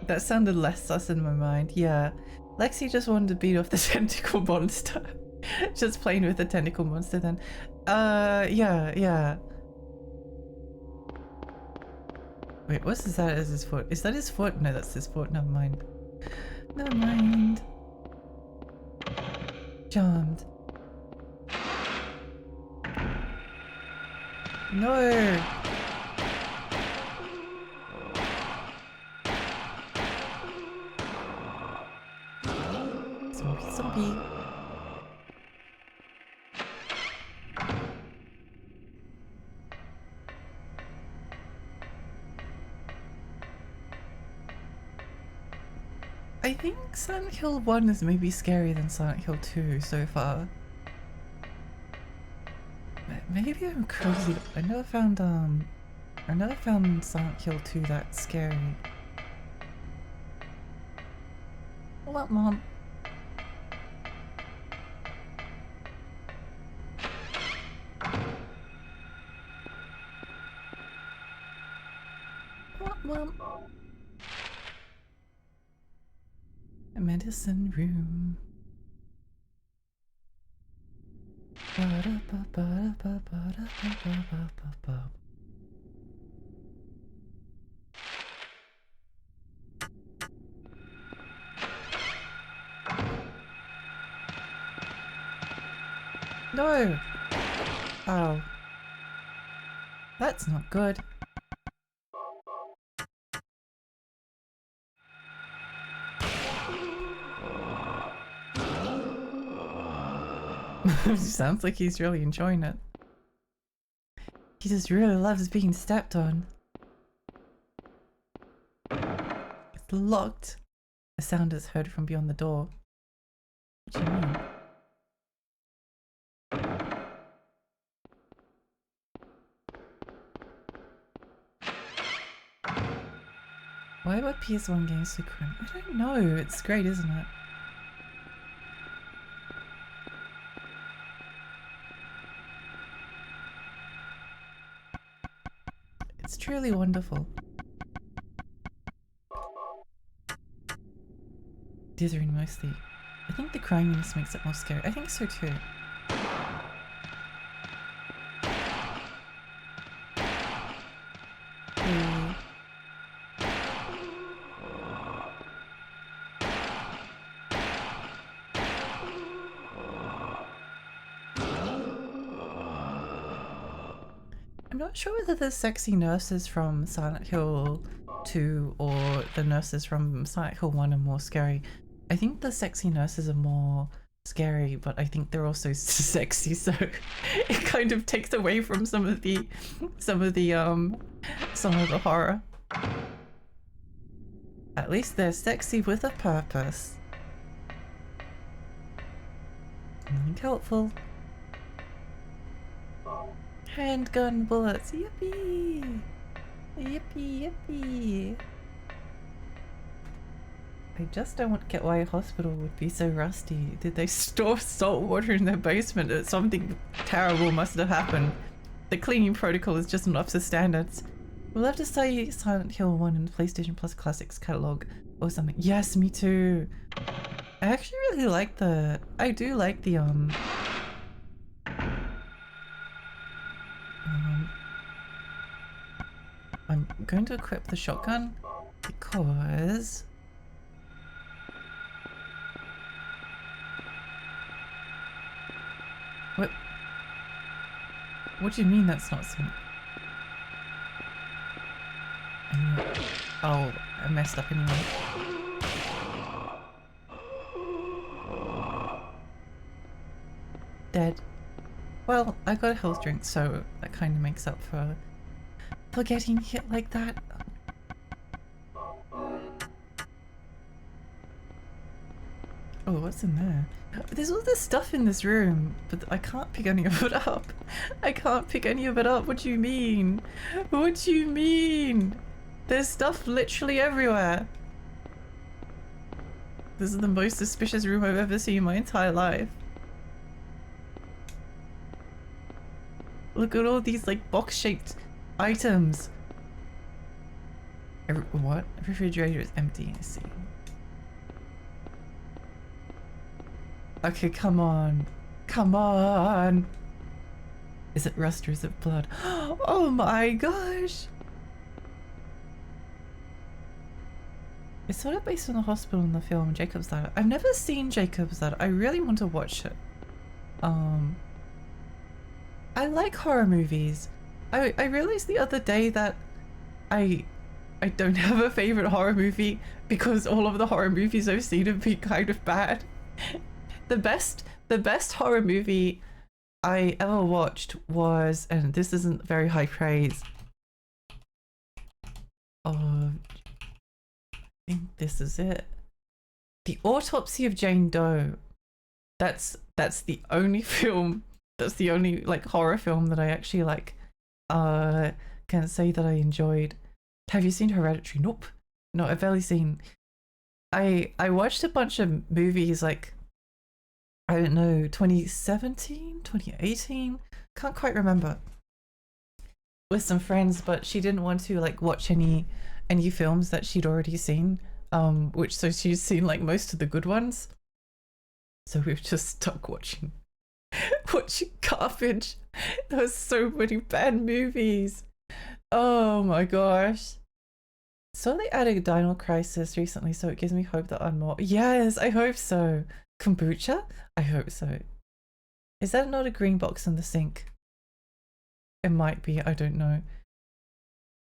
That sounded less sus in my mind. Yeah, Lexi just wanted to beat off the tentacle monster. Just playing with the tentacle monster then. Yeah. Wait, what's that as his foot? Is that his foot? No, that's his foot. Never mind. Never mind. Charmed. No! Zombie. I think Silent Hill 1 is maybe scarier than Silent Hill 2 so far. Maybe I'm crazy. I never found Silent Hill 2 that scary. What, Mom? What, Mom? A medicine room. No! Oh. That's not good. Sounds like he's really enjoying it. He just really loves being stepped on. It's locked. A sound is heard from beyond the door. What do you mean? Why were PS1 games so grim? I don't know. It's great, isn't it? It's truly wonderful. Dithering mostly. I think the criminess makes it more scary. I think so too. Hmm. I'm not sure whether the sexy nurses from Silent Hill 2 or the nurses from Silent Hill 1 are more scary. I think the sexy nurses are more scary, but I think they're also sexy, so it kind of takes away from some of the horror. At least they're sexy with a purpose. Nothing helpful. Handgun bullets, yippee! Yippee, yippee! I just don't get why a hospital would be so rusty. Did they store salt water in their basement? Something terrible must have happened. The cleaning protocol is just not up to standards. We'll have to say Silent Hill 1 in the PlayStation Plus Classics catalog or something. Yes, me too. I actually really like the... I do like the I'm going to equip the shotgun because what do you mean that's not some... Oh, I messed up anyway. Dead. Well, I got a health drink, so that kind of makes up for getting hit like that. Oh, what's in there? There's all this stuff in this room, but I can't pick any of it up. I can't pick any of it up. What do you mean? What do you mean? There's stuff literally everywhere. This is the most suspicious room I've ever seen in my entire life. Look at all these like box-shaped items. What? Refrigerator is empty, I see. Okay, come on. Come on! Is it rust or is it blood? Oh my gosh! It's sort of based on the hospital in the film Jacob's Ladder. I've never seen Jacob's Ladder. I really want to watch it. I like horror movies. I realized the other day that I don't have a favorite horror movie because all of the horror movies I've seen have been kind of bad. The best horror movie I ever watched was, and this isn't very high praise, I think this is it. The Autopsy of Jane Doe. That's the only film, that's the only like horror film that I actually like can say that I enjoyed. Have you seen Hereditary? Nope. No, I've barely seen. I watched a bunch of movies like, I don't know, 2017, 2018, can't quite remember, with some friends, but she didn't want to like watch any films that she'd already seen, so she's seen like most of the good ones, so we've just stuck watching garbage. There was so many bad movies. Oh my gosh. So they added Dino Crisis recently, so it gives me hope that I'm more... Yes, I hope so. Kombucha? I hope so. Is that not a green box in the sink? It might be, I don't know.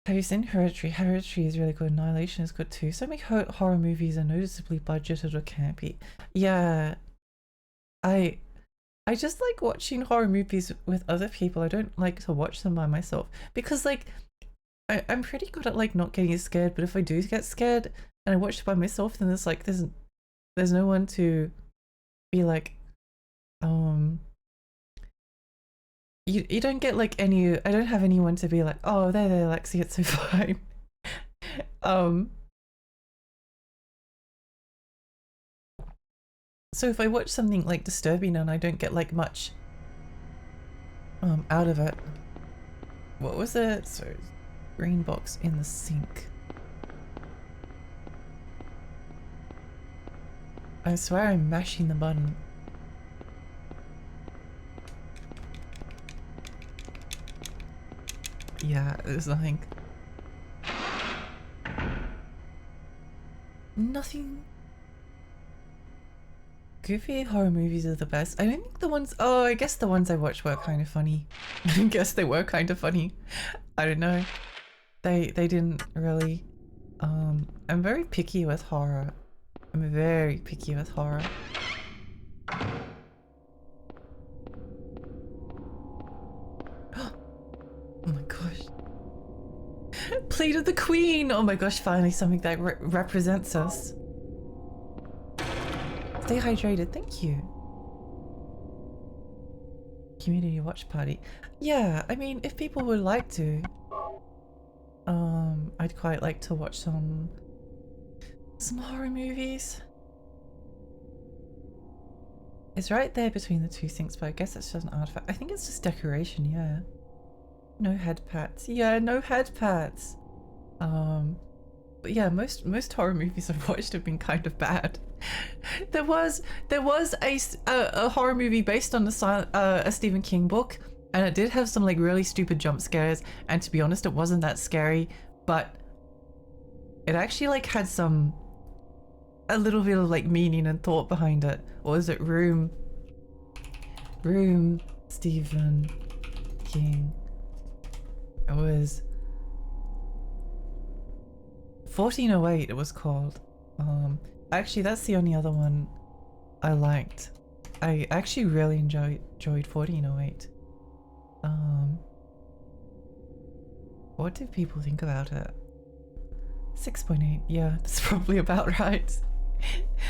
Have you seen Hereditary? Hereditary is really good. Annihilation is good too. So many horror movies are noticeably budgeted or campy. Yeah. I just like watching horror movies with other people. I don't like to watch them by myself because like I'm pretty good at like not getting scared, but if I do get scared and I watch it by myself, then it's like there's no one to be like, you don't get like any, I don't have anyone to be like, oh, there, Lexi, it's so fine. So if I watch something like disturbing and I don't get like much out of it. What was it? So green box in the sink. I swear I'm mashing the button. Yeah, there's nothing. Nothing. Goofy horror movies are the best. I don't think the ones. Oh, I guess the ones I watched were kind of funny. I guess they were kind of funny. I don't know. They didn't really. I'm very picky with horror. I'm very picky with horror. Oh my gosh. Plate of the Queen! Oh my gosh, finally something that represents us. Stay hydrated, thank you. Community watch party. Yeah, I mean, if people would like to, I'd quite like to watch some horror movies. It's right there between the two sinks, but I guess it's just an artifact. I think it's just decoration, yeah. No head pats. Yeah, no head pats. But yeah, most horror movies I've watched have been kind of bad. There was a horror movie based on a Stephen King book, and it did have some like really stupid jump scares, and to be honest it wasn't that scary, but it actually like had a little bit of like meaning and thought behind it. Or was it Room Stephen King? It was 1408 it was called. Actually that's the only other one I liked. I actually really enjoyed 1408. What do people think about it? 6.8, yeah, that's probably about right.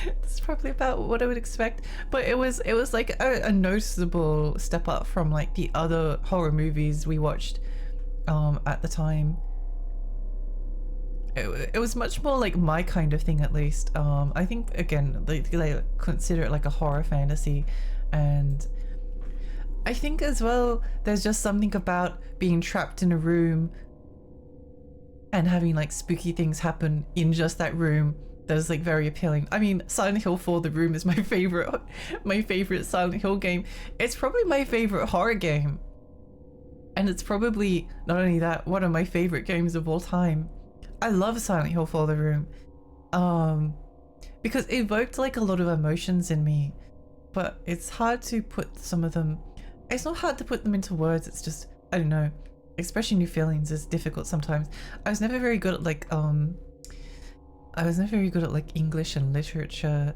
That's probably about what I would expect. But it was like a noticeable step up from like the other horror movies we watched at the time. It was much more like my kind of thing, at least. I think again they consider it like a horror fantasy, and I think as well there's just something about being trapped in a room and having like spooky things happen in just that room that is like very appealing. I mean, Silent Hill 4 The Room is my favorite Silent Hill game. It's probably my favorite horror game, and it's probably not only that, one of my favorite games of all time. I love Silent Hill 4 The Room because it evoked like a lot of emotions in me, but it's hard to put some of them. It's not hard to put them into words, it's just, I don't know, expressing new feelings is difficult sometimes. I was never very good at like English and literature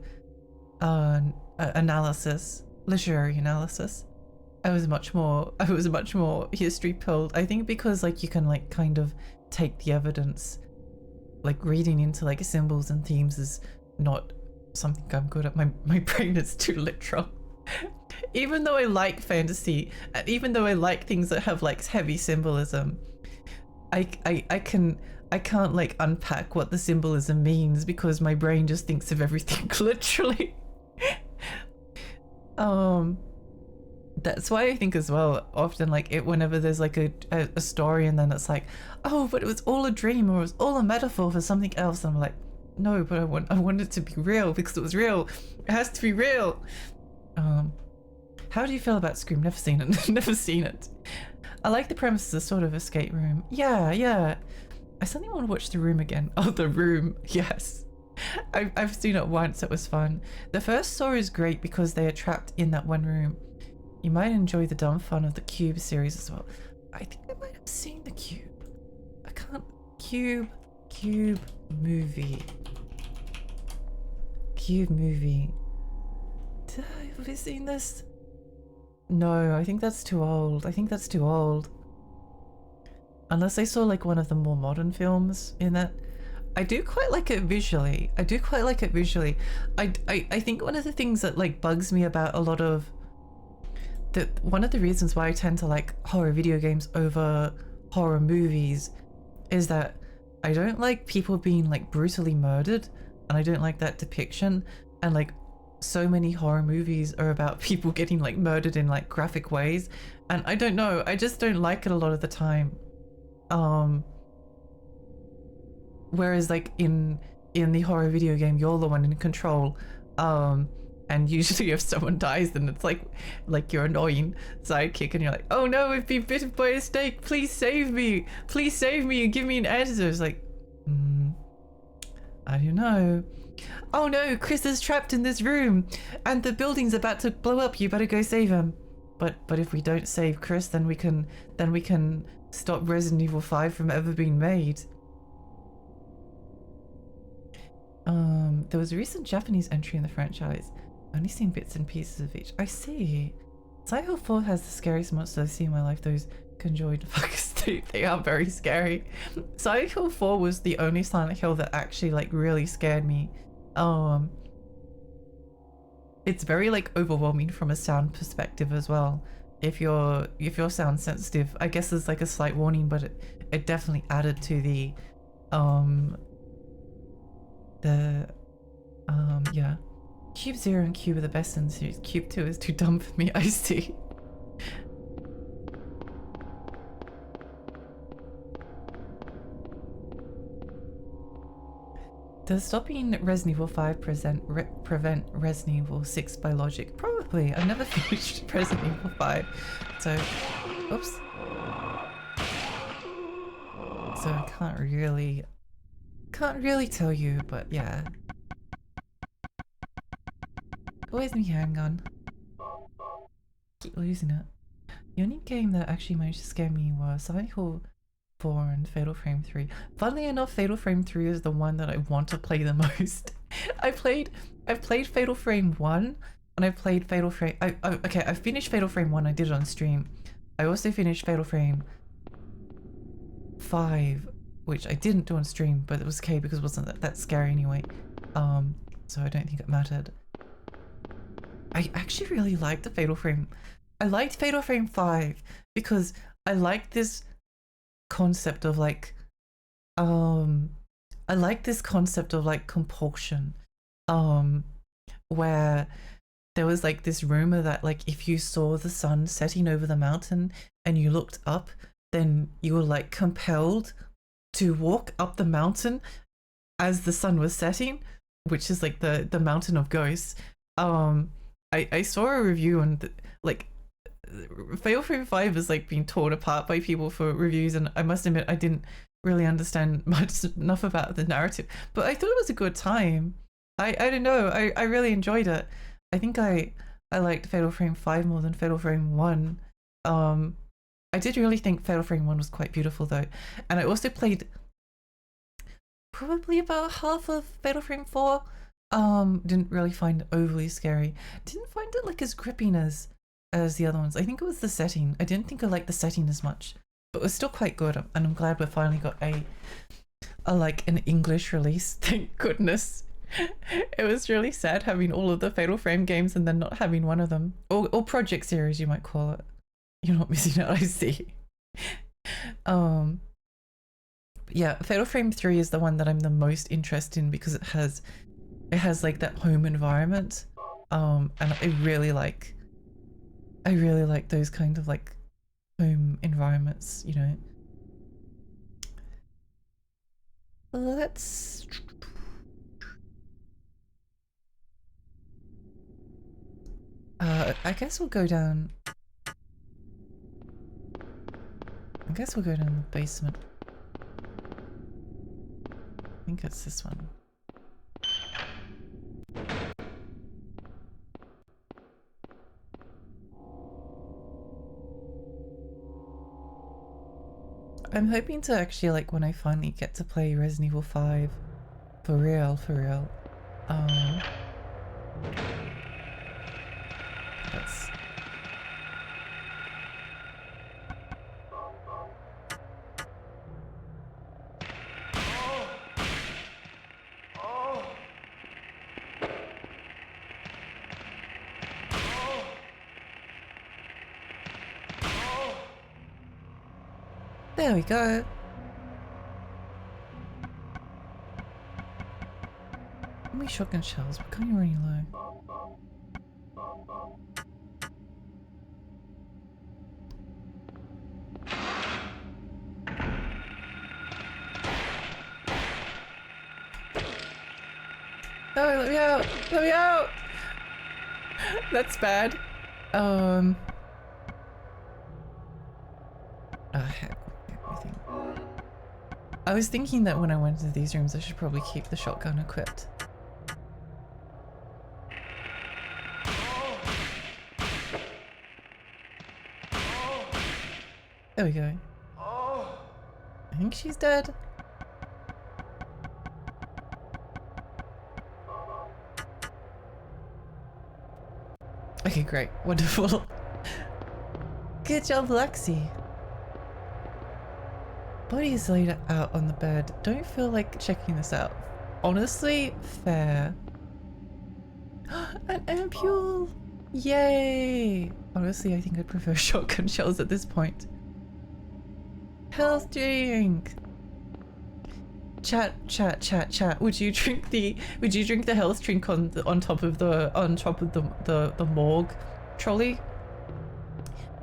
analysis, literary analysis. I was much more history pilled. I think because like you can like kind of take the evidence. Like reading into like symbols and themes is not something I'm good at. My brain is too literal. Even though I like fantasy, and even though I like things that have like heavy symbolism, I can't like unpack what the symbolism means because my brain just thinks of everything literally. That's why I think as well, often like whenever there's like a story and then it's like, oh, but it was all a dream or it was all a metaphor for something else, and I'm like, no, but I want it to be real because it was real. It has to be real. How do you feel about Scream? Never seen it. Never seen it. I like the premise as a sort of escape room. Yeah. I suddenly want to watch The Room again. Oh, The Room. Yes. I've seen it once. It was fun. The first Saw is great because they are trapped in that one room. You might enjoy the dumb fun of the Cube series as well. I think I might have seen the Cube. I can't. Cube movie. Cube movie. Have I seen this? No, I think that's too old. Unless I saw like one of the more modern films in that. I do quite like it visually. I think one of the things that like bugs me about a lot of one of the reasons why I tend to like horror video games over horror movies is that I don't like people being like brutally murdered, and I don't like that depiction, and like so many horror movies are about people getting like murdered in like graphic ways, and I don't know, I just don't like it a lot of the time. Whereas like in the horror video game, you're the one in control. And usually if someone dies, then it's like your annoying sidekick and you're like, oh no, I've been bitten by a snake, please save me and give me an answer. It's like, I don't know. Oh no, Chris is trapped in this room and the building's about to blow up, you better go save him. But if we don't save Chris, then we can stop Resident Evil 5 from ever being made. There was a recent Japanese entry in the franchise. Only seen bits and pieces of each. I see. Silent Hill 4 has the scariest monsters I've seen in my life. Those conjoined fuckers, they are very scary. Silent Hill 4 was the only Silent Hill that actually like really scared me. It's very like overwhelming from a sound perspective as well. If you're sound sensitive, I guess there's like a slight warning, but it definitely added to the yeah. Cube 0 and Cube are the best in the series. Cube 2 is too dumb for me, I see. Does stopping Resident Evil 5 prevent Resident Evil 6 by logic? Probably. I've never finished Resident Evil 5, so... Oops. So I can't really tell you, but yeah. Where's my handgun? Keep losing it. The only game that actually managed to scare me was Silent Hill 4 and Fatal Frame 3. Funnily enough, Fatal Frame 3 is the one that I want to play the most. I've played Fatal Frame 1 and I've played Fatal Frame... okay, I finished Fatal Frame 1, I did it on stream. I also finished Fatal Frame 5, which I didn't do on stream, but it was okay because it wasn't that scary anyway. So I don't think it mattered. I actually really liked the Fatal Frame. I liked Fatal Frame 5 because I liked this concept of like I like this concept of like compulsion, where there was like this rumor that like if you saw the sun setting over the mountain and you looked up, then you were like compelled to walk up the mountain as the sun was setting, which is like the mountain of ghosts. I saw a review and like Fatal Frame 5 is like being torn apart by people for reviews, and I must admit I didn't really understand enough about the narrative, but I thought it was a good time. I don't know, I really enjoyed it. I think I liked Fatal Frame 5 more than Fatal Frame 1. I did really think Fatal Frame 1 was quite beautiful though, and I also played probably about half of Fatal Frame 4. Didn't really find it overly scary. Didn't find it like as gripping as the other ones. I think it was the setting. I didn't think I liked the setting as much, but it was still quite good, and I'm glad we finally got a like an English release. Thank goodness. It was really sad having all of the Fatal Frame games and then not having one of them, or project series you might call it. You're not missing out, I see. Yeah, Fatal Frame 3 is the one that I'm the most interested in because it has like that home environment, and I really like those kind of like home environments, you know. Let's I guess we'll go down. I guess we'll go down the basement. I think it's this one. I'm hoping to actually, like, when I finally get to play Resident Evil 5 for real, that's... There we go. How many shotgun shells? We're kind of running low. No, let me out! Let me out! That's bad. Heck, everything. I was thinking that when I went into these rooms, I should probably keep the shotgun equipped. There we go. I think she's dead. Okay, great. Wonderful. Good job, Lexi. Body is laid out on the bed. Don't feel like checking this out. Honestly, fair. An ampule! Yay! Honestly, I think I'd prefer shotgun shells at this point. Health drink! Chat. Would you drink the health drink on top of the morgue trolley?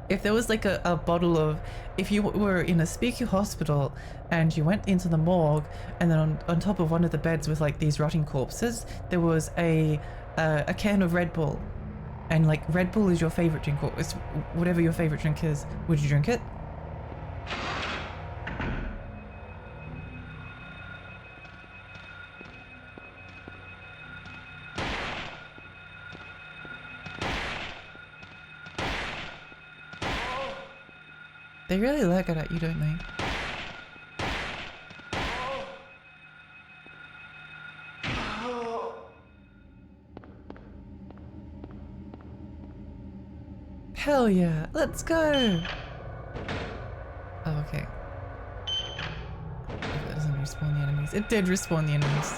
If there was like a bottle of, if you were in a spooky hospital and you went into the morgue and then on top of one of the beds with like these rotting corpses, there was a can of Red Bull, and like Red Bull is your favorite drink, or it's whatever your favorite drink is, would you drink it? They really lag it at you, don't they? Hell yeah, let's go! Oh, okay. That doesn't respawn the enemies. It did respawn the enemies.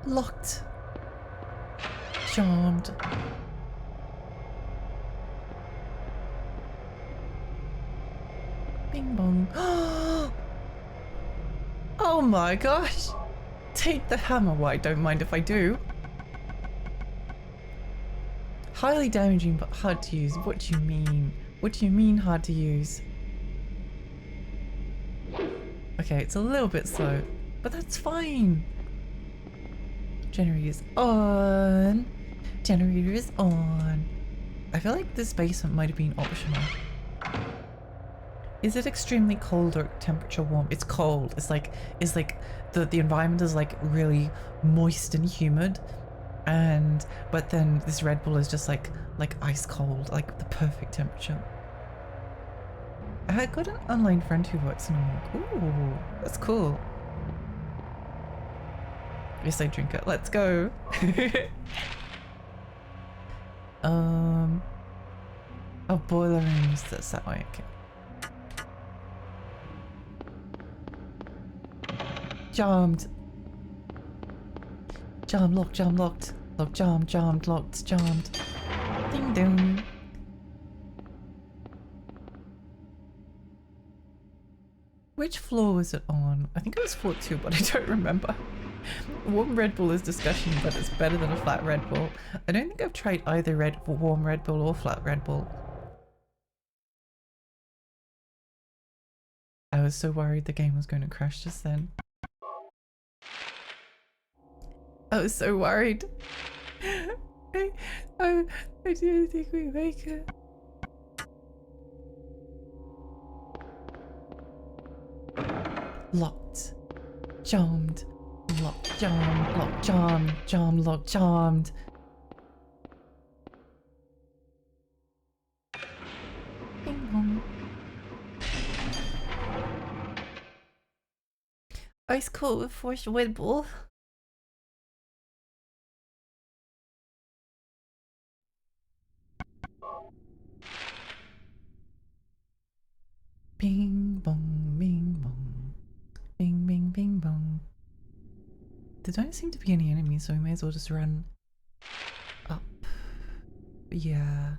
Locked. Charmed. Bing bong. Oh my gosh! Take the hammer. Well, I don't mind if I do. Highly damaging but hard to use. What do you mean? What do you mean hard to use? Okay, it's a little bit slow, but that's fine. Generator is on. Generator is on. I feel like this basement might have been optional. Is it extremely cold or temperature warm? It's cold. It's like the environment is like really moist and humid, but then this Red Bull is just like ice cold, like the perfect temperature. I got an online friend who works in a morgue. Ooh, that's cool. Yes, I drink it. Let's go. Oh, boiler rooms. That's that way. Okay. Jammed. Jam locked. Jam locked. Lock jammed. Jammed locked. Jammed. Ding dong. Which floor was it on? I think it was floor 2, but I don't remember. Warm Red Bull is discussion, but it's better than a flat Red Bull. I don't think I've tried either warm Red Bull or flat Red Bull. I was so worried the game was going to crash just then. I was so worried. I didn't think we'd make it. Locked. Jammed. Locked. Jammed. Locked. Jammed. Jammed. Locked. Jammed. Bing bong. Ice cold with forced Red Bull. Bing bong, bing bong. Bing bing bing bong. There don't seem to be any enemies, so we may as well just run up. Yeah.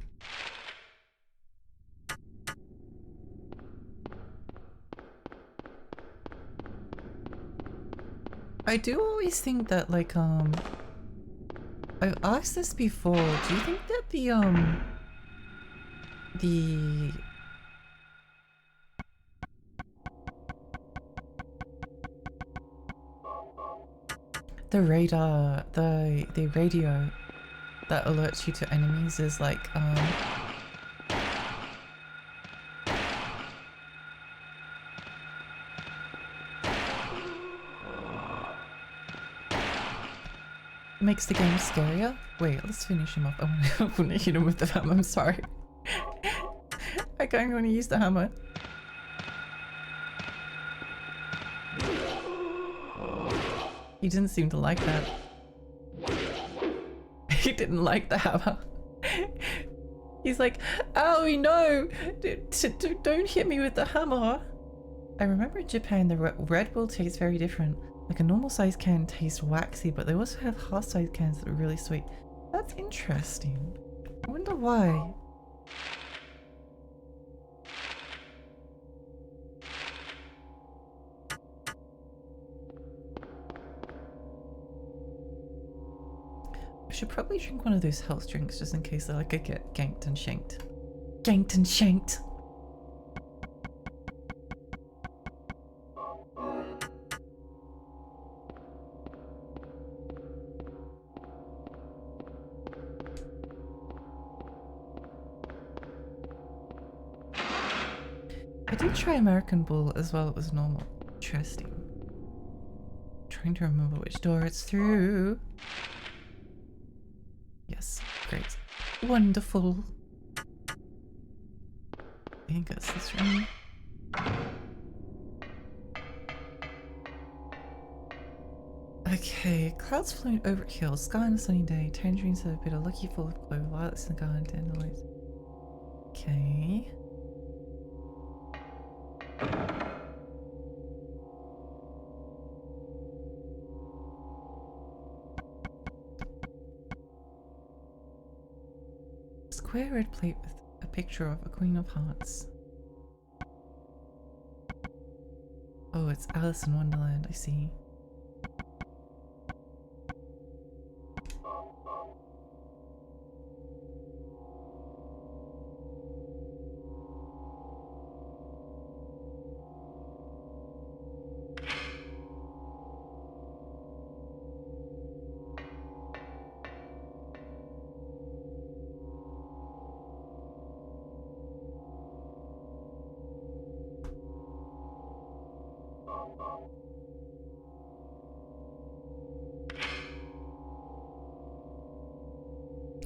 I do always think that, like, I've asked this before. Do you think that the radar, the radio that alerts you to enemies is like makes the game scarier. Wait, let's finish him off. I want to hit him with the hammer. I'm sorry. I don't want to use the hammer. He didn't seem to like that. He didn't like the hammer. He's like, "Owie, no! Don't hit me with the hammer!" I remember in Japan, the Red Bull tastes very different. Like a normal size can tastes waxy, but they also have half size cans that are really sweet. That's interesting. I wonder why. I should probably drink one of those health drinks just in case I could get ganked and shanked. Ganked and shanked! I did try American Bull as well, it was normal. Interesting. Trying to remember which door it's through. Yes, great. Wonderful. I think that's this room. Okay, clouds floating over hills, sky on a sunny day, tangerines have a bit of lucky full of clover, violets in the garden, dandelions. Okay. Square red plate with a picture of a Queen of Hearts. Oh, it's Alice in Wonderland, I see.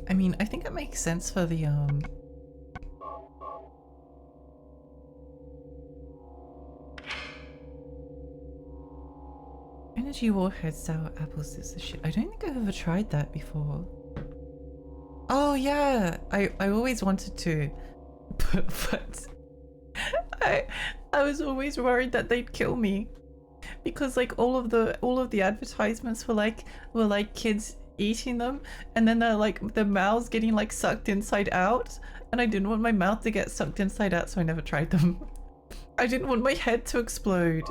I mean, I think it makes sense for the Energy Warhead Sour Apples is the shit. I don't think I've ever tried that before. Oh yeah, I always wanted to, but I was always worried that they'd kill me, because like all of the advertisements were like kids eating them, and then they're like the mouths getting like sucked inside out, and I didn't want my mouth to get sucked inside out, so I never tried them. I didn't want my head to explode.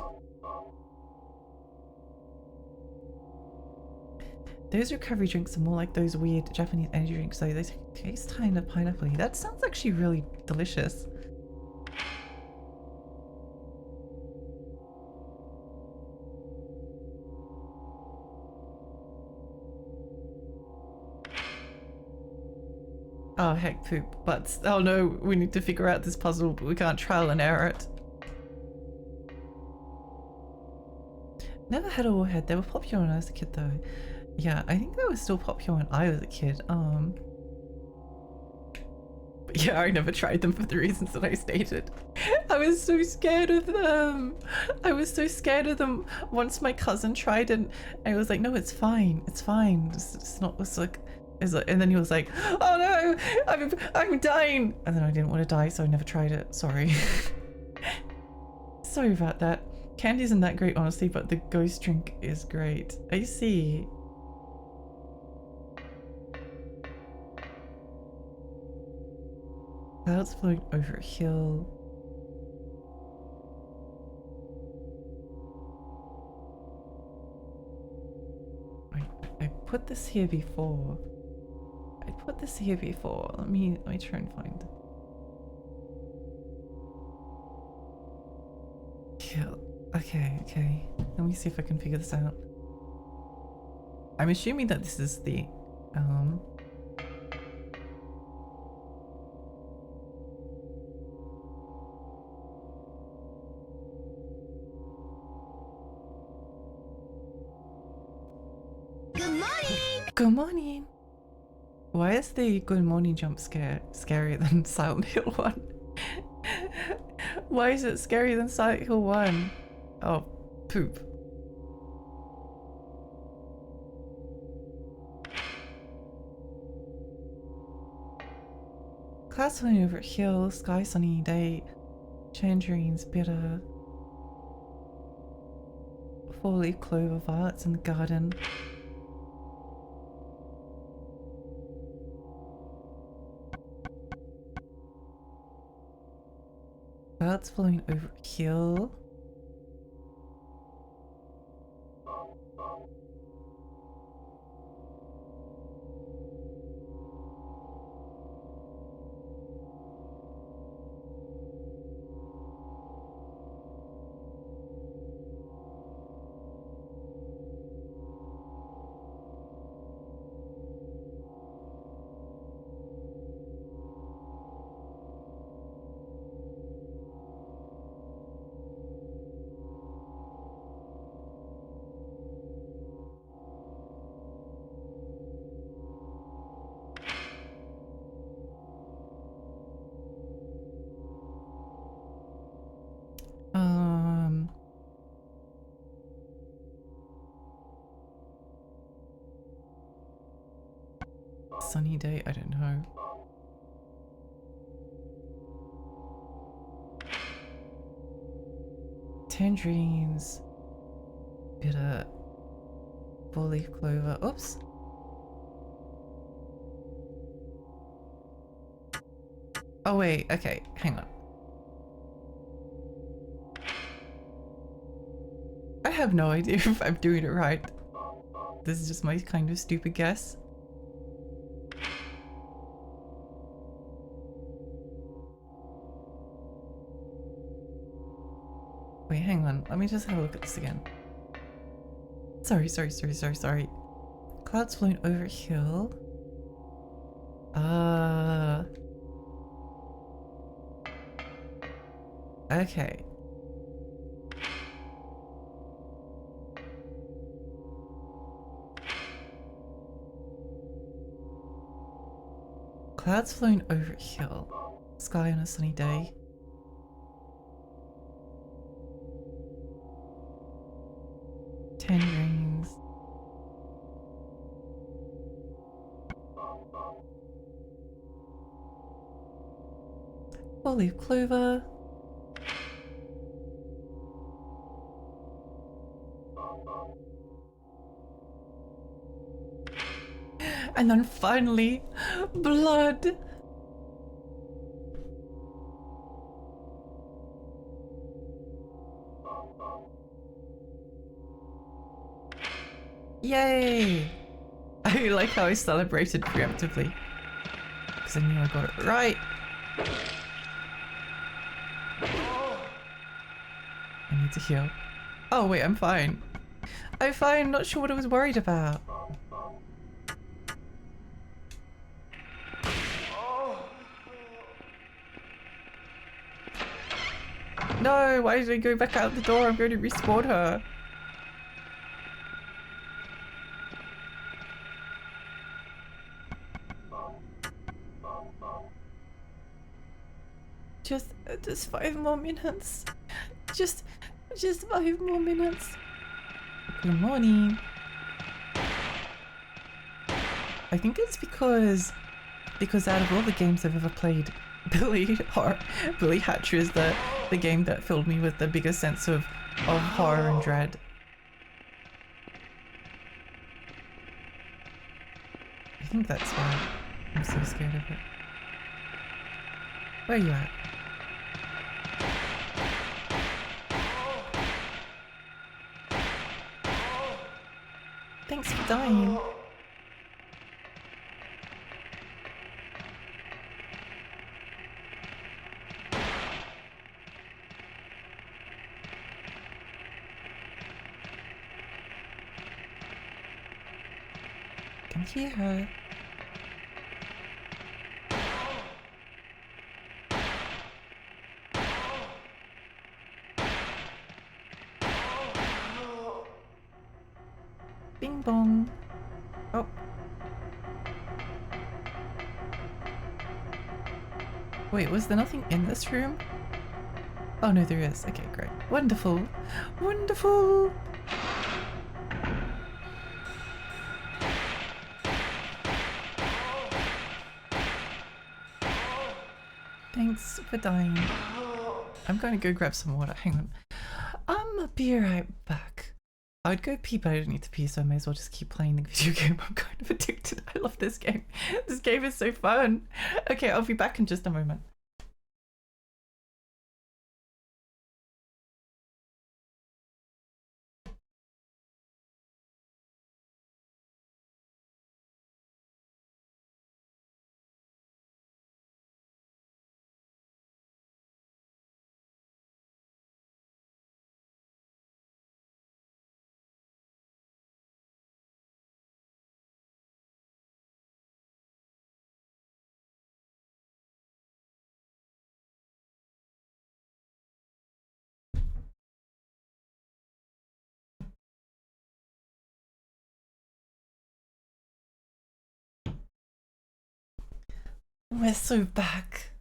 Those recovery drinks are more like those weird Japanese energy drinks, though. They taste kind of pineapple-y. That sounds actually really delicious. Oh heck, poop butts. Oh no, we need to figure out this puzzle, but we can't trial and error it. Never had a warhead. They were popular when I was a kid though. Yeah, I think they were still popular when I was a kid. But yeah, I never tried them for the reasons that I stated. I was so scared of them. I was so scared of them. Once my cousin tried and I was like, no, it's fine. It's fine. It's not, it's like, and then he was like, oh no, I'm dying. And then I didn't want to die, so I never tried it. Sorry. Sorry about that. Candy isn't that great, honestly, but the ghost drink is great. I see. Clouds floating over a hill. I put this here before. I put this here before. Let me try and find. Hill. Okay, okay. Let me see if I can figure this out. I'm assuming that this is the Good morning. Good morning. Why is the good morning jump scare scarier than Silent Hill 1? Why is it scarier than Silent Hill 1? Oh, poop. Clouds flowing over hill, sky sunny day, tangerines bitter, four-leaf clover, violets in the garden. Clouds flowing over hill. Sunny day, I don't know. Tangerines, bitter, four-leaf clover. Oops. Oh wait, okay, hang on. I have no idea if I'm doing it right. This is just my kind of stupid guess. Wait, hang on. Let me just have a look at this again. Sorry. Clouds flowing over hill. Okay. Clouds flowing over hill. Sky on a sunny day. Tangerines. Four-leaf clover. And then finally, blood. Yay! I like how I celebrated preemptively. Because I knew I got it right. I need to heal. Oh wait, I'm fine. I'm fine, not sure what I was worried about. No, why did I go back out the door? I'm going to respawn her. Just 5 more minutes. Just 5 more minutes. Good morning. I think it's because out of all the games I've ever played, Billy Hatcher is the game that filled me with the biggest sense of horror and dread. I think that's why I'm so scared of it. Where are you at? Thanks for dying. can hear her. Bing bong. Oh. Wait, was there nothing in this room? Oh no, there is. Okay, great. Wonderful. Wonderful! Thanks for dying. I'm going to go grab some water. Hang on. I'll be right back. I would go pee, but I don't need to pee, so I may as well just keep playing the video game. I'm kind of addicted. I love this game. This game is so fun. Okay, I'll be back in just a moment. We're so back.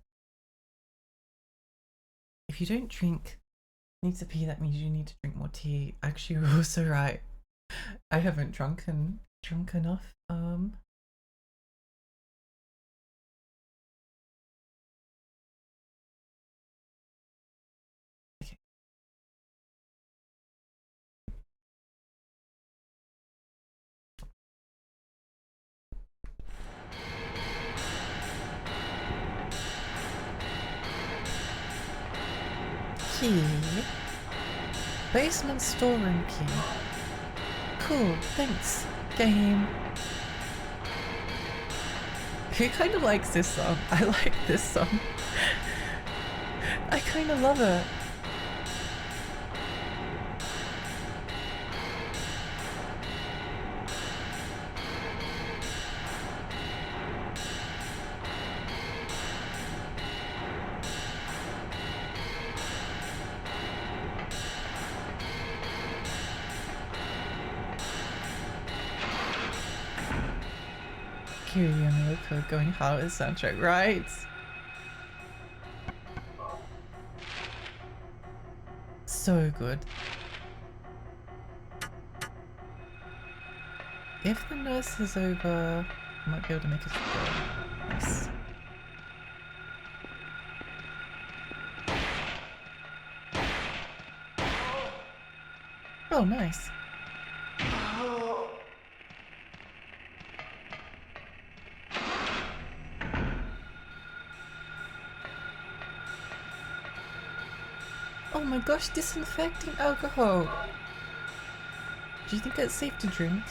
If you don't need to pee, that means you need to drink more tea. Actually, you're also right. I haven't drunk enough. Okay. Key. Basement storeroom key. Cool, thanks, game. Who kind of likes this song? I like this song. I kind of love it. Kiryu Yamaoka going hard with soundtrack, right? So good. If the nurse is over, I might be able to make it go. Nice. Oh, nice. Oh my gosh, disinfecting alcohol. Do you think it's safe to drink?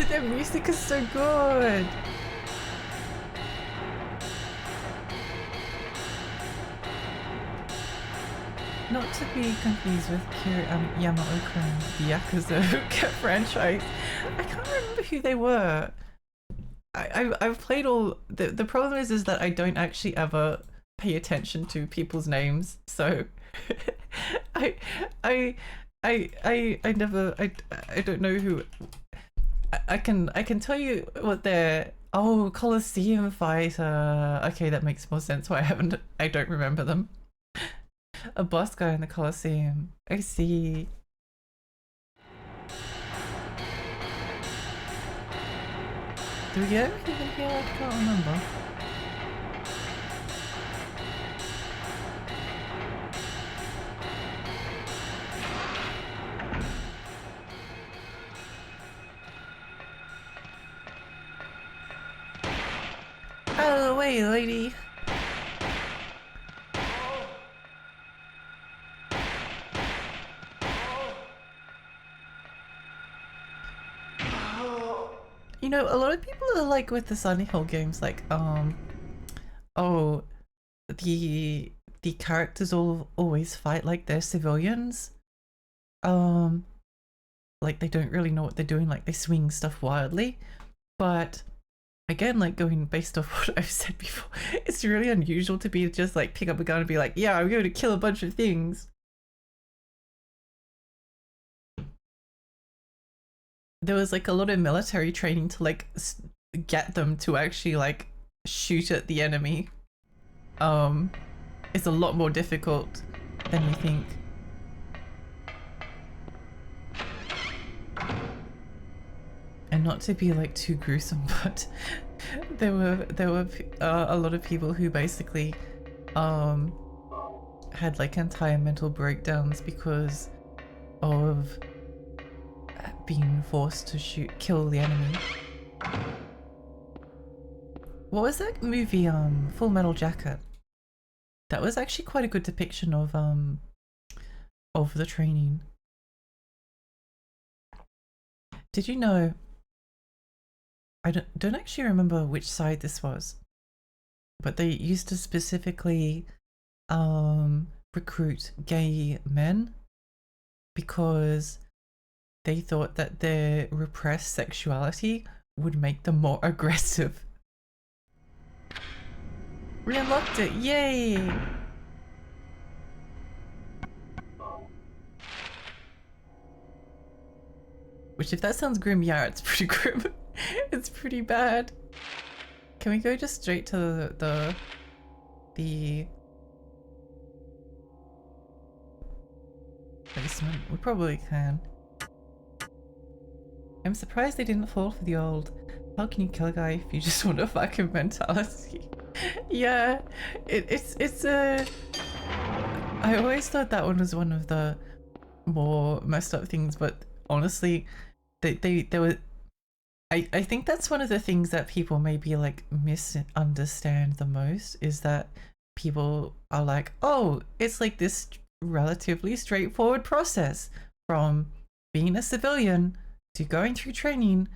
Their music is so good. Not to be confused with Kiryu Yamaoka and the Yakuza franchise. I can't remember who they were. I've played all. The problem is that I don't actually ever pay attention to people's names. So I never I don't know who. I can tell you what they're. Oh, Colosseum Fighter. Okay, that makes more sense why I don't remember them. A boss guy in the Colosseum. I see. Do we get everything in here? I can't remember. Out of the way, lady. You know, a lot of people are like with the Silent Hill games, like, oh, the characters all always fight like they're civilians. Like they don't really know what they're doing, like they swing stuff wildly. But again, like going based off what I've said before, it's really unusual to be just like pick up a gun and be like, yeah, I'm going to kill a bunch of things. There was like a lot of military training to like get them to actually like shoot at the enemy. It's a lot more difficult than you think. And not to be like too gruesome, but there were a lot of people who basically had like entire mental breakdowns because of being forced to kill the enemy. What was that movie, Full Metal Jacket? That was actually quite a good depiction of the training. Did you know, I don't actually remember which side this was, but they used to specifically recruit gay men because they thought that their repressed sexuality would make them more aggressive. We unlocked it, yay! Which, if that sounds grim, yeah, it's pretty grim. It's pretty bad. Can we go just straight to the basement? We probably can. I'm surprised they didn't fall for the old, how can you kill a guy if you just want to fuck him mentality. Yeah, it's a... I always thought that one was one of the more messed up things, but honestly, they were... I think that's one of the things that people maybe like misunderstand the most, is that people are like, oh, it's like this relatively straightforward process from being a civilian to going through training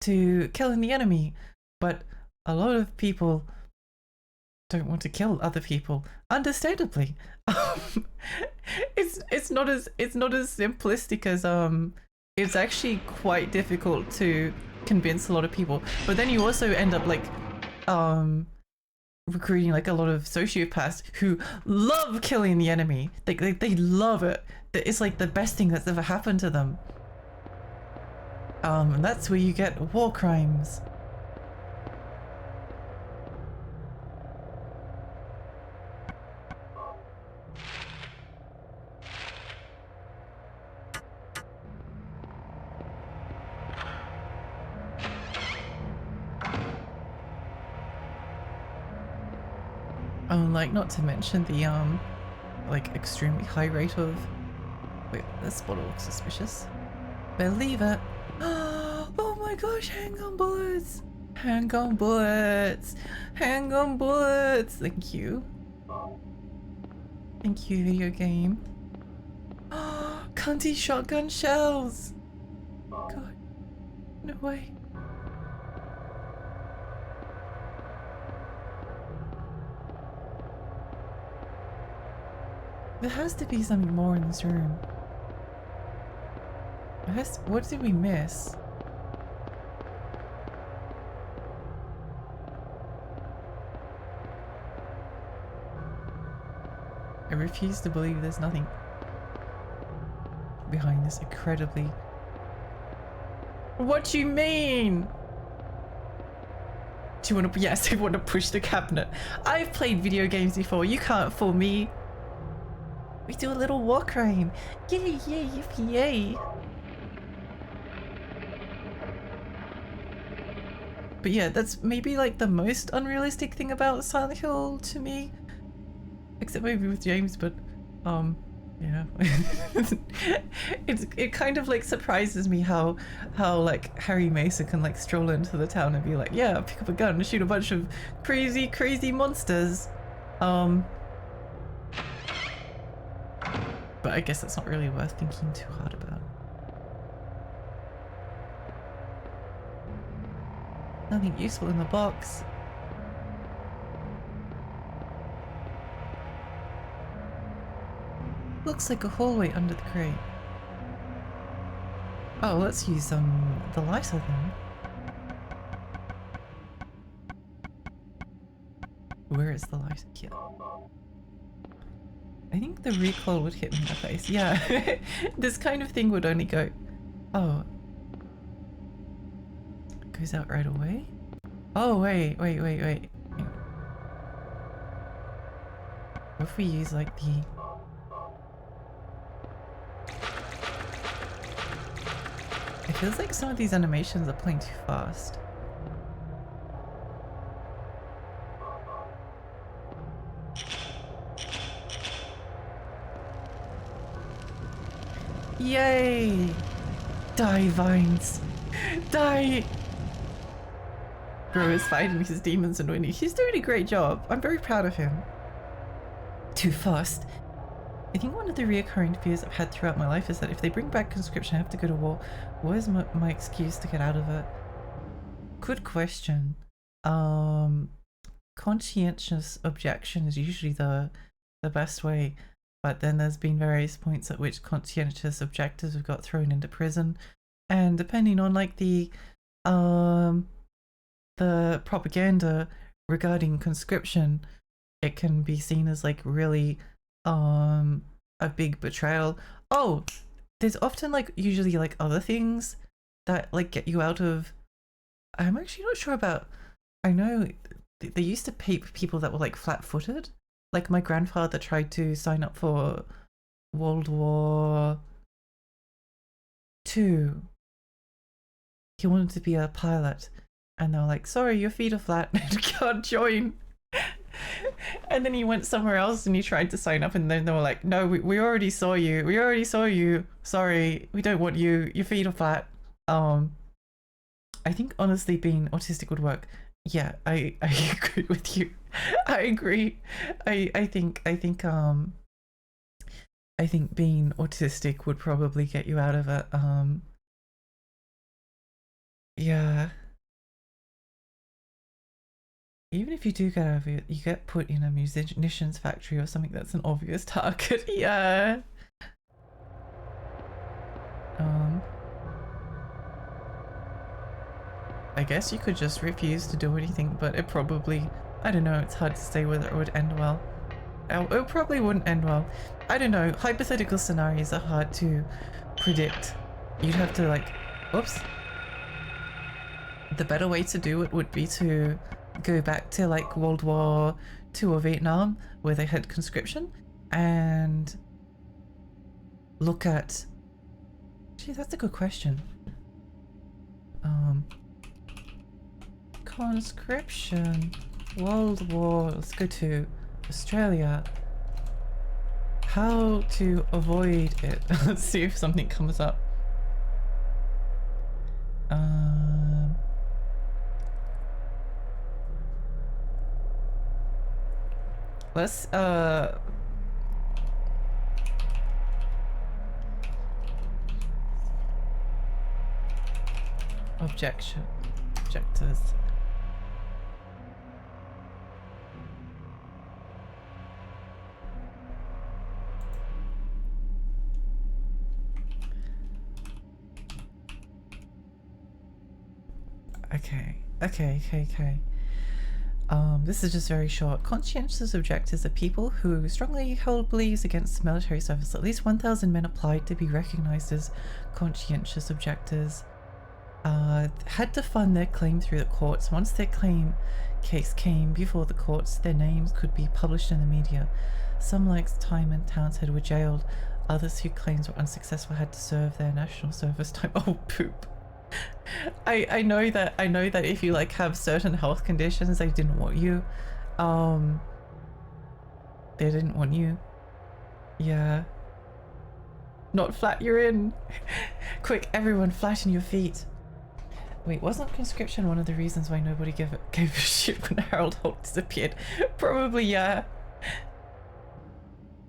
to killing the enemy. But a lot of people don't want to kill other people, understandably. It's not as simplistic as it's actually quite difficult to convince a lot of people. But then you also end up like recruiting like a lot of sociopaths who love killing the enemy. They love it. It's like the best thing that's ever happened to them. And that's where you get war crimes. Like, not to mention the like extremely high rate of... Wait, this bottle looks suspicious. Believe it. Oh my gosh, handgun bullets! Handgun bullets! Handgun bullets! Thank you. Thank you, video game. Cunty shotgun shells! God. No way. There has to be something more in this room. What did we miss? I refuse to believe there's nothing behind this incredibly... What do you mean? Do you want to... Yes, I want to push the cabinet. I've played video games before. You can't fool me. We do a little war crime. Yay, yay, yippee, yay. But yeah, that's maybe like the most unrealistic thing about Silent Hill to me. Except maybe with James, but yeah. it kind of like surprises me how like Harry Mason can like stroll into the town and be like, yeah, pick up a gun and shoot a bunch of crazy monsters. But I guess that's not really worth thinking too hard about. Nothing useful in the box. Looks like a hallway under the crate. Oh, let's use the lighter then. Where is the lighter? Here. I think the recoil would hit me in the face. Yeah, this kind of thing would only go... Oh. It goes out right away? Oh, wait. Hang on. What if we use like the... It feels like some of these animations are playing too fast. Yay! Die, Vines! Die! Bro is fighting his demons and winning. He's doing a great job. I'm very proud of him. Too fast. I think one of the reoccurring fears I've had throughout my life is that if they bring back conscription, I have to go to war. What is my excuse to get out of it? Good question. Conscientious objection is usually the best way, but then there's been various points at which conscientious objectors have got thrown into prison, and depending on like the propaganda regarding conscription, it can be seen as like really a big betrayal. Oh, there's often like usually like other things that like get you out of... I'm actually not sure about... I know they used to pay people that were like flat-footed. Like my grandfather tried to sign up for World War II. He wanted to be a pilot, and they were like, sorry, your feet are flat, you can't join. And then he went somewhere else and he tried to sign up, and then they were like, no, we already saw you. We already saw you. Sorry, we don't want you. Your feet are flat. I think honestly being autistic would work. Yeah, I agree with you. I agree. I think being autistic would probably get you out of it. Yeah. Even if you do get out of it, you get put in a munitions factory or something that's an obvious target. Yeah. I guess you could just refuse to do anything, but it probably... I don't know, it's hard to say whether it would end well. It probably wouldn't end well. I don't know, hypothetical scenarios are hard to predict. You'd have to like... Oops. The better way to do it would be to go back to like World War II or Vietnam, where they had conscription, and look at... Gee, that's a good question. Conscription, World War, let's go to Australia. How to avoid it. Let's see if something comes up. Let's objectors. Okay. This is just very short. Conscientious objectors are people who strongly hold beliefs against military service. At least 1,000 men applied to be recognized as conscientious objectors. Had to fund their claim through the courts. Once their case came before the courts, their names could be published in the media. Some, like Timon Townsend, were jailed. Others whose claims were unsuccessful had to serve their national service time. Oh, poop. I know that if you like have certain health conditions, they didn't want you. They didn't want you. Yeah. Not flat, you're in. Quick, everyone, flatten your feet. Wait, wasn't conscription one of the reasons why nobody gave a shit when Harold Holt disappeared? Probably, yeah.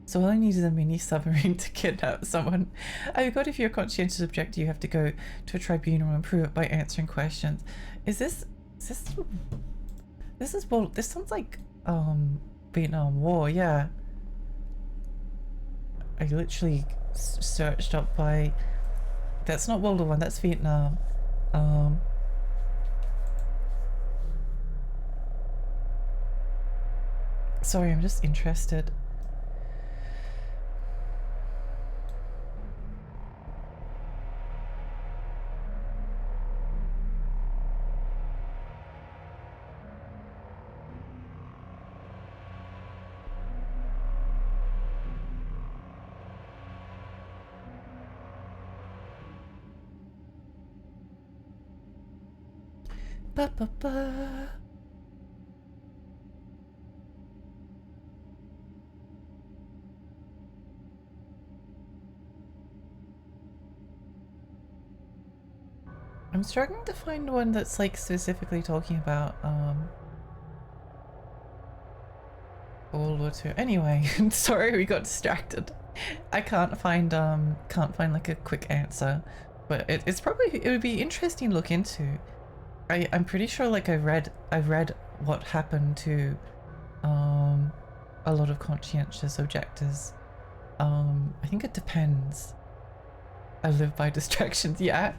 So all I need is a mini submarine to kidnap someone. I forgot if you're a conscientious objector, you have to go to a tribunal and prove it by answering questions. This sounds like Vietnam War, yeah. I literally searched up by. That's not World War One. That's Vietnam. Sorry, I'm just interested. Ba ba ba. I'm struggling to find one that's like specifically talking about World War II. Anyway, sorry we got distracted. I can't find like a quick answer, but it's probably, it would be interesting to look into. I'm pretty sure like I've read what happened to a lot of conscientious objectors. I think it depends. I live by distractions, yeah.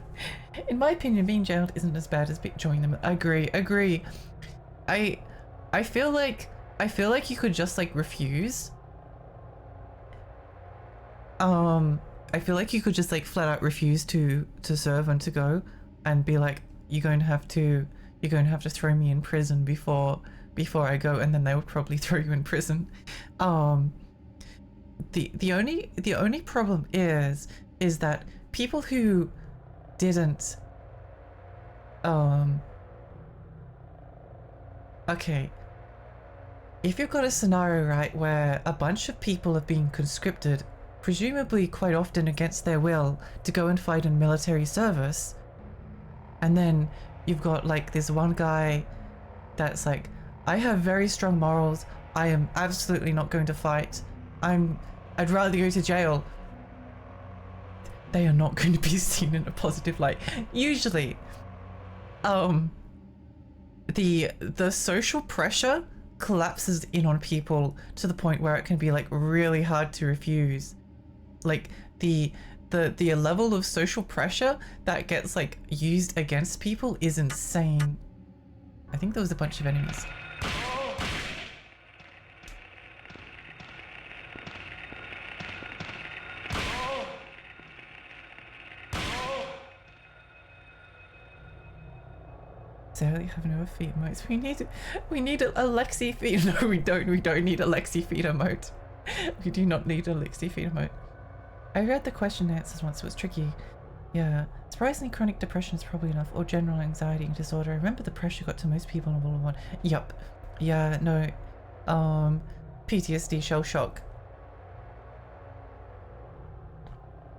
In my opinion, being jailed isn't as bad as joining them. I agree. I feel like you could just like refuse. I feel like you could just like flat out refuse to serve and to go and be like, you're going to have to throw me in prison before I go, and then they would probably throw you in prison. The only problem is that people who didn't okay, if you've got a scenario, right, where a bunch of people have been conscripted, presumably quite often against their will, to go and fight in military service, and then you've got like this one guy that's like, I have very strong morals, I am absolutely not going to fight, I'd rather go to jail. They are not going to be seen in a positive light. Usually, the social pressure collapses in on people to the point where it can be like really hard to refuse. Like the level of social pressure that gets like used against people is insane. I think there was a bunch of enemies. Sadly, have no feet emotes. We need a Lexi feed. No, we don't need a Lexi feed emote. We do not need a Lexi feed emote. I read the question and answers once, it was tricky. Yeah, surprisingly chronic depression is probably enough, or general anxiety disorder. I remember the pressure got to most people in World War I. Yup. Yeah, no. PTSD, shell shock.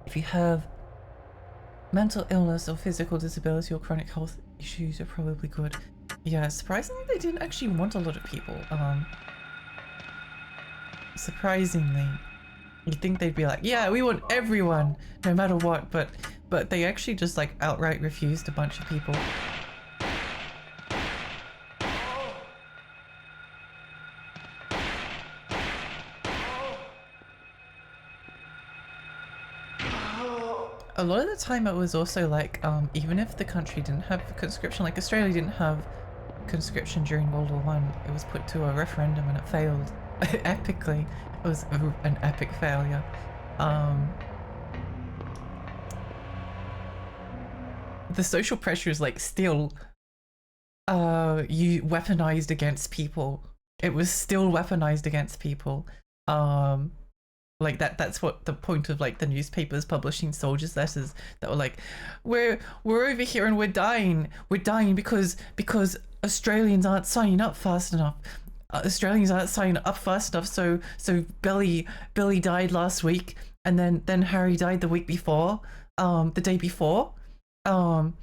If you have mental illness or physical disability or chronic health issues, are probably good. Yeah, surprisingly they didn't actually want a lot of people. Surprisingly. You'd think they'd be like, yeah, we want everyone, no matter what, but they actually just like outright refused a bunch of people. A lot of the time it was also like, even if the country didn't have conscription, like Australia didn't have conscription during World War I, it was put to a referendum and it failed epically. It was an epic failure. The social pressure is like still you weaponized against people. It was still weaponized against people. Like that's what the point of like the newspapers publishing soldiers' letters that were like, we're over here and we're dying because Australians aren't signing up fast enough. Australians aren't signing up fast enough, so Billy died last week, and then Harry died the week before, the day before, and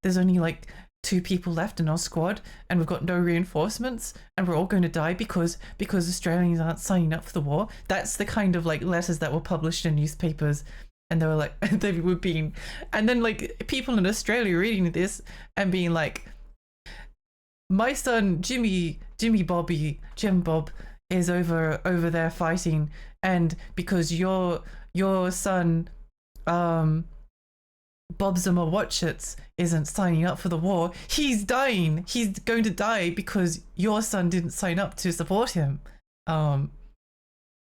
there's only like 2 people left in our squad, and we've got no reinforcements, and we're all going to die because Australians aren't signing up for the war. That's the kind of like letters that were published in newspapers, and they were like, they were being, and then like people in Australia reading this and being like, my son Jim Bob is over there fighting, and because your son, Bob Zimmer Watchits, isn't signing up for the war, he's dying. He's going to die because your son didn't sign up to support him.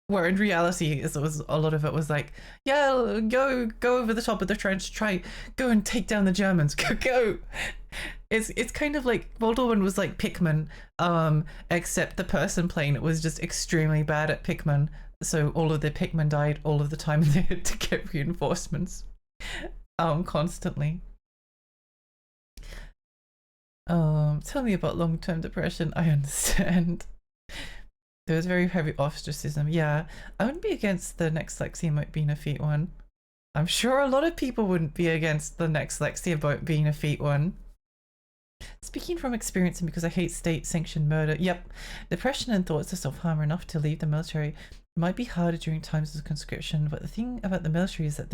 Where in reality, it was a lot of it was like, yeah, go over the top of the trench, go and take down the Germans, go. It's kind of like World War I was like Pikmin, except the person playing it was just extremely bad at Pikmin, so all of the Pikmin died all of the time, and they had to get reinforcements, constantly. Tell me about long-term depression. I understand. There was very heavy ostracism. Yeah, I wouldn't be against the next Lexi might being a feat one. I'm sure a lot of people wouldn't be against the next Lexi about being a feat one. Speaking from experience and because I hate state-sanctioned murder, yep, depression and thoughts of self-harm are enough to leave the military. It might be harder during times of conscription, but the thing about the military is that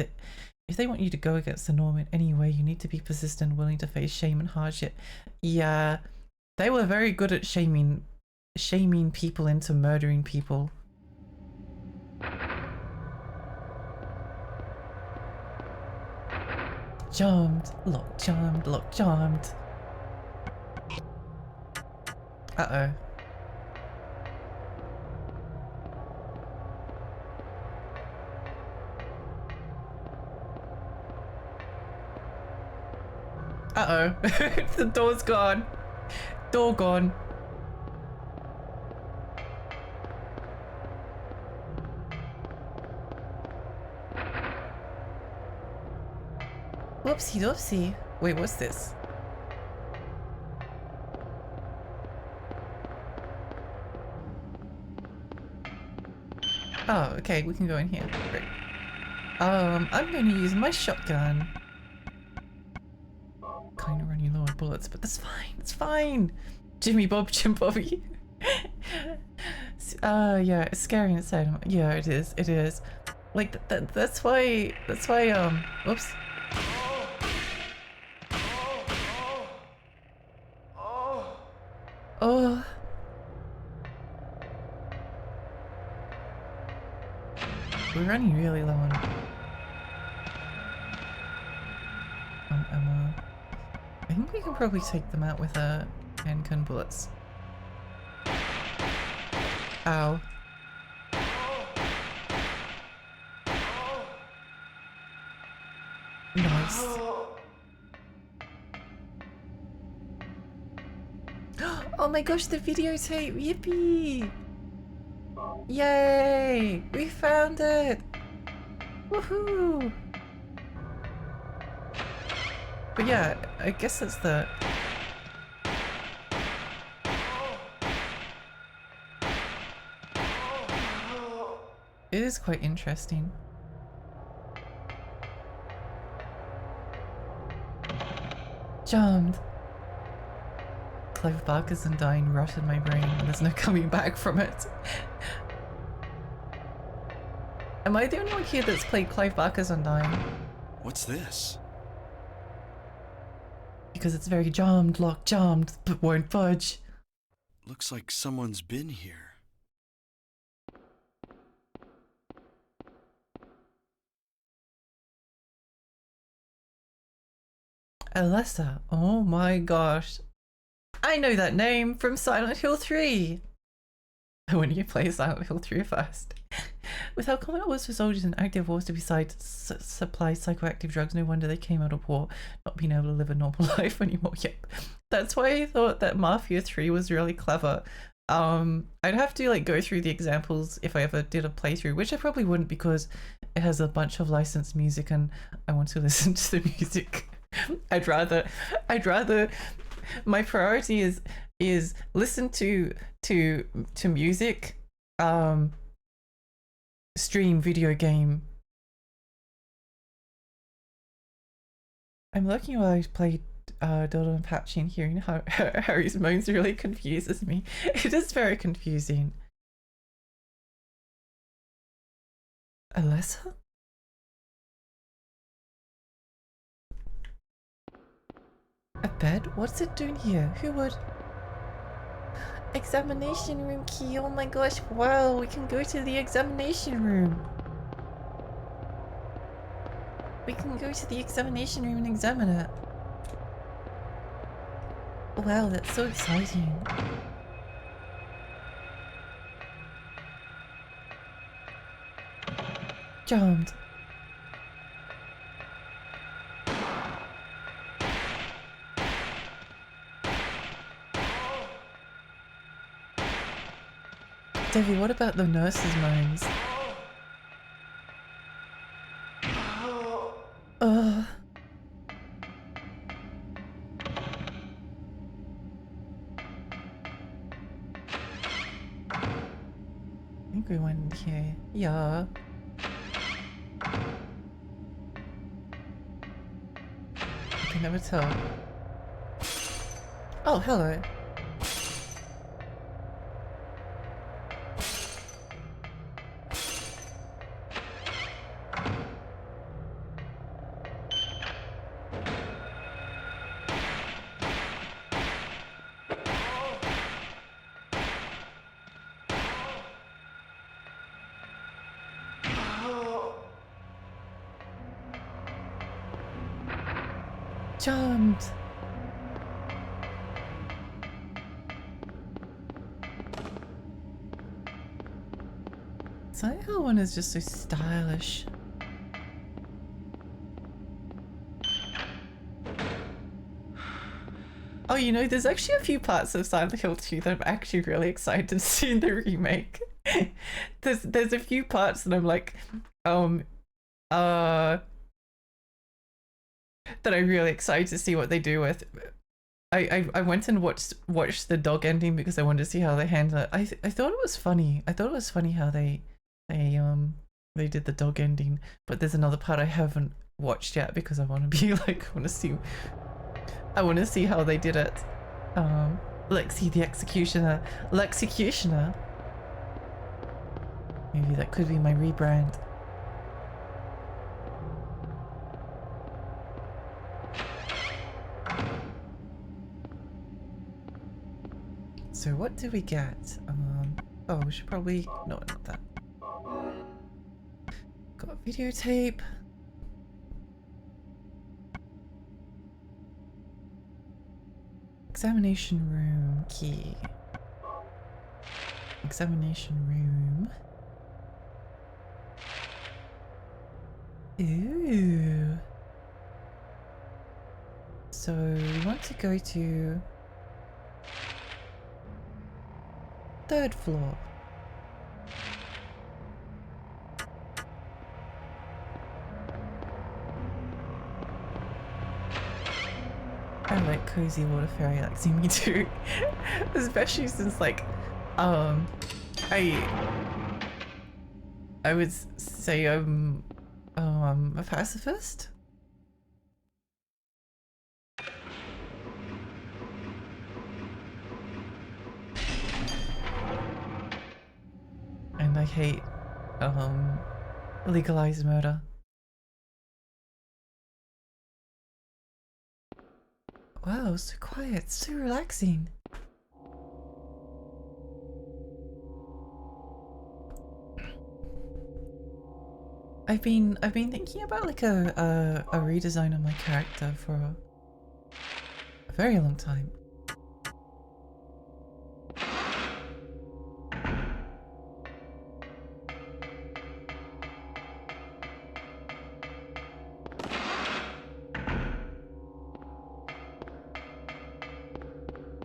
if they want you to go against the norm in any way, you need to be persistent, willing to face shame and hardship. Yeah, they were very good at shaming people into murdering people. Charmed, lock charmed, lock charmed. Uh-oh. Uh-oh. The door's gone. Door gone. Whoopsie doopsie. Wait, what's this? Oh, okay, we can go in here. Great. I'm going to use my shotgun. Kind of running low on bullets, but that's fine. It's fine. Jimmy Bob, Jim Bobby. Yeah, it's scary inside. Yeah, it is. It is. Like that's why. Whoops. Oh. We're running really low on ammo. I think we can probably take them out with handgun bullets. Ow. Nice. Oh my gosh, the videotape! Yippee! Yay! We found it! Woohoo! But yeah, I guess that's the... It is quite interesting. Charmed. Clive Barker's Undying rot in my brain and there's no coming back from it. Am I the only one here that's played Clive Barker's Undying? What's this? Because it's very jammed, locked, jammed, but won't budge. Looks like someone's been here. Alessa, oh my gosh. I know that name from Silent Hill 3. When you play Silent Hill 3 first. With how common it was for soldiers in active wars to be supply psychoactive drugs, no wonder they came out of war not being able to live a normal life anymore. Yep. That's why I thought that Mafia 3 was really clever. I'd have to like go through the examples if I ever did a playthrough, which I probably wouldn't because it has a bunch of licensed music and I want to listen to the music. I'd rather my priority is listen to music, stream video game. I'm looking while I played Dodo and Patchy and hearing how Harry's moans really confuses me. It is very confusing. Alessa? A bed? What's it doing here? Who would? Examination room key. Oh my gosh. Wow, we can go to the examination room. We can go to the examination room and examine it. Wow, that's so exciting. Charmed. Devi, what about the nurses' moans? Ugh. I think we went in here. Yeah. I can never tell. Oh, hello. Charmed. Somehow one is just so stylish. Oh, you know, there's actually a few parts of Silent Hill 2 that I'm actually really excited to see in the remake. there's a few parts that I'm like, that I'm really excited to see what they do with. I went and watched the dog ending because I wanted to see how they handle it. I thought it was funny. I thought it was funny how they did the dog ending. But there's another part I haven't watched yet because I want to be like, I want to see how they did it. Lexi the Executioner. Lexecutioner. Maybe that could be my rebrand. So what do we get? Oh, we should probably... No, not that. Got videotape. Examination room key. Examination room. Ooh. So we want to go to 3rd floor. I like cozy water fairy like me too. Especially since like I would say I'm a pacifist. And I hate legalized murder. Wow, so quiet, so relaxing. I've been thinking about like a redesign of my character for a very long time.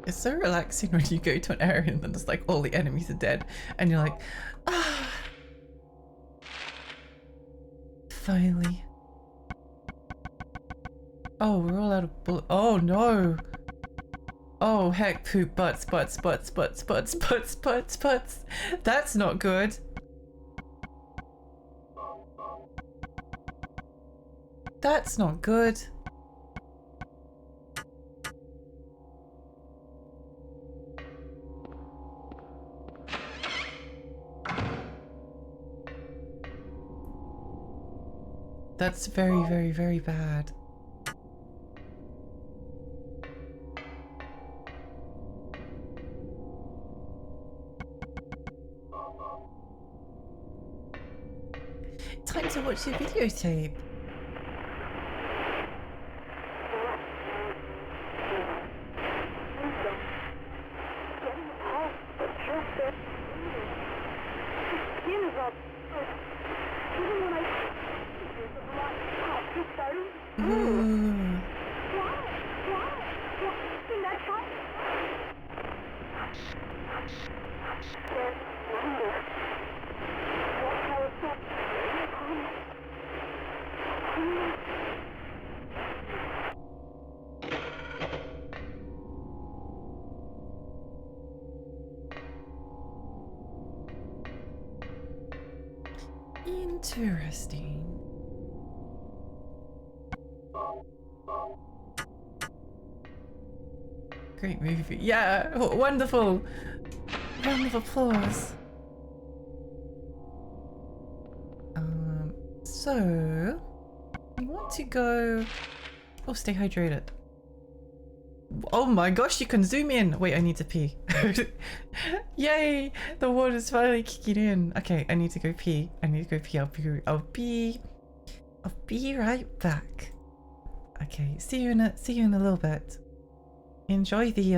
It's so relaxing when you go to an area and then it's like all the enemies are dead and you're like, ah, finally. Oh, we're all out of bullet. Oh no. Oh heck, poop, butts. That's not good. That's not good. That's very, very, very bad. Time to watch the videotape. Ooh. Interesting. Great movie. Yeah, wonderful. Round of applause. So we want to go. Oh, stay hydrated. Oh my gosh, you can zoom in. Wait, I need to pee. Yay! The water's finally kicking in. Okay, I need to go pee. I need to go pee. I'll be right back. Okay, see you in a little bit. Enjoy the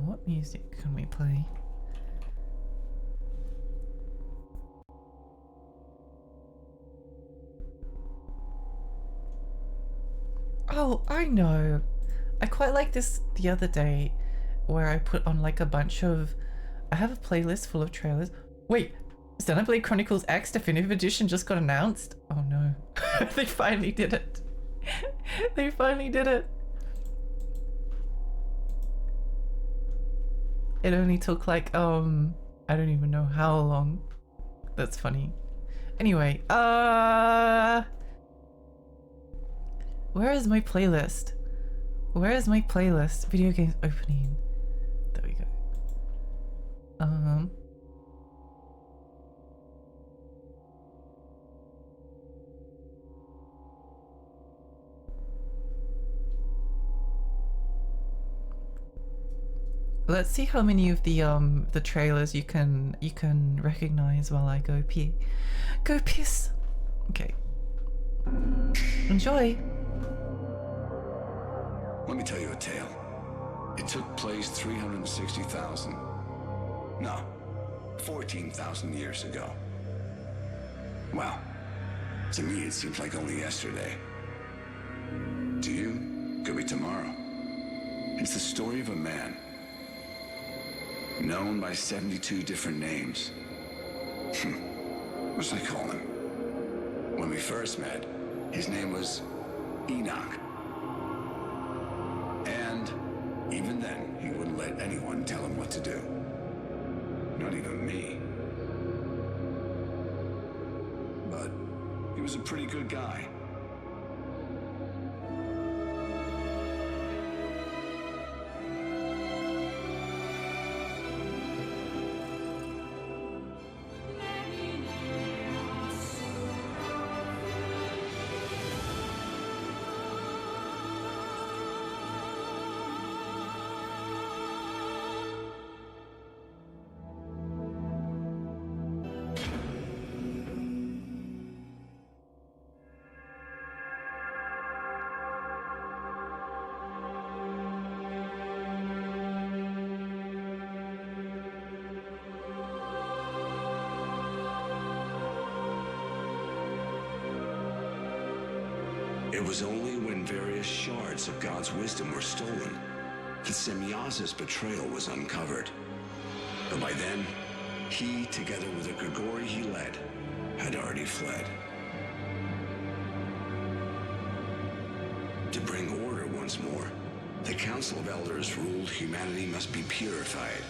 what music can we play? Oh, I know. I quite like this the other day where I put on like a bunch of... I have a playlist full of trailers. Wait, Xenoblade Chronicles X Definitive Edition just got announced? Oh no. They finally did it. They finally did it. It only took like, I don't even know how long. That's funny. Anyway, where is my playlist? Where is my playlist? Video games opening. There we go. Let's see how many of the trailers you can recognize while I go pee. Go piss. Okay. Enjoy. Let me tell you a tale. It took place 360,000. No, 14,000 years ago. Well, to me it seems like only yesterday. To you, could be tomorrow. It's the story of a man known by 72 different names. What should I call him? When we first met, his name was Enoch. And even then, he wouldn't let anyone tell him what to do. Not even me. But he was a pretty good guy. It was only when various shards of God's wisdom were stolen that Semyaza's betrayal was uncovered. But by then, he, together with the Grigori he led, had already fled. To bring order once more, the Council of Elders ruled humanity must be purified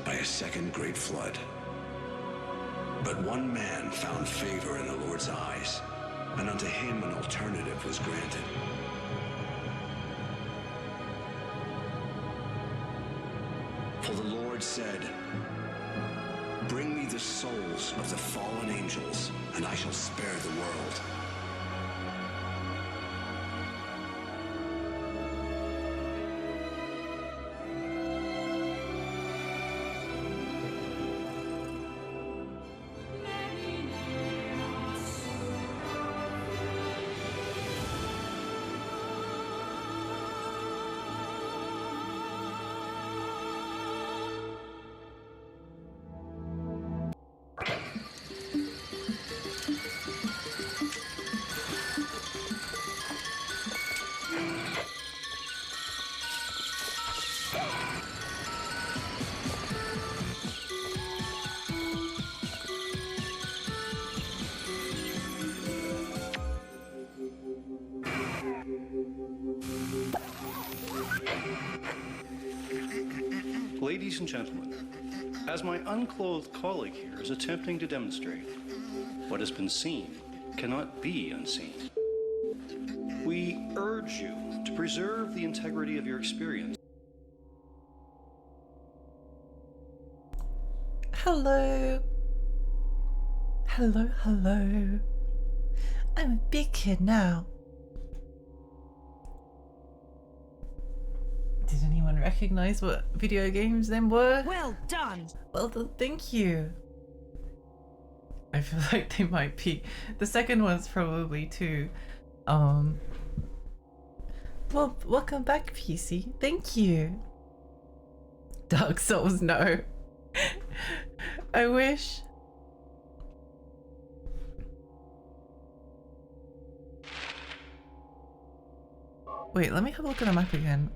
by a second great flood. But one man found favor in the Lord's eyes, and unto him an alternative was granted. For the Lord said, "Bring me the souls of the fallen angels, and I shall spare the world." Ladies and gentlemen, as my unclothed colleague here is attempting to demonstrate, what has been seen cannot be unseen. We urge you to preserve the integrity of your experience. Hello. Hello, hello. I'm a big kid now. Did anyone recognize what video games then were? Well done. Well, thank you. I feel like they might be. The second one's probably too. Well, welcome back, PC. Thank you. Dark Souls, no. I wish. Wait, let me have a look at the map again.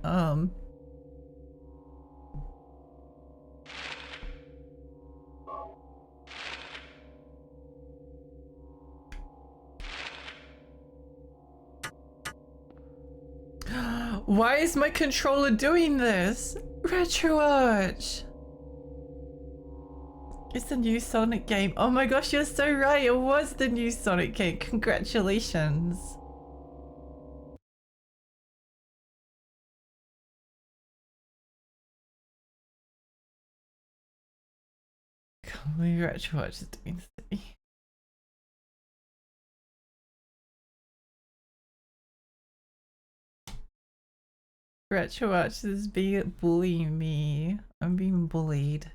Why is my controller doing this? RetroArch! It's the new Sonic game. Oh my gosh, you're so right. It was the new Sonic game. Congratulations. Can't believe RetroArch is doing this to me. RetroArch is bullying me. I'm being bullied.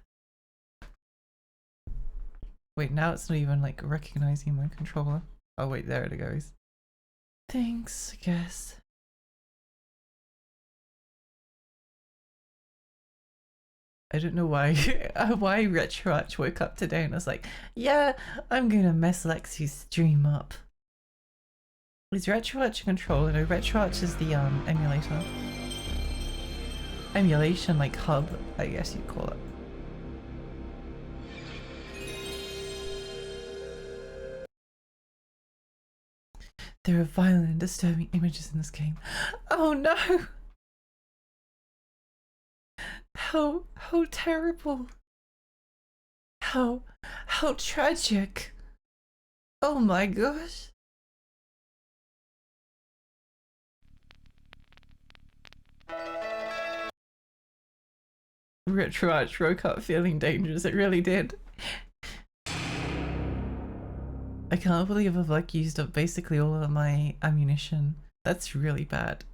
Wait, now it's not even like recognizing my controller. Oh wait, there it goes. Thanks, I guess. I don't know why why RetroArch woke up today and was like, yeah, I'm gonna mess Lexi's stream up. Is RetroArch a controller? No, RetroArch is the emulator. Emulation, like hub, I guess you'd call it. There are violent and disturbing images in this game. Oh no! How terrible. How tragic. Oh my gosh. RetroArch woke up feeling dangerous. It really did. I can't believe I've like used up basically all of my ammunition. That's really bad.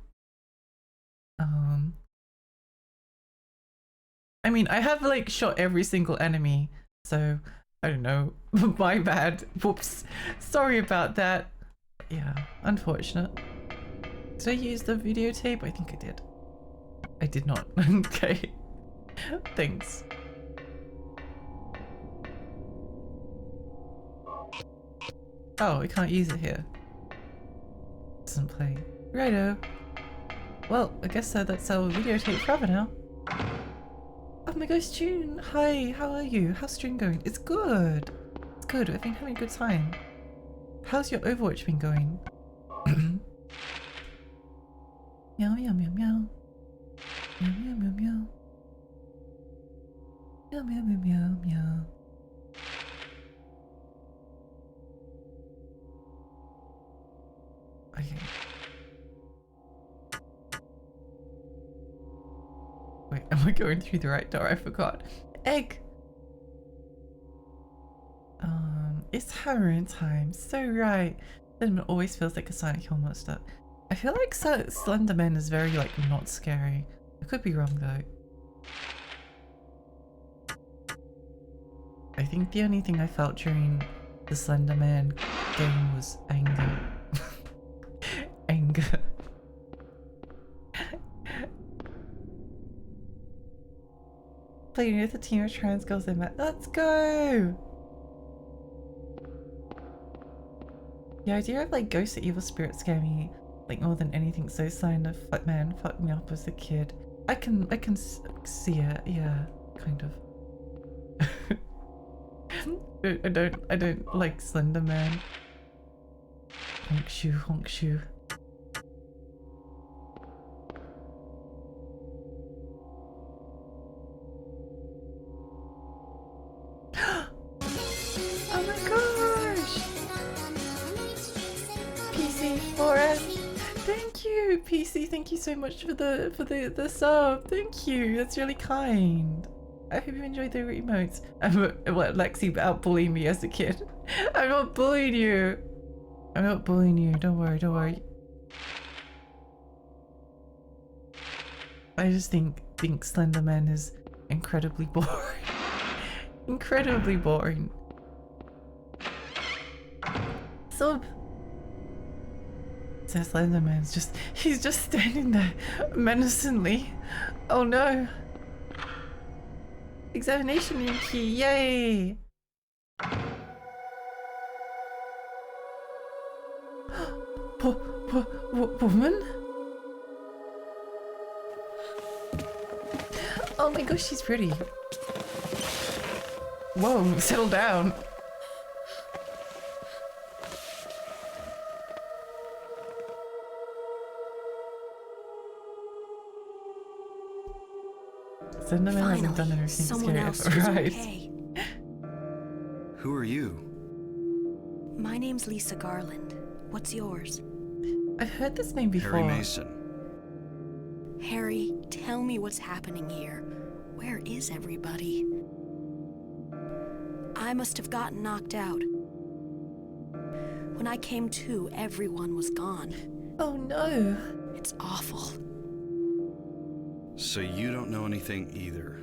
I mean, I have like shot every single enemy, so I don't know. My bad. Whoops. Sorry about that. Yeah, unfortunate. Did I use the videotape? I think I did. I did not. Okay. Thanks. Oh, we can't use it here. Doesn't play. Righto. Well, I guess that's our videotape forever now. Oh my gosh, June! Hi, how are you? How's stream going? It's good! It's good, I've been having a good time. How's your Overwatch been going? Meow meow meow meow. Meow meow meow meow. Meow meow meow meow meow. Okay. Wait, am I going through the right door? I forgot. Egg! It's Halloween time. So right. Slenderman always feels like a Silent Hill monster. I feel like Slenderman is very like not scary. I could be wrong though. I think the only thing I felt during the Slenderman game was anger. Anger. Playing with a team of trans girls in that. Let's go! The idea of like ghosts or evil spirits scare me like more than anything. So Slenderman fucked me up as a kid. I can see it. Yeah, kind of. I don't like Slenderman. Honk shoe, honk shoe. my gosh! PC Foreign. Thank you, PC. Thank you so much for the sub. Thank you. That's really kind. I hope you enjoyed the emotes. What, Lexi out bullying me as a kid? I'm not bullying you. I'm not bullying you. Don't worry. Don't worry. I just think Slenderman is incredibly boring. Incredibly boring. Sub. So Slenderman's he's just standing there menacingly. Oh no. Examination room key, yay! Woman? Oh my gosh, she's pretty. Whoa, settle down. Slenderman hasn't done anything someone scary else ever, was right? okay. Who are you? My name's Lisa Garland. What's yours? I've heard this name before. Harry Mason. Harry, tell me what's happening here. Where is everybody? I must have gotten knocked out. When I came to, everyone was gone. Oh no. It's awful. So you don't know anything either.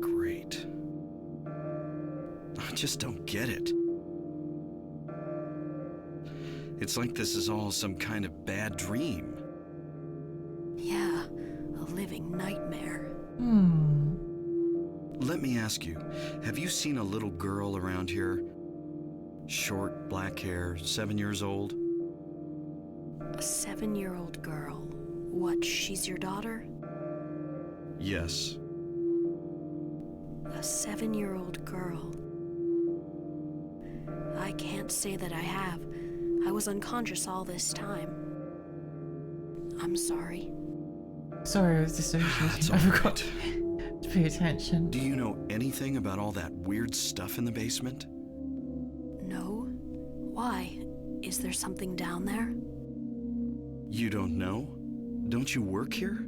Great. I just don't get it. It's like this is all some kind of bad dream. Yeah, a living nightmare. Let me ask you, have you seen a little girl around here? Short, black hair, 7 years old? A 7-year-old girl. What, she's your daughter? Yes. A 7-year-old girl. I can't say that I have. I was unconscious all this time. I'm sorry. Sorry, I was dissociating. I forgot to pay attention. Do you know anything about all that weird stuff in the basement? No? Why? Is there something down there? You don't know? Don't you work here?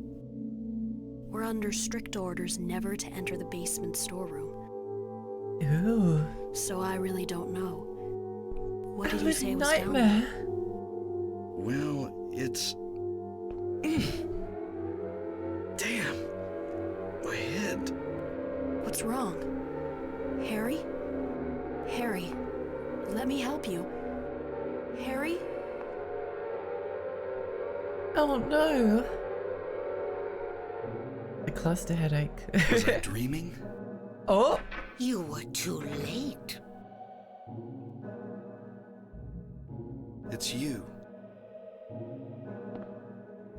We're under strict orders never to enter the basement storeroom. Ooh. So I really don't know. What did A you say living was down nightmare. there? Well, it's... Damn! My head. What's wrong? Harry? Harry, let me help you. Harry? Oh no. A cluster headache. Was I dreaming? Oh! You were too late. It's you.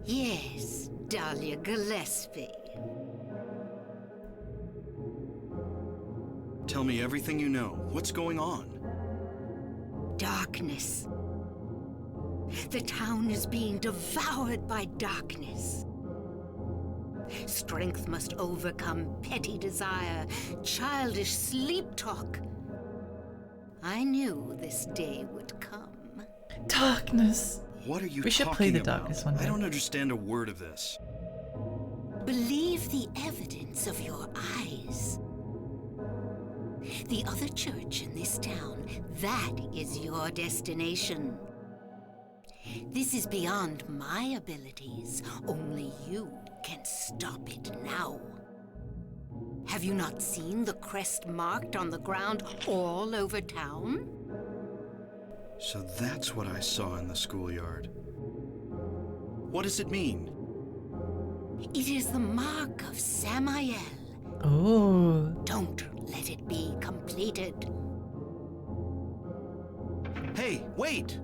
Yes, Dahlia Gillespie. Tell me everything you know. What's going on? Darkness. The town is being devoured by darkness. Strength must overcome petty desire, childish sleep talk. I knew this day would come. Darkness. What are you We should talking play the about? darkness one day. I don't understand a word of this. Believe the evidence of your eyes. The other church in this town, that is your destination. This is beyond my abilities. Only you can stop it now. Have you not seen the crest marked on the ground all over town? So that's what I saw in the schoolyard. What does it mean? It is the mark of Samael. Oh. Don't let it be completed. Hey, wait!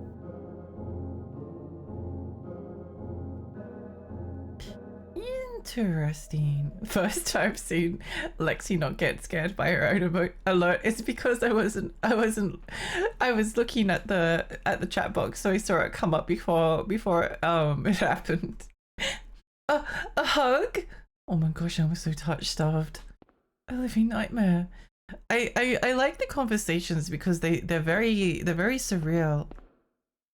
Interesting. First time seeing Lexi not get scared by her own alert. It's because I was looking at the chat box, so I saw it come up before it happened. A hug? Oh my gosh, I was so touch starved. A living nightmare. I like the conversations because they're very surreal.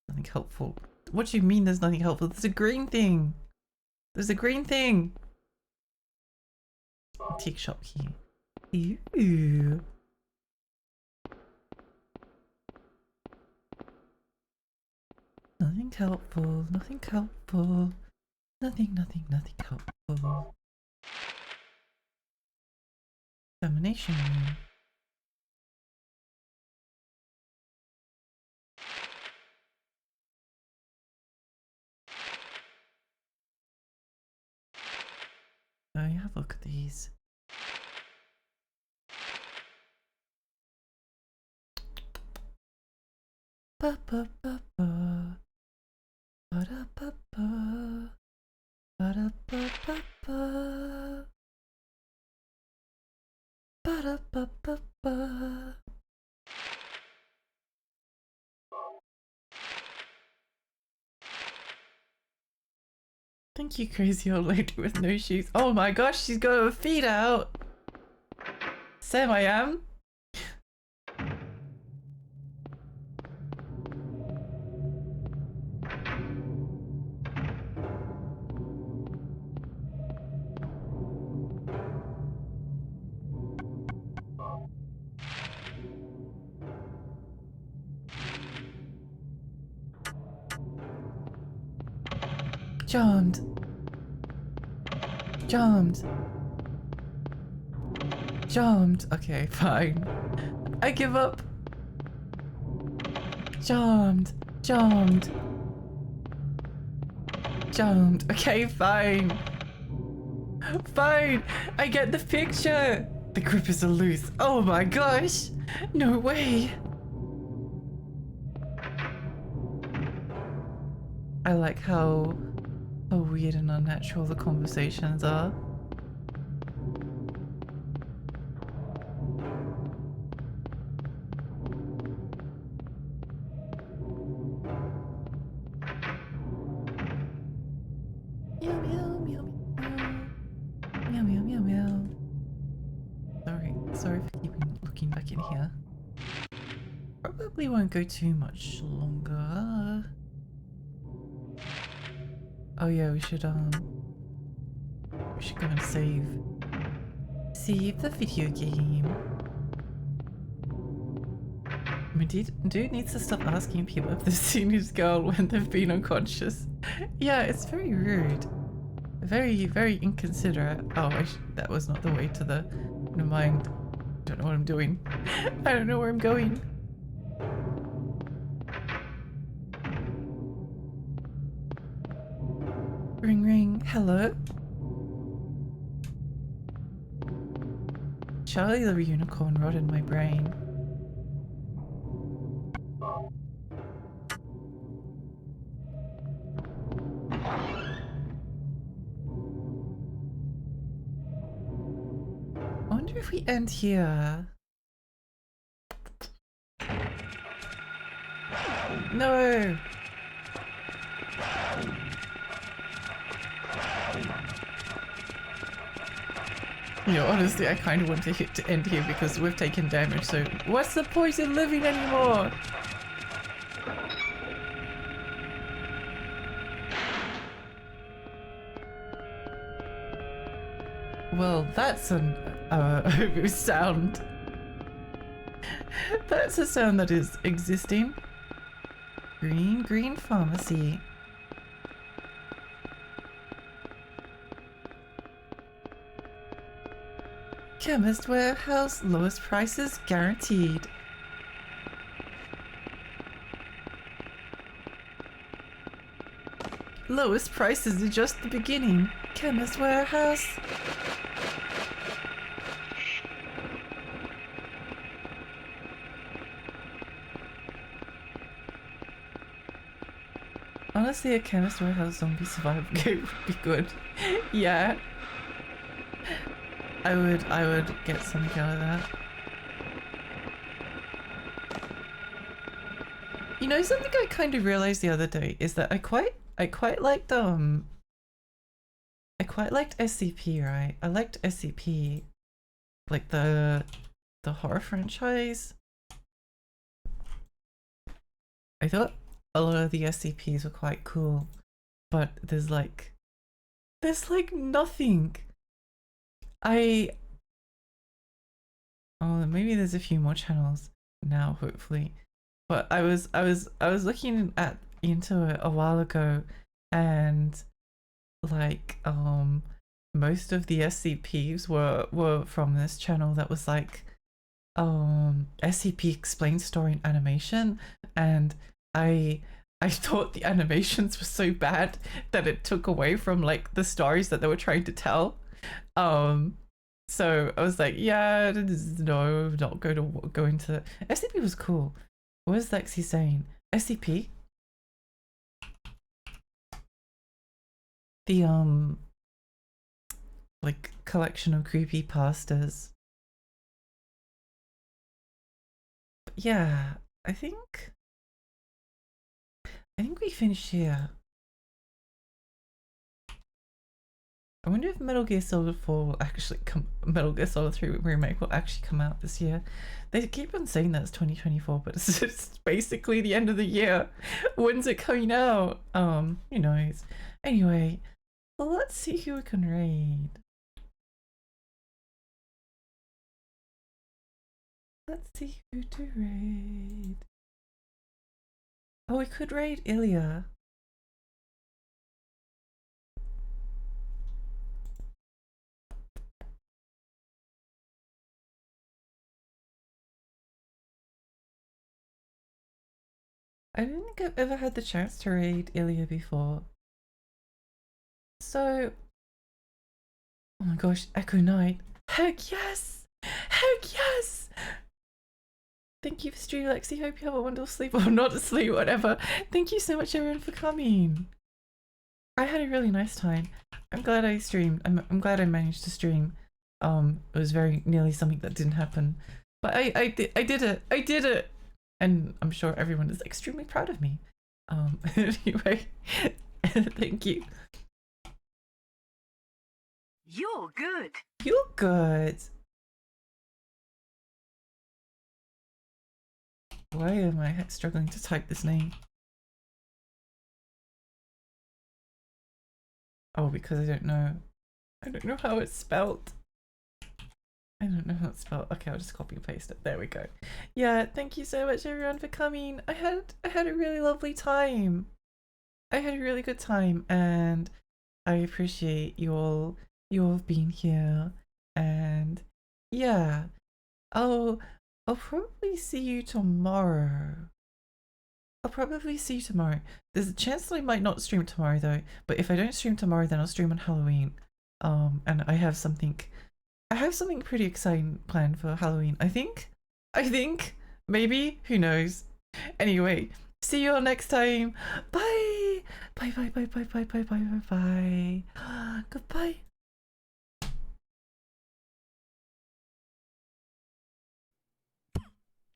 Nothing helpful. What do you mean there's nothing helpful? There's a green thing. There's a green thing. Antique shop key. Ooh. Nothing helpful. Nothing helpful. Nothing helpful. Examination room. Oh, yeah, have a look at these. Ba ba ba ba. Ba da ba ba. Ba da ba ba ba. Ba da ba ba ba. Thank you, crazy old lady with no shoes. Oh my gosh, she's got her feet out. Sam, I am. Charmed. Charmed. Charmed. Okay, fine. I give up. Charmed. Charmed. Charmed. Okay, fine. Fine. I get the picture. The grip is loose. Oh my gosh. No way. I like how weird and unnatural the conversations are. Meow meow meow meow meow meow meow meow. Sorry for keeping looking back in here. Probably won't go too much longer. Oh yeah, we should go and save the video game. I mean, dude needs to stop asking people if they've seen his girl when they've been unconscious. Yeah, it's very rude. Very inconsiderate. Oh, that was not the way to the... Never mind. Don't know what I'm doing. I don't know where I'm going. Ring ring. Hello? Charlie the unicorn rotted my brain. I wonder if we end here. No! You know, honestly, I kind of want to end here because we've taken damage, so what's the point in living anymore? Well, that's an sound. That's a sound that is existing. Green pharmacy. Chemist warehouse, lowest prices guaranteed. Lowest prices are just the beginning. Chemist warehouse. Honestly, a chemist warehouse zombie survival game would be good. Yeah. I would get something out of that. You know, something I kind of realized the other day is that I quite liked SCP, right? I liked SCP, like the the horror franchise. I thought a lot of the SCPs were quite cool, but there's like nothing. Oh, maybe there's a few more channels now, hopefully. But I was looking into it a while ago, and like most of the SCPs were from this channel that was like SCP Explained Story and Animation, and I thought the animations were so bad that it took away from like the stories that they were trying to tell. So I was like, yeah, no, not going to go into SCP. Was cool. What is Lexi saying? SCP? The like collection of creepy pastas. But yeah, I think we finished here. I wonder if Metal Gear Solid 4 will actually come. Metal Gear Solid 3 remake will actually come out this year. They keep on saying that it's 2024, but it's basically the end of the year. When's it coming out? Who knows? Anyway, well, let's see who we can raid. Let's see who to raid. Oh, we could raid Ilya. I don't think I've ever had the chance to raid Ilya before. So, oh my gosh, Echo Knight. Heck yes! Heck yes! Thank you for streaming, Lexi. Hope you have a wonderful sleep, or not asleep, whatever. Thank you so much, everyone, for coming. I had a really nice time. I'm glad I streamed. I'm glad I managed to stream. It was very nearly something that didn't happen, but I did it. I did it, and I'm sure everyone is extremely proud of me. Anyway, thank you. You're good. You're good. Why am I struggling to type this name? Oh, because I don't know how it's spelled. I don't know how it's spelled. Okay, I'll just copy and paste it. There we go. Yeah, thank you so much everyone for coming. I had a really lovely time. I had a really good time, and I appreciate you all being here. And yeah, I'll probably see you tomorrow. There's a chance that I might not stream tomorrow though, but if I don't stream tomorrow, then I'll stream on Halloween. And I have something pretty exciting planned for Halloween. I think, maybe, who knows. Anyway, see you all next time. Bye. Bye. Goodbye.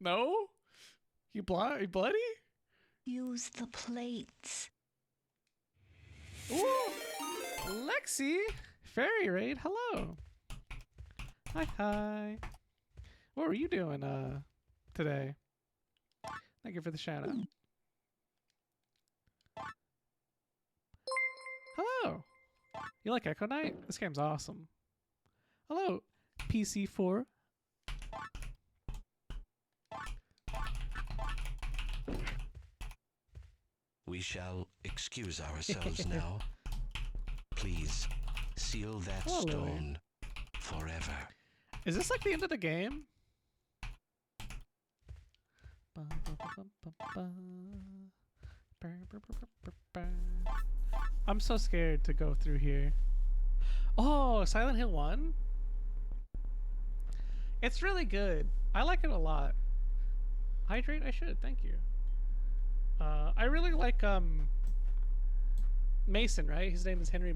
No? You bloody? Use the plates. Ooh! Lexi! Fairy Raid, hello! Hi. What were you doing, today? Thank you for the shout out. Hello! You like Echo Knight? This game's awesome. Hello, PC4. We shall excuse ourselves now. Please, seal that Hello, stone forever. Is this like the end of the game? I'm so scared to go through here. Oh, Silent Hill 1? It's really good. I like it a lot. Hydrate? I should, thank you. I really like Mason, right? His name is Henry Mason.